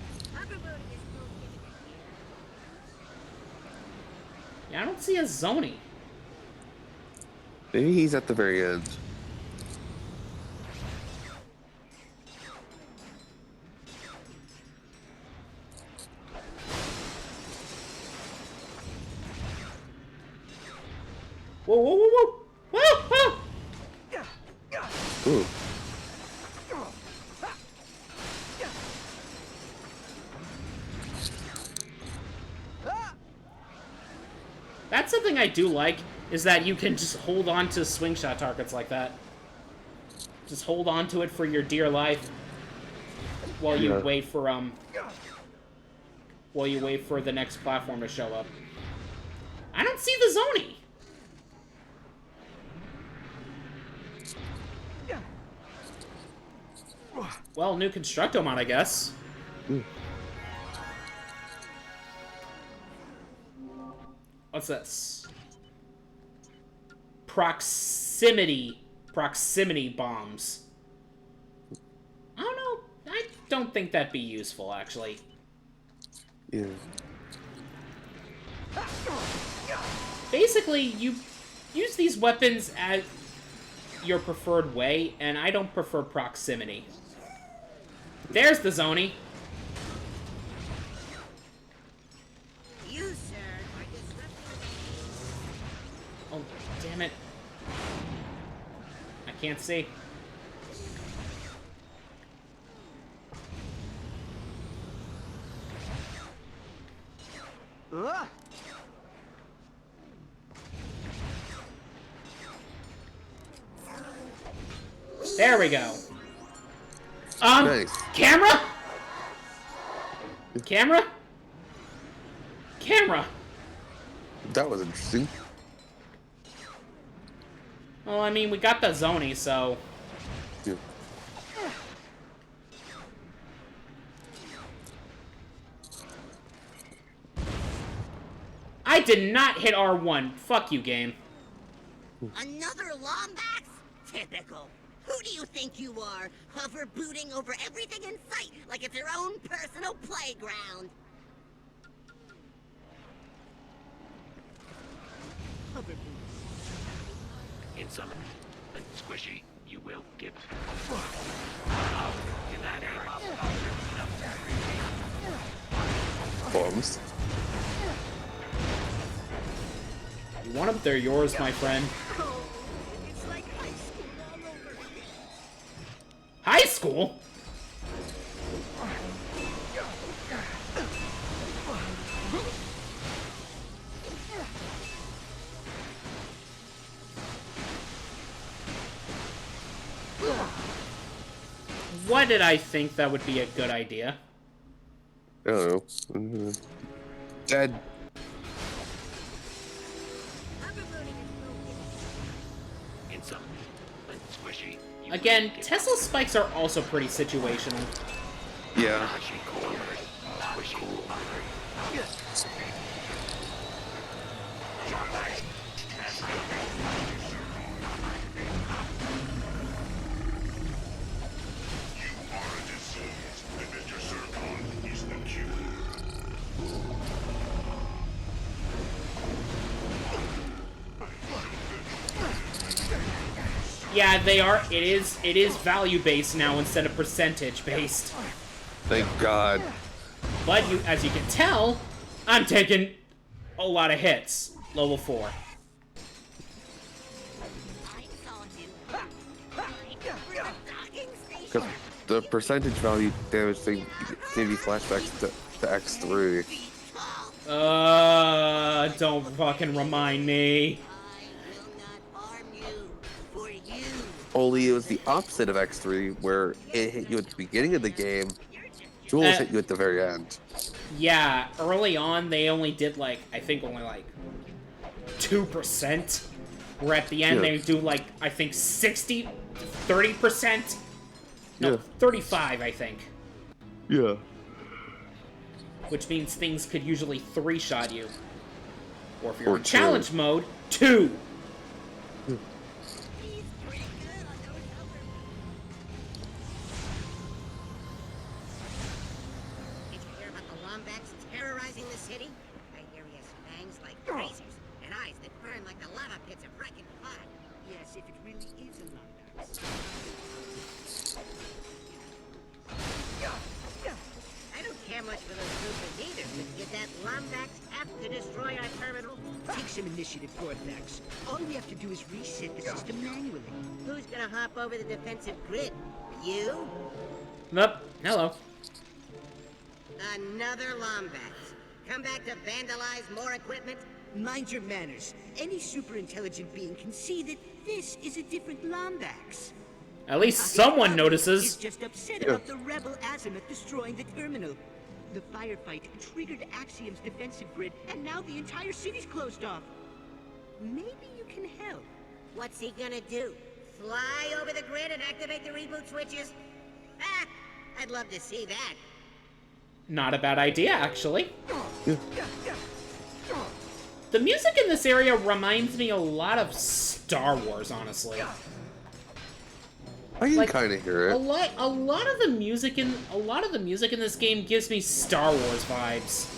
Yeah, I don't see a Zoni.
Maybe he's at the very end.
Whoa, whoa, whoa, whoa! Whoa, whoa!
Ooh.
That's something I do like, is that you can just hold on to swing shot targets like that. Just hold on to it for your dear life while you wait for the next platform to show up. I don't see the Zoni. Well, new Constructomon, I guess. What's this? Proximity bombs. I don't know. I don't think that'd be useful, actually.
Yeah.
Basically, you use these weapons as your preferred way, and I don't prefer proximity. There's the Zoni.
You, sir, are disrupting.
Oh, damn it. I can't see. There we go.
Nice.
Camera? Camera? Camera.
That was interesting.
Well, I mean, we got the Zoni, so...
Yeah.
I did not hit R1. Fuck you, game.
Another Lombax? Typical. Who do you think you are? Hover booting over everything in sight like it's your own personal playground. Hover booting.
In some squishy, you will get out in that
Bombs.
You want them? They're yours, my friend.
It's like high school all over again.
High school? Why did I think that would be a good idea?
I don't know. Dead.
in some squishy.
Again, Tesla spikes are also pretty situational.
Yeah.
Yeah, they are. It is value based now instead of percentage based.
Thank God.
But you, as you can tell, I'm taking a lot of hits. Level 4.
Because the percentage value damage thing gave you flashbacks to X3.
Don't fucking remind me.
Only it was the opposite of X3, where it hit you at the beginning of the game. Jules hit you at the very end.
Yeah, early on they only did like, I think only like 2%. Where at the end they do like, I think 30%? No, 35, I think.
Yeah.
Which means things could usually 3-shot you. Or if you're in challenge mode, 2.
Terrorizing the city? I hear he has fangs like razors and eyes that burn like the lava pits of Wrecking Pot.
Yes, if it really is a Lombax.
I don't care much for those troopers either, but did that Lombax have to destroy our terminal?
Take some initiative, Vortex. All we have to do is reset the system manually.
Who's gonna hop over the defensive grid? You?
Nope. Hello.
Another Lombax. Come back to vandalize more equipment?
Mind your manners. Any super intelligent being can see that this is a different Lombax.
At least someone notices.
He's just upset about the rebel azimuth destroying the terminal. The firefight triggered Axiom's defensive grid, and now the entire city's closed off. Maybe you can help.
What's he gonna do? Fly over the grid and activate the reboot switches? Ah, I'd love to see that.
Not a bad idea, actually. The music in this area reminds me a lot of Star Wars, honestly.
I can kind of hear it.
A lot of the music in this game gives me Star Wars vibes.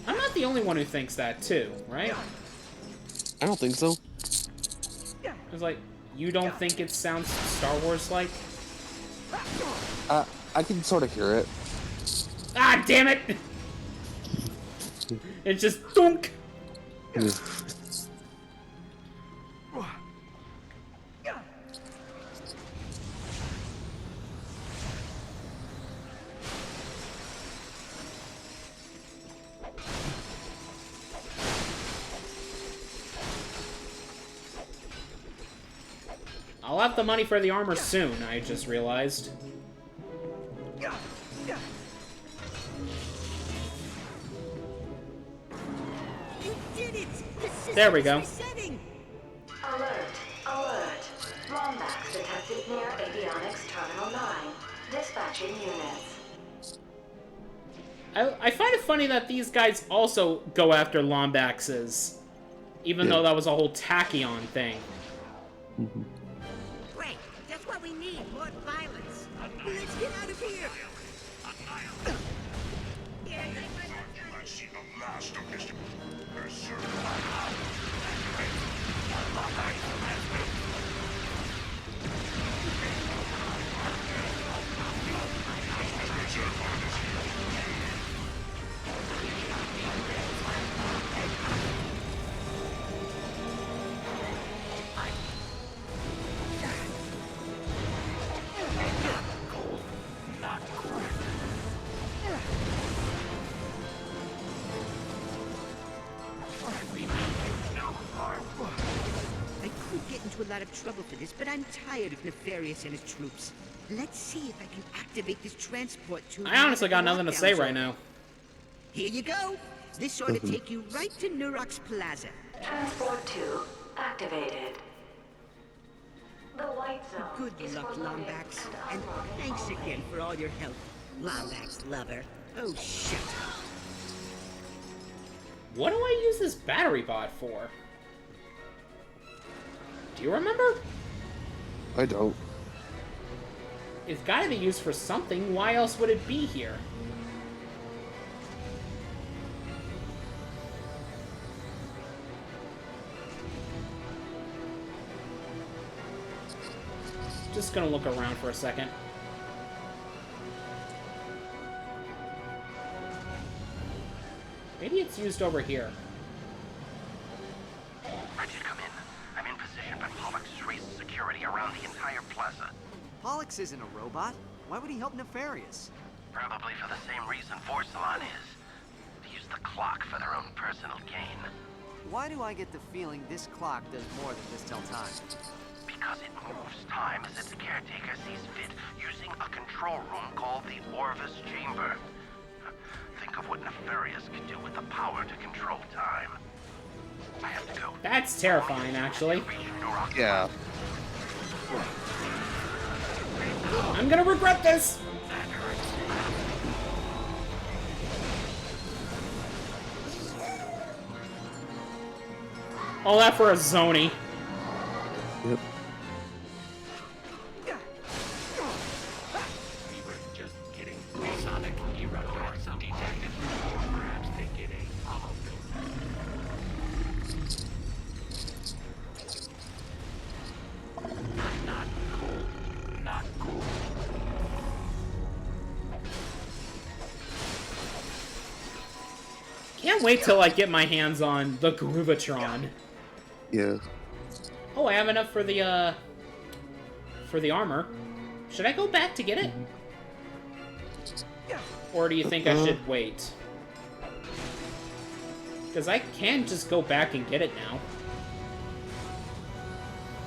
I'm not the only one who thinks that too, right?
I don't think so.
It's like, you don't think it sounds Star Wars like?
I can sort of hear it.
Ah, damn it! It's just thunk. I'll have the money for the armor soon, I just realized.
You did it!
There we go.
Alert! Alert! Lombax detected near Avionics Terminal 9. Dispatching units.
I find it funny that these guys also go after Lombaxes, even though that was a whole Tachyon thing.
Great, that's what we need, more violence.
Let's get out of here!
I see the last of Mr. Berserker.
I could get into a lot of trouble for this, but I'm tired of Nefarious and his troops. Let's see if I can activate this transport tube.
I honestly got nothing to say right now.
Here you go. This ought to take you right to Nurox Plaza.
Transport tube activated. The white zone.
Good luck, Lombax. And thanks again for all your help, Lombax lover. Oh, shit.
What do I use this battery bot for? Do you remember?
I don't.
It's gotta be used for something. Why else would it be here? Just gonna look around for a second. Maybe it's used over here.
Richard, come in. I'm in position, but Pollux raised security around the entire plaza.
Pollux isn't a robot. Why would he help Nefarious?
Probably for the same reason Vorsalon is. To use the clock for their own personal gain.
Why do I get the feeling this clock does more than just tell time?
Because it moves time as its caretaker sees fit, using a control room called the Orvis Chamber. Nefarious could do with the power to control time. I have to go.
That's terrifying, actually.
Yeah.
I'm gonna regret this! All that for a Zoni.
Yep.
We were just kidding. Sonic eruptors detected. Or perhaps they get a hollow Not cool. Not cool.
Can't wait till I get my hands on the Groovatron.
Yeah.
Oh, I have enough for the armor. Should I go back to get it? Or do you think I should wait? Because I can just go back and get it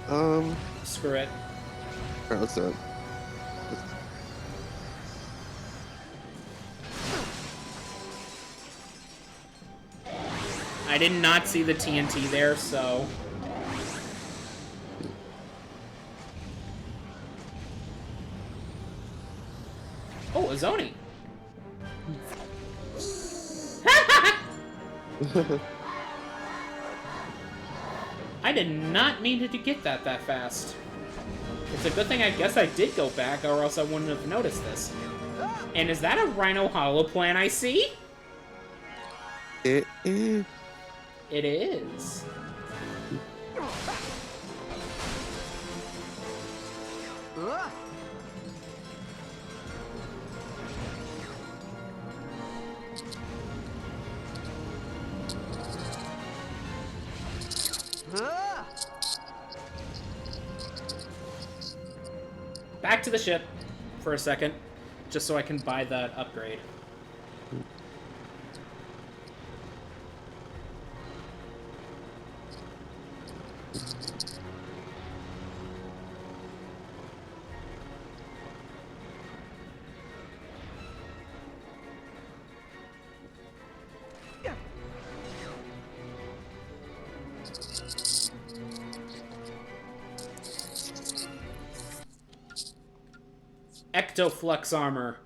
now. Screw it.
Alright, let's do it.
I did not see the TNT there, so... Oh, a Zoni! I did not mean to get that fast. It's a good thing I guess I did go back, or else I wouldn't have noticed this. And is that a Rhino Holoplan I see?
It is.
It is. Back to the ship for a second, just so I can buy that upgrade. Ectoflux armor.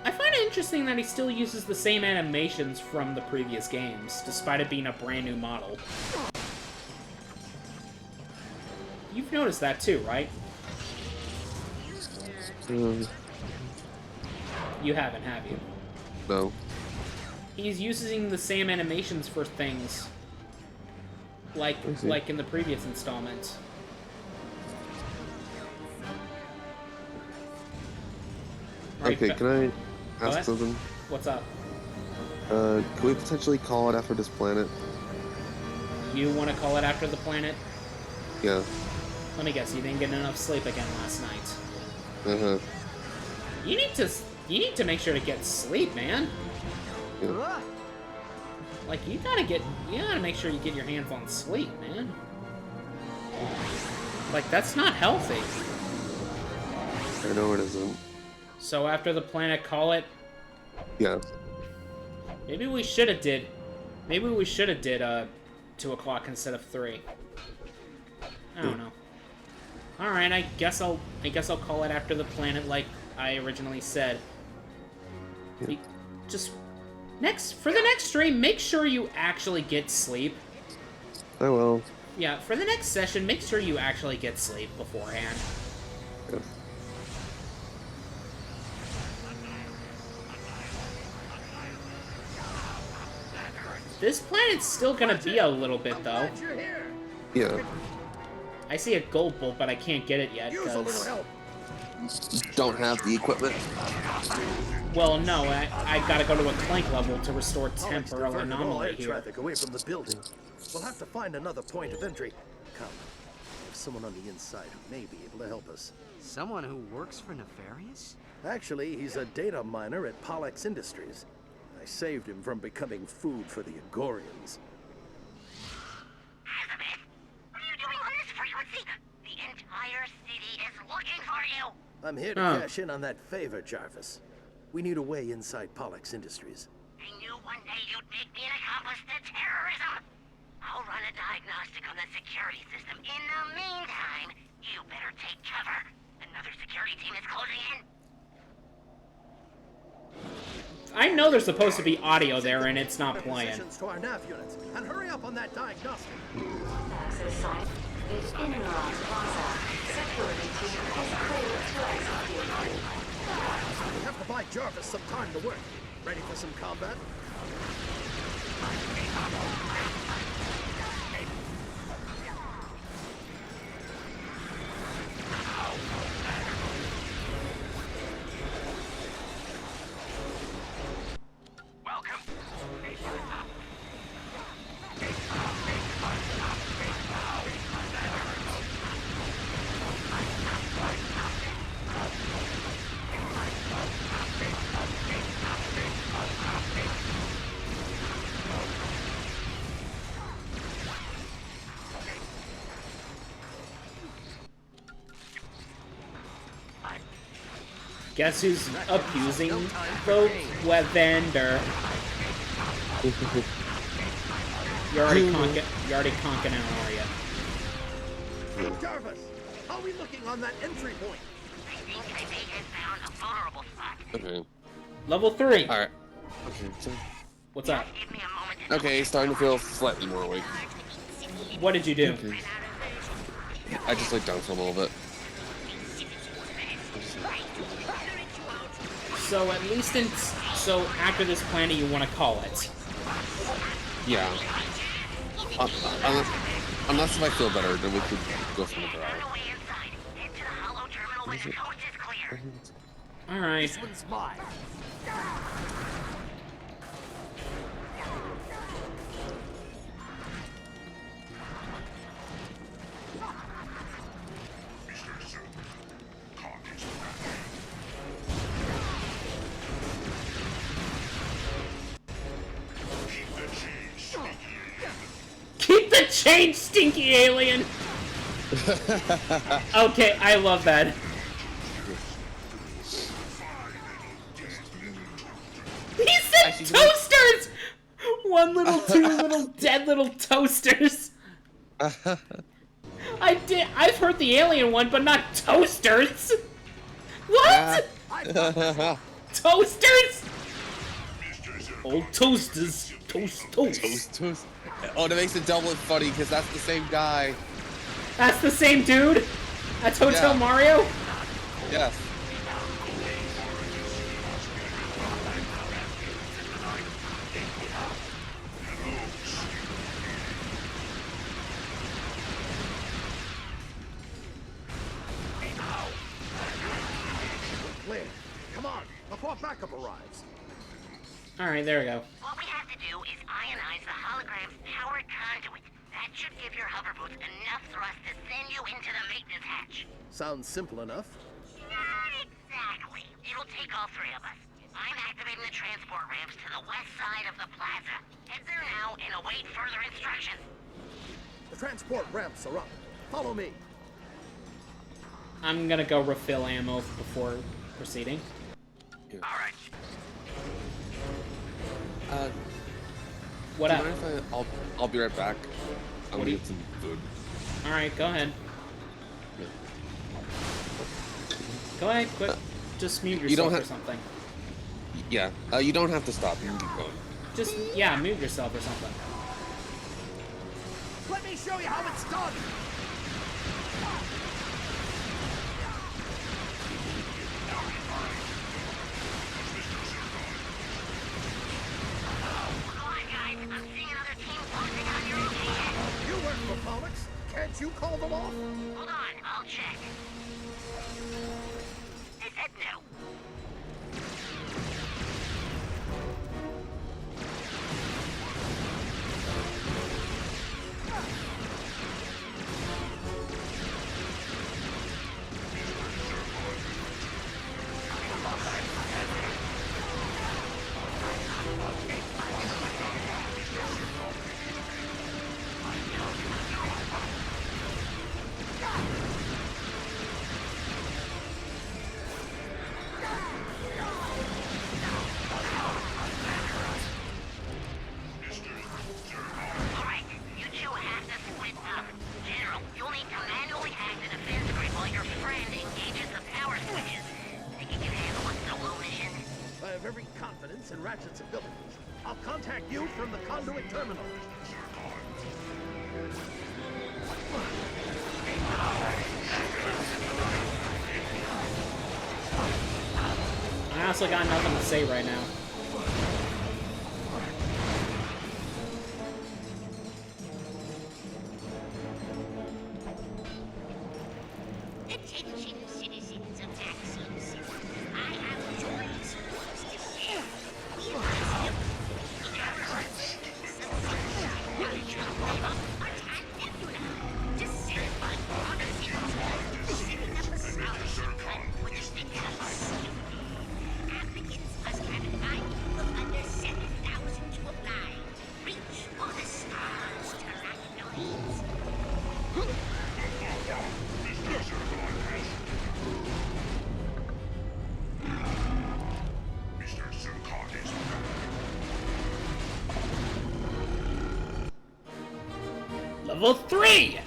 I find it interesting that he still uses the same animations from the previous games, despite it being a brand new model. You've noticed that too, right? You haven't, have you?
No.
He's using the same animations for things, like in the previous installment. Right,
okay, can I ask
what?
something?
What's up?
Can we potentially call it after this planet?
You want to call it after the planet?
Yeah.
Let me guess, you didn't get enough sleep again last night.
Uh-huh.
You need to make sure to get sleep, man.
Yeah.
Like, you gotta make sure you get your hands on sleep, man. Like, that's not healthy.
I know it isn't.
So after the planet, call it?
Yeah.
Maybe we should have did 2 o'clock instead of 3. I don't know. Alright, I guess I'll call it after the planet like I originally said.
Yeah.
Just for the next stream, make sure you actually get sleep.
I will.
Yeah, for the next session, make sure you actually get sleep beforehand.
Yeah.
This planet's still gonna be a little bit, though.
Yeah.
I see a gold bolt, but I can't get it yet, because...
Don't have the equipment.
Well, no, I gotta go to a clank level to restore temporal anomaly here.
Traffic away from the building. We'll have to find another point of entry. Come. There's someone on the inside who may be able to help us.
Someone who works for Nefarious?
Actually, he's a data miner at BAAAAAACK Industries. I saved him from becoming food for the Agorians.
What are you doing on this frequency? The
entire city is looking for you.
I'm here to cash in on that favor, Jarvis. We need a way inside Pollux Industries.
I knew one day you'd make me an accomplice to terrorism. I'll run a diagnostic on the security system. In the meantime, you better take cover. Another security team is closing in.
I know there's supposed to be audio there and it's not playing.
To our nav units, and hurry up on that diagnostic.
Access site is in and around Plaza. Security team is cleared to execute.
We have to buy Jarvis some time to work. Ready for some combat?
Guess who's abusing folks? Wevander. You're already conking out, are you?
Jarvis, how are we looking on that entry point?
I think I may have found a vulnerable spot.
Okay.
Level 3.
Alright. Okay, so...
What's up?
Okay, starting to feel slightly more awake.
What did you do?
Okay. I just laid down for a little bit.
So at least so after this planet you want to call it.
Yeah. Unless if I feel better, then we could go from the
Alright.
This one's mine.
Keep the change, stinky alien! Okay, I love that. He said toasters! One little, two little, dead little toasters. I've heard the alien one, but not toasters! What? Toasters? Old toasters. Toast.
Oh, that makes it double funny, because that's the same guy.
That's the same dude? That's Hotel Mario?
Yes.
Clear. Come on, before backup arrives.
Alright, there we go.
What we have to do is ionize the hologram's power conduit. That should give your hover boots enough thrust to send you into the maintenance hatch.
Sounds simple enough.
Not exactly. It'll take all three of us. I'm activating the transport ramps to the west side of the plaza. Head there now and await further instructions.
The transport ramps are up. Follow me.
I'm gonna go refill ammo before proceeding.
Alright.
What up?
I'll be right back. I'm gonna get some food.
Alright, go ahead. Go ahead, quick. Just mute yourself or something.
Yeah, you don't have to stop. You can keep going.
Just, yeah, mute yourself or something.
Let me show you how it's done. You work for Pollux. Can't you call them off?
Hold on, I'll check. They said no.
strengths and Ratchet's abilities. I'll contact you from the conduit terminal.
I honestly got nothing to say right now.
Attention, citizens of Maxine City. I have joyous news to share. We have applicants must have an IQ of under 7,000 to apply. Reach for the stars, arachnoids.
Mr. Zircon is
Level 3!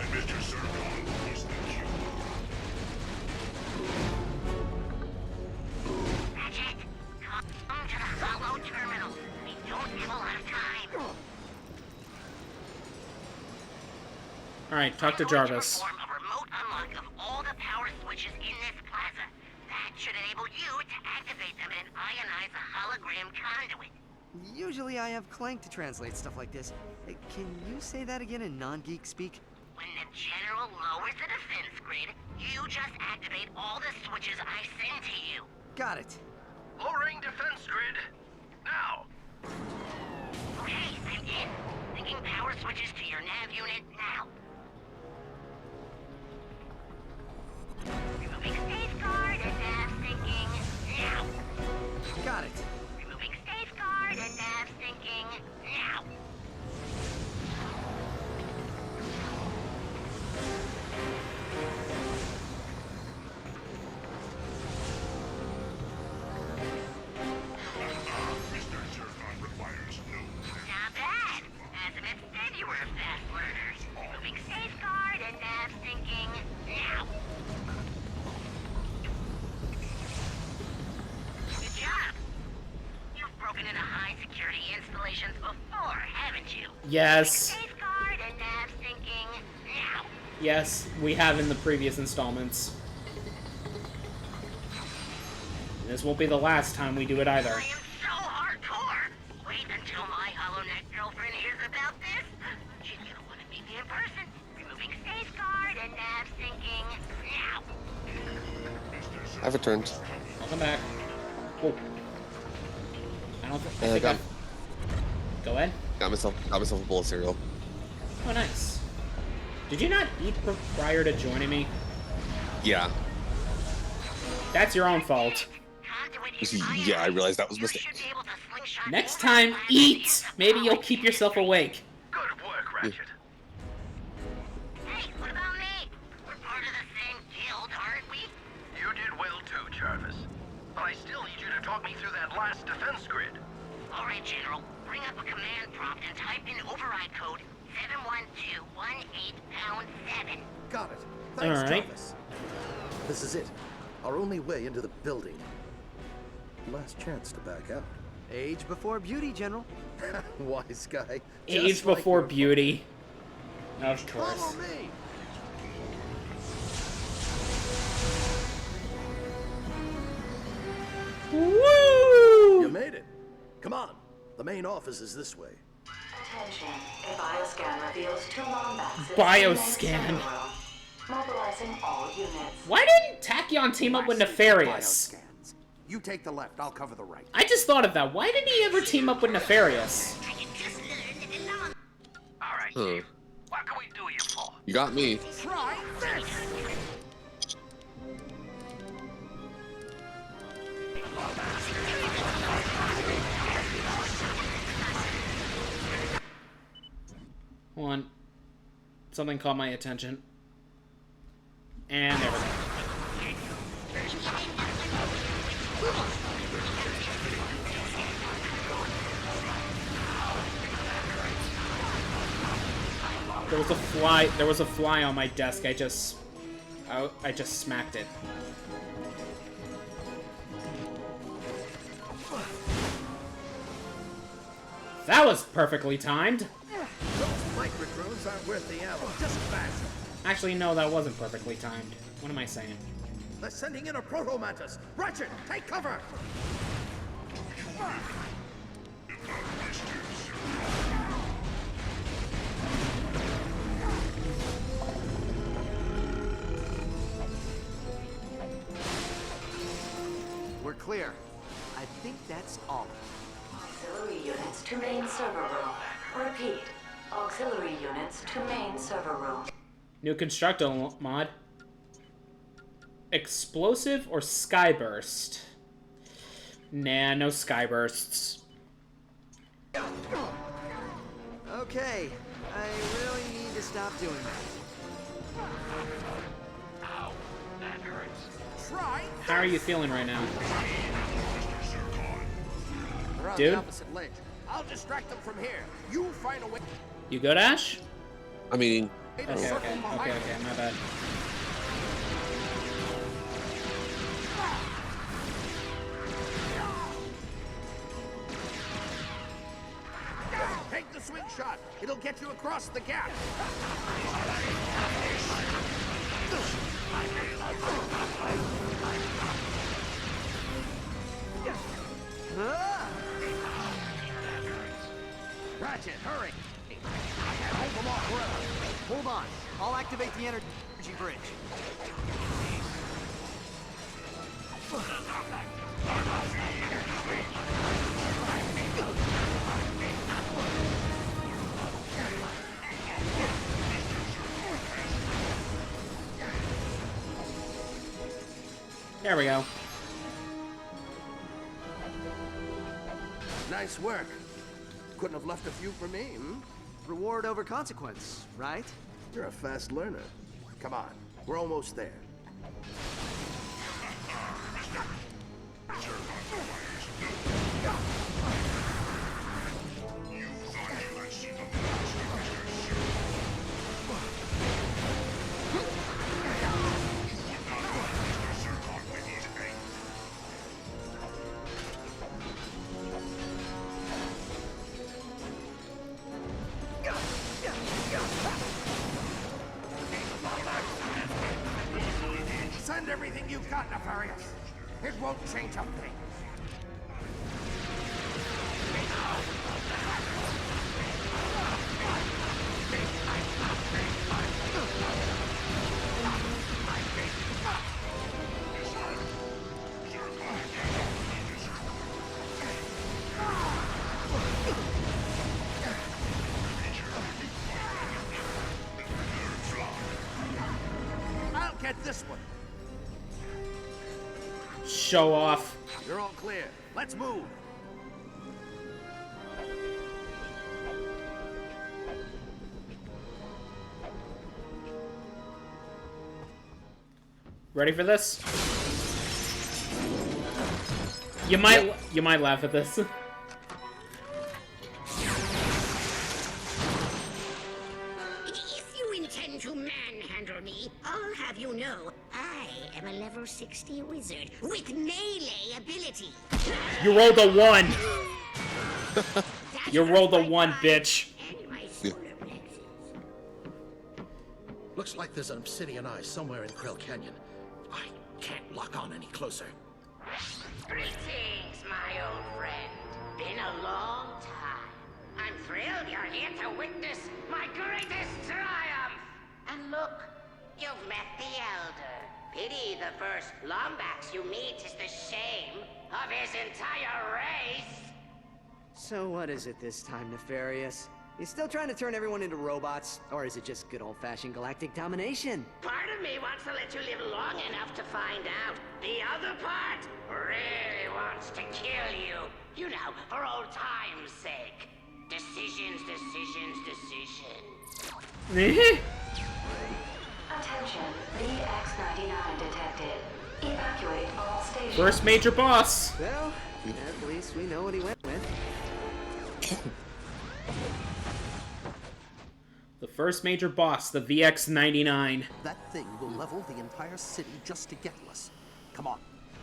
and Mr. Zircon is the cure.
Ratchet, come to the hollow terminal. We don't have a lot of time.
Alright, talk to Jarvis.
Perform a remote unlock of all the power switches in this plaza. That should enable you to activate them and ionize a hologram conduit.
Usually I have Clank to translate stuff like this. Can you say that again in non-geek speak?
When the general lowers the defense grid, you just activate all the switches I send to you.
Got it.
Lowering defense grid. Now.
Okay, I'm in. Linking power switches to your nav unit now. Removing safeguard and nav syncing now.
Got it.
Removing safeguard and nav syncing now.
Mr. Zircon requires no training.
Not bad. Azimuth said you were a fast learner. Removing safeguard and nav syncing now. Good job. You've broken into high security installations before, haven't you?
Yes.
Safeguard and nav syncing now.
Yes, we have in the previous installments. This won't be the last time we do it either.
I am so hardcore. Wait until my HoloNet girlfriend hears about this. She's gonna want to meet me in person. Removing safeguard and nav syncing now.
I've returned.
Welcome back. Oh. I don't think.
I got.
Go ahead.
Got myself a bowl of cereal.
Oh, nice. Did you not eat prior to joining me?
Yeah.
That's your own fault.
Yeah, I realized that was a mistake.
Next time, eat! Maybe you'll keep yourself awake.
Good work, Ratchet.
Hey, what about me? We're part of the same guild, aren't we?
You did well too, Jarvis. But I still need you to talk me through that last defense grid.
All right, General. Bring up a command prompt and type in override code 71218#7.
Got it. Thanks,
All right.
Jarvis. This is it. Our only way into the building. Last chance to back out.
Age before beauty, General.
Wise guy.
Age
Just like
before
your-
beauty. Of course.
Follow me.
Woo!
You made it. Come on. The main office is this way.
Attention. A bioscan reveals 2 Lombats.
Bioscan.
Mobilizing all units.
Why didn't Tachyon team up with Nefarious?
Bioscans. You take the left. I'll cover the right.
I just thought of that. Why didn't he ever team up with Nefarious?
Alright,
Huh.
what can we do you for?
You got me.
Try this.
Hold on. Something caught my attention. And there we go. There was a fly on my desk. I just Oh, I just smacked it. That was perfectly timed.
Those microdrones aren't worth the ammo. Just fast.
Actually, no, that wasn't perfectly timed. What am I saying?
They're sending in a proto-mantis. Ratchet, take cover.
We're clear. I think that's all.
Auxiliary units to main server room. Repeat. Auxiliary units to main server room.
New constructo mod. Explosive or skyburst? Nah, no skybursts.
Okay, I really need to stop doing that.
Ow, that hurts.
Try.
How are you feeling right now?
They're on
Dude?
the opposite ledge. I'll distract them from here. You find a way.
You good, Ash?
I'm eating.
Okay, my bad.
Take the swing shot. It'll get you across the gap.
Ratchet, hurry! Hold them off forever. Hold on. I'll activate the energy bridge.
There we go.
Nice work. Couldn't have left a few for me, hmm?
Reward over consequence, right?
You're a fast learner. Come on, we're almost there. Send everything you've got, Nefarious. It won't change a thing. I'll get this one.
Show off.
You're all clear. Let's move.
Ready for this? You might laugh at this.
If you intend to manhandle me, I'll have you know I am a level 60 wizard with melee ability.
You rolled a 1. You rolled a 1, bitch.
Looks like there's an obsidian eye somewhere in Krill Canyon. I can't lock on any closer.
Greetings, my old friend. Been a long time. I'm thrilled you're here to witness my greatest triumph. And look, you've met the Elder. Pity the first Lombax you meet is the shame of his entire race.
So what is it this time, Nefarious? You still trying to turn everyone into robots? Or is it just good old-fashioned galactic domination?
Part of me wants to let you live long enough to find out. The other part really wants to kill you. You know, for old time's sake. Decisions, decisions, decisions.
Attention, BX-99 detected. Evacuate all stations.
First major boss.
Well, at least we know what he went with.
The first major boss, the VX-99.
That thing will level the entire city just to get to us. Come on,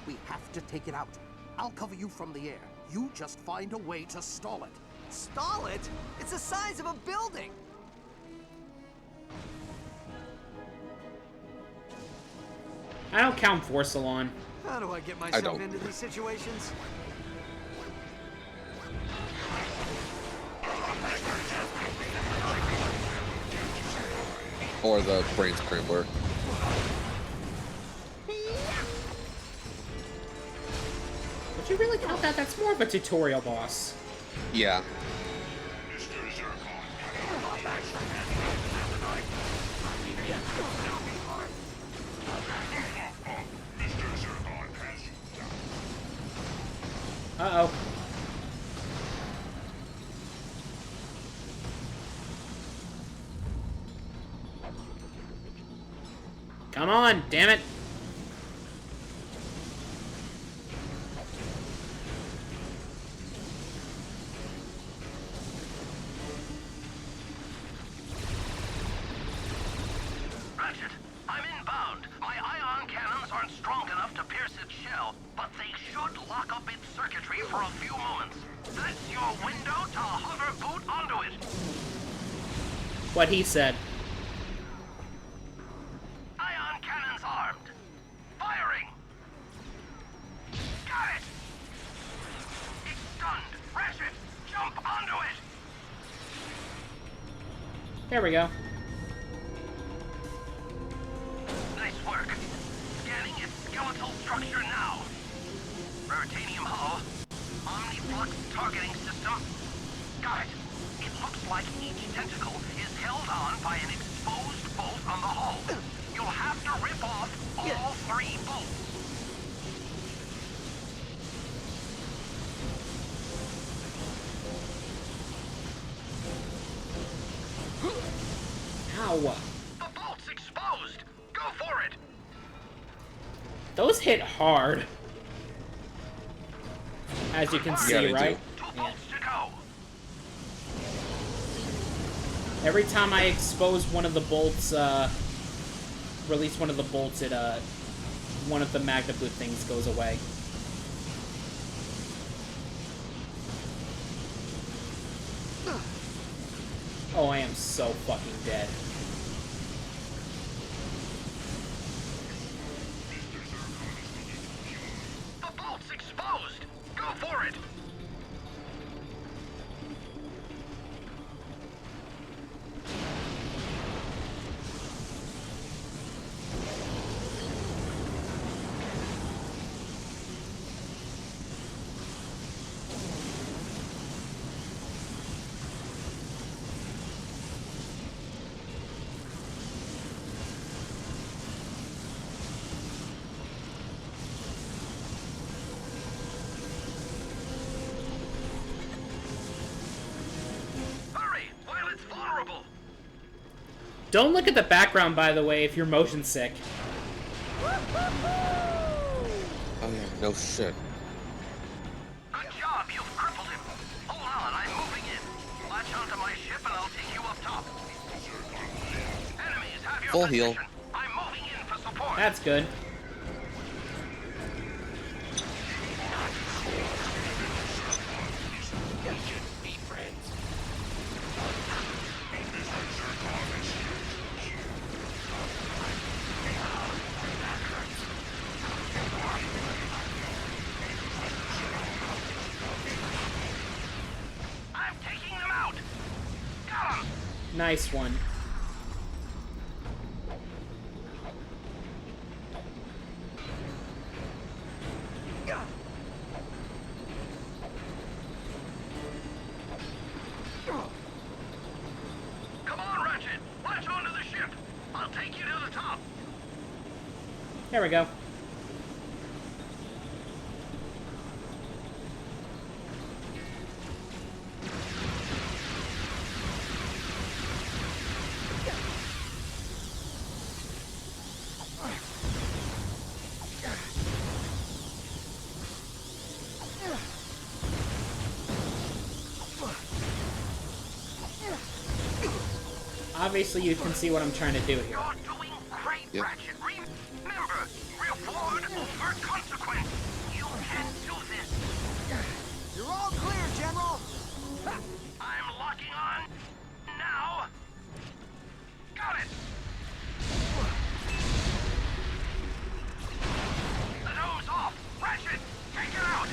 we have to take it out. I'll cover you from the air. You just find a way to stall it.
Stall it? It's the size of a building!
I don't count Forsalon.
How do I get myself into these situations?
Or the brain scrambler.
Would you really count that? That's more of a tutorial boss.
Yeah.
Uh-oh. Come on, damn it.
Ratchet, I'm inbound. My ion cannons aren't strong enough to pierce its shell, but they should lock up its circuitry for a few moments. That's your window to hover boot onto it.
What he said.
Ion cannons armed. Firing. Got it. It's stunned. Ratchet, jump onto it.
There we go.
Nice work. Scanning its skeletal structure now. Veritanium hull. Omniflux targeting system. Got it. It looks like each tentacle is held on by an exposed bolt on the hull. You'll have to rip off all 3 bolts.
Ow.
The bolt's exposed. Go for it.
Those hit hard. As you can see, right?
Yeah.
Every time I expose one of the bolts, release one of the bolts, it, one of the Magna Boot things goes away. Oh, I am so fucking dead.
The bolt's exposed. Go for it.
Don't look at the background, by the way, if you're motion sick.
Oh yeah, no shit.
Good job, you've crippled him. Hold on, I'm moving in. Latch onto my ship and I'll take you up top. Enemies have your
Full
position.
heal.
I'm moving in for support.
That's good.
I'm taking them out. Got 'em.
Nice one.
Come on, Ratchet. Latch onto the ship. I'll take you to the top.
There we go. Obviously, you can see what I'm trying to do here.
You're doing great, Ratchet. Remember, reward over consequence. You can do this.
You're all clear, General.
I'm locking on now. Got it. The dome's off. Ratchet, take it out.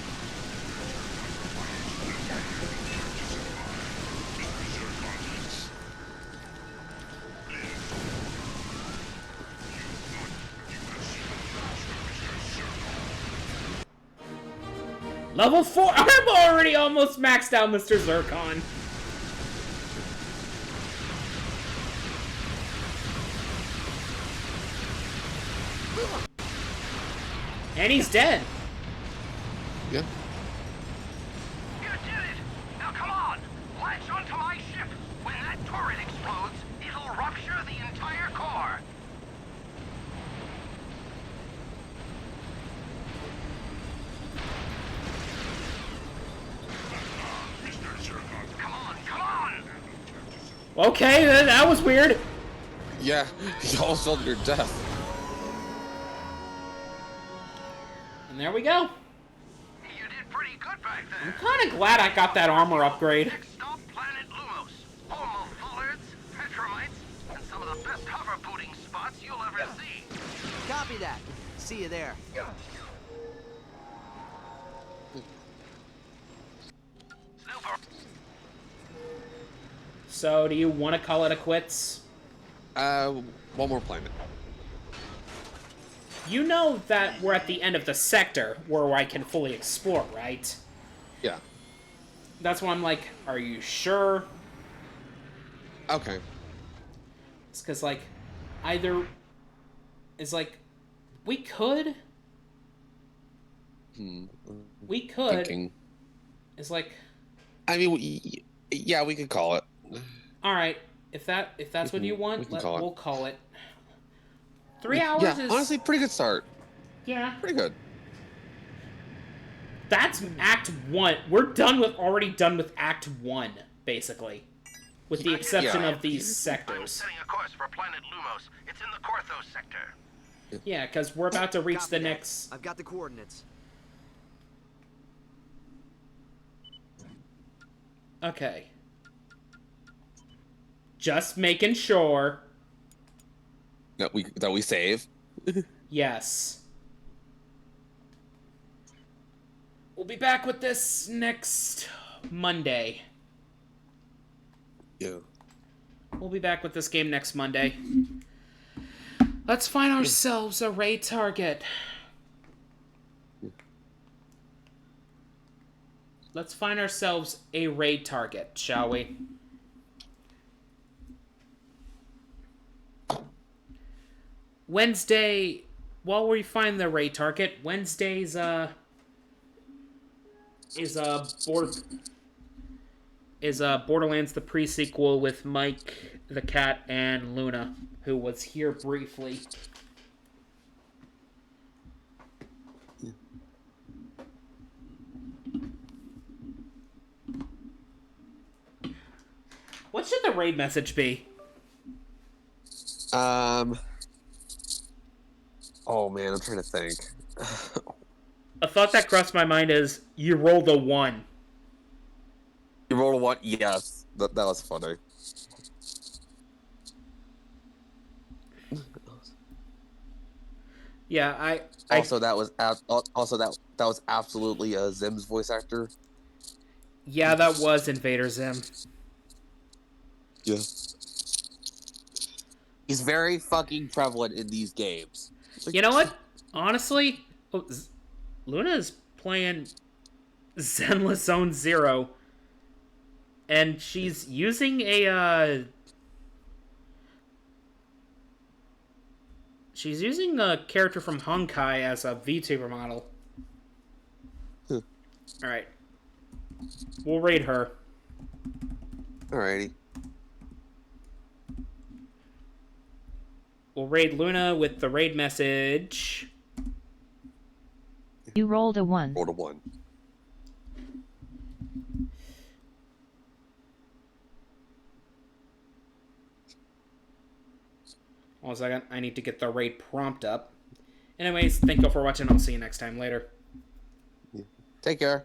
Level 4! I'm already almost maxed out, Mr. Zircon. And he's dead.
Yeah.
You did it. Now come on. Latch onto my ship. When that turret explodes, it'll rupture the entire core. Come on, come on.
Okay, that was weird.
Yeah, you almost felt your death.
And there we go.
You did pretty good back there.
I'm kind of glad I got that armor upgrade.
Stop planet Lumos. Home of Fullards, Petromites, and some of the best hover booting spots you'll ever see.
Copy that. See you there.
So, do you want to call it a quits?
One more planet.
You know that we're at the end of the sector where I can fully explore, right?
Yeah.
That's why I'm like, are you sure?
Okay.
It's because, like, either... It's like, we could... We could...
Thinking.
It's like...
I mean, yeah, we could call it.
Alright, if that's what you want, we'll call it. 3 hours
yeah,
is...
honestly, pretty good start.
Yeah.
Pretty good.
That's Act 1. We're already done with Act 1, basically. With the exception of these sectors.
Setting a course for planet Lumos. It's in the Korthos sector.
Yeah, because we're about to reach the next...
I've got the coordinates.
Okay. Just making sure.
That we save.
Yes. We'll be back with this next Monday.
Yeah.
We'll be back with this game next Monday. Let's find ourselves a raid target. Let's find ourselves a raid target, shall we? Wednesday, while we find the raid target, Wednesday's, Borderlands the pre-sequel with Mike the Cat and Luna, who was here briefly. What should the raid message be?
Oh man, I'm trying to think.
A thought that crossed my mind is, you rolled a 1.
You rolled a 1? Yes. That was funny.
Yeah,
Also, that was absolutely Zim's voice actor.
Yeah, that was Invader Zim.
Yeah. He's very fucking prevalent in these games.
You know what? Honestly, Luna's playing Zenless Zone Zero, and she's using a character from Honkai as a VTuber model. Alright. We'll raid her.
Alrighty.
We'll raid Luna with the raid message.
You rolled a 1.
Rolled a 1.
One second. I need to get the raid prompt up. Anyways, thank you all for watching. I'll see you next time. Later.
Take care.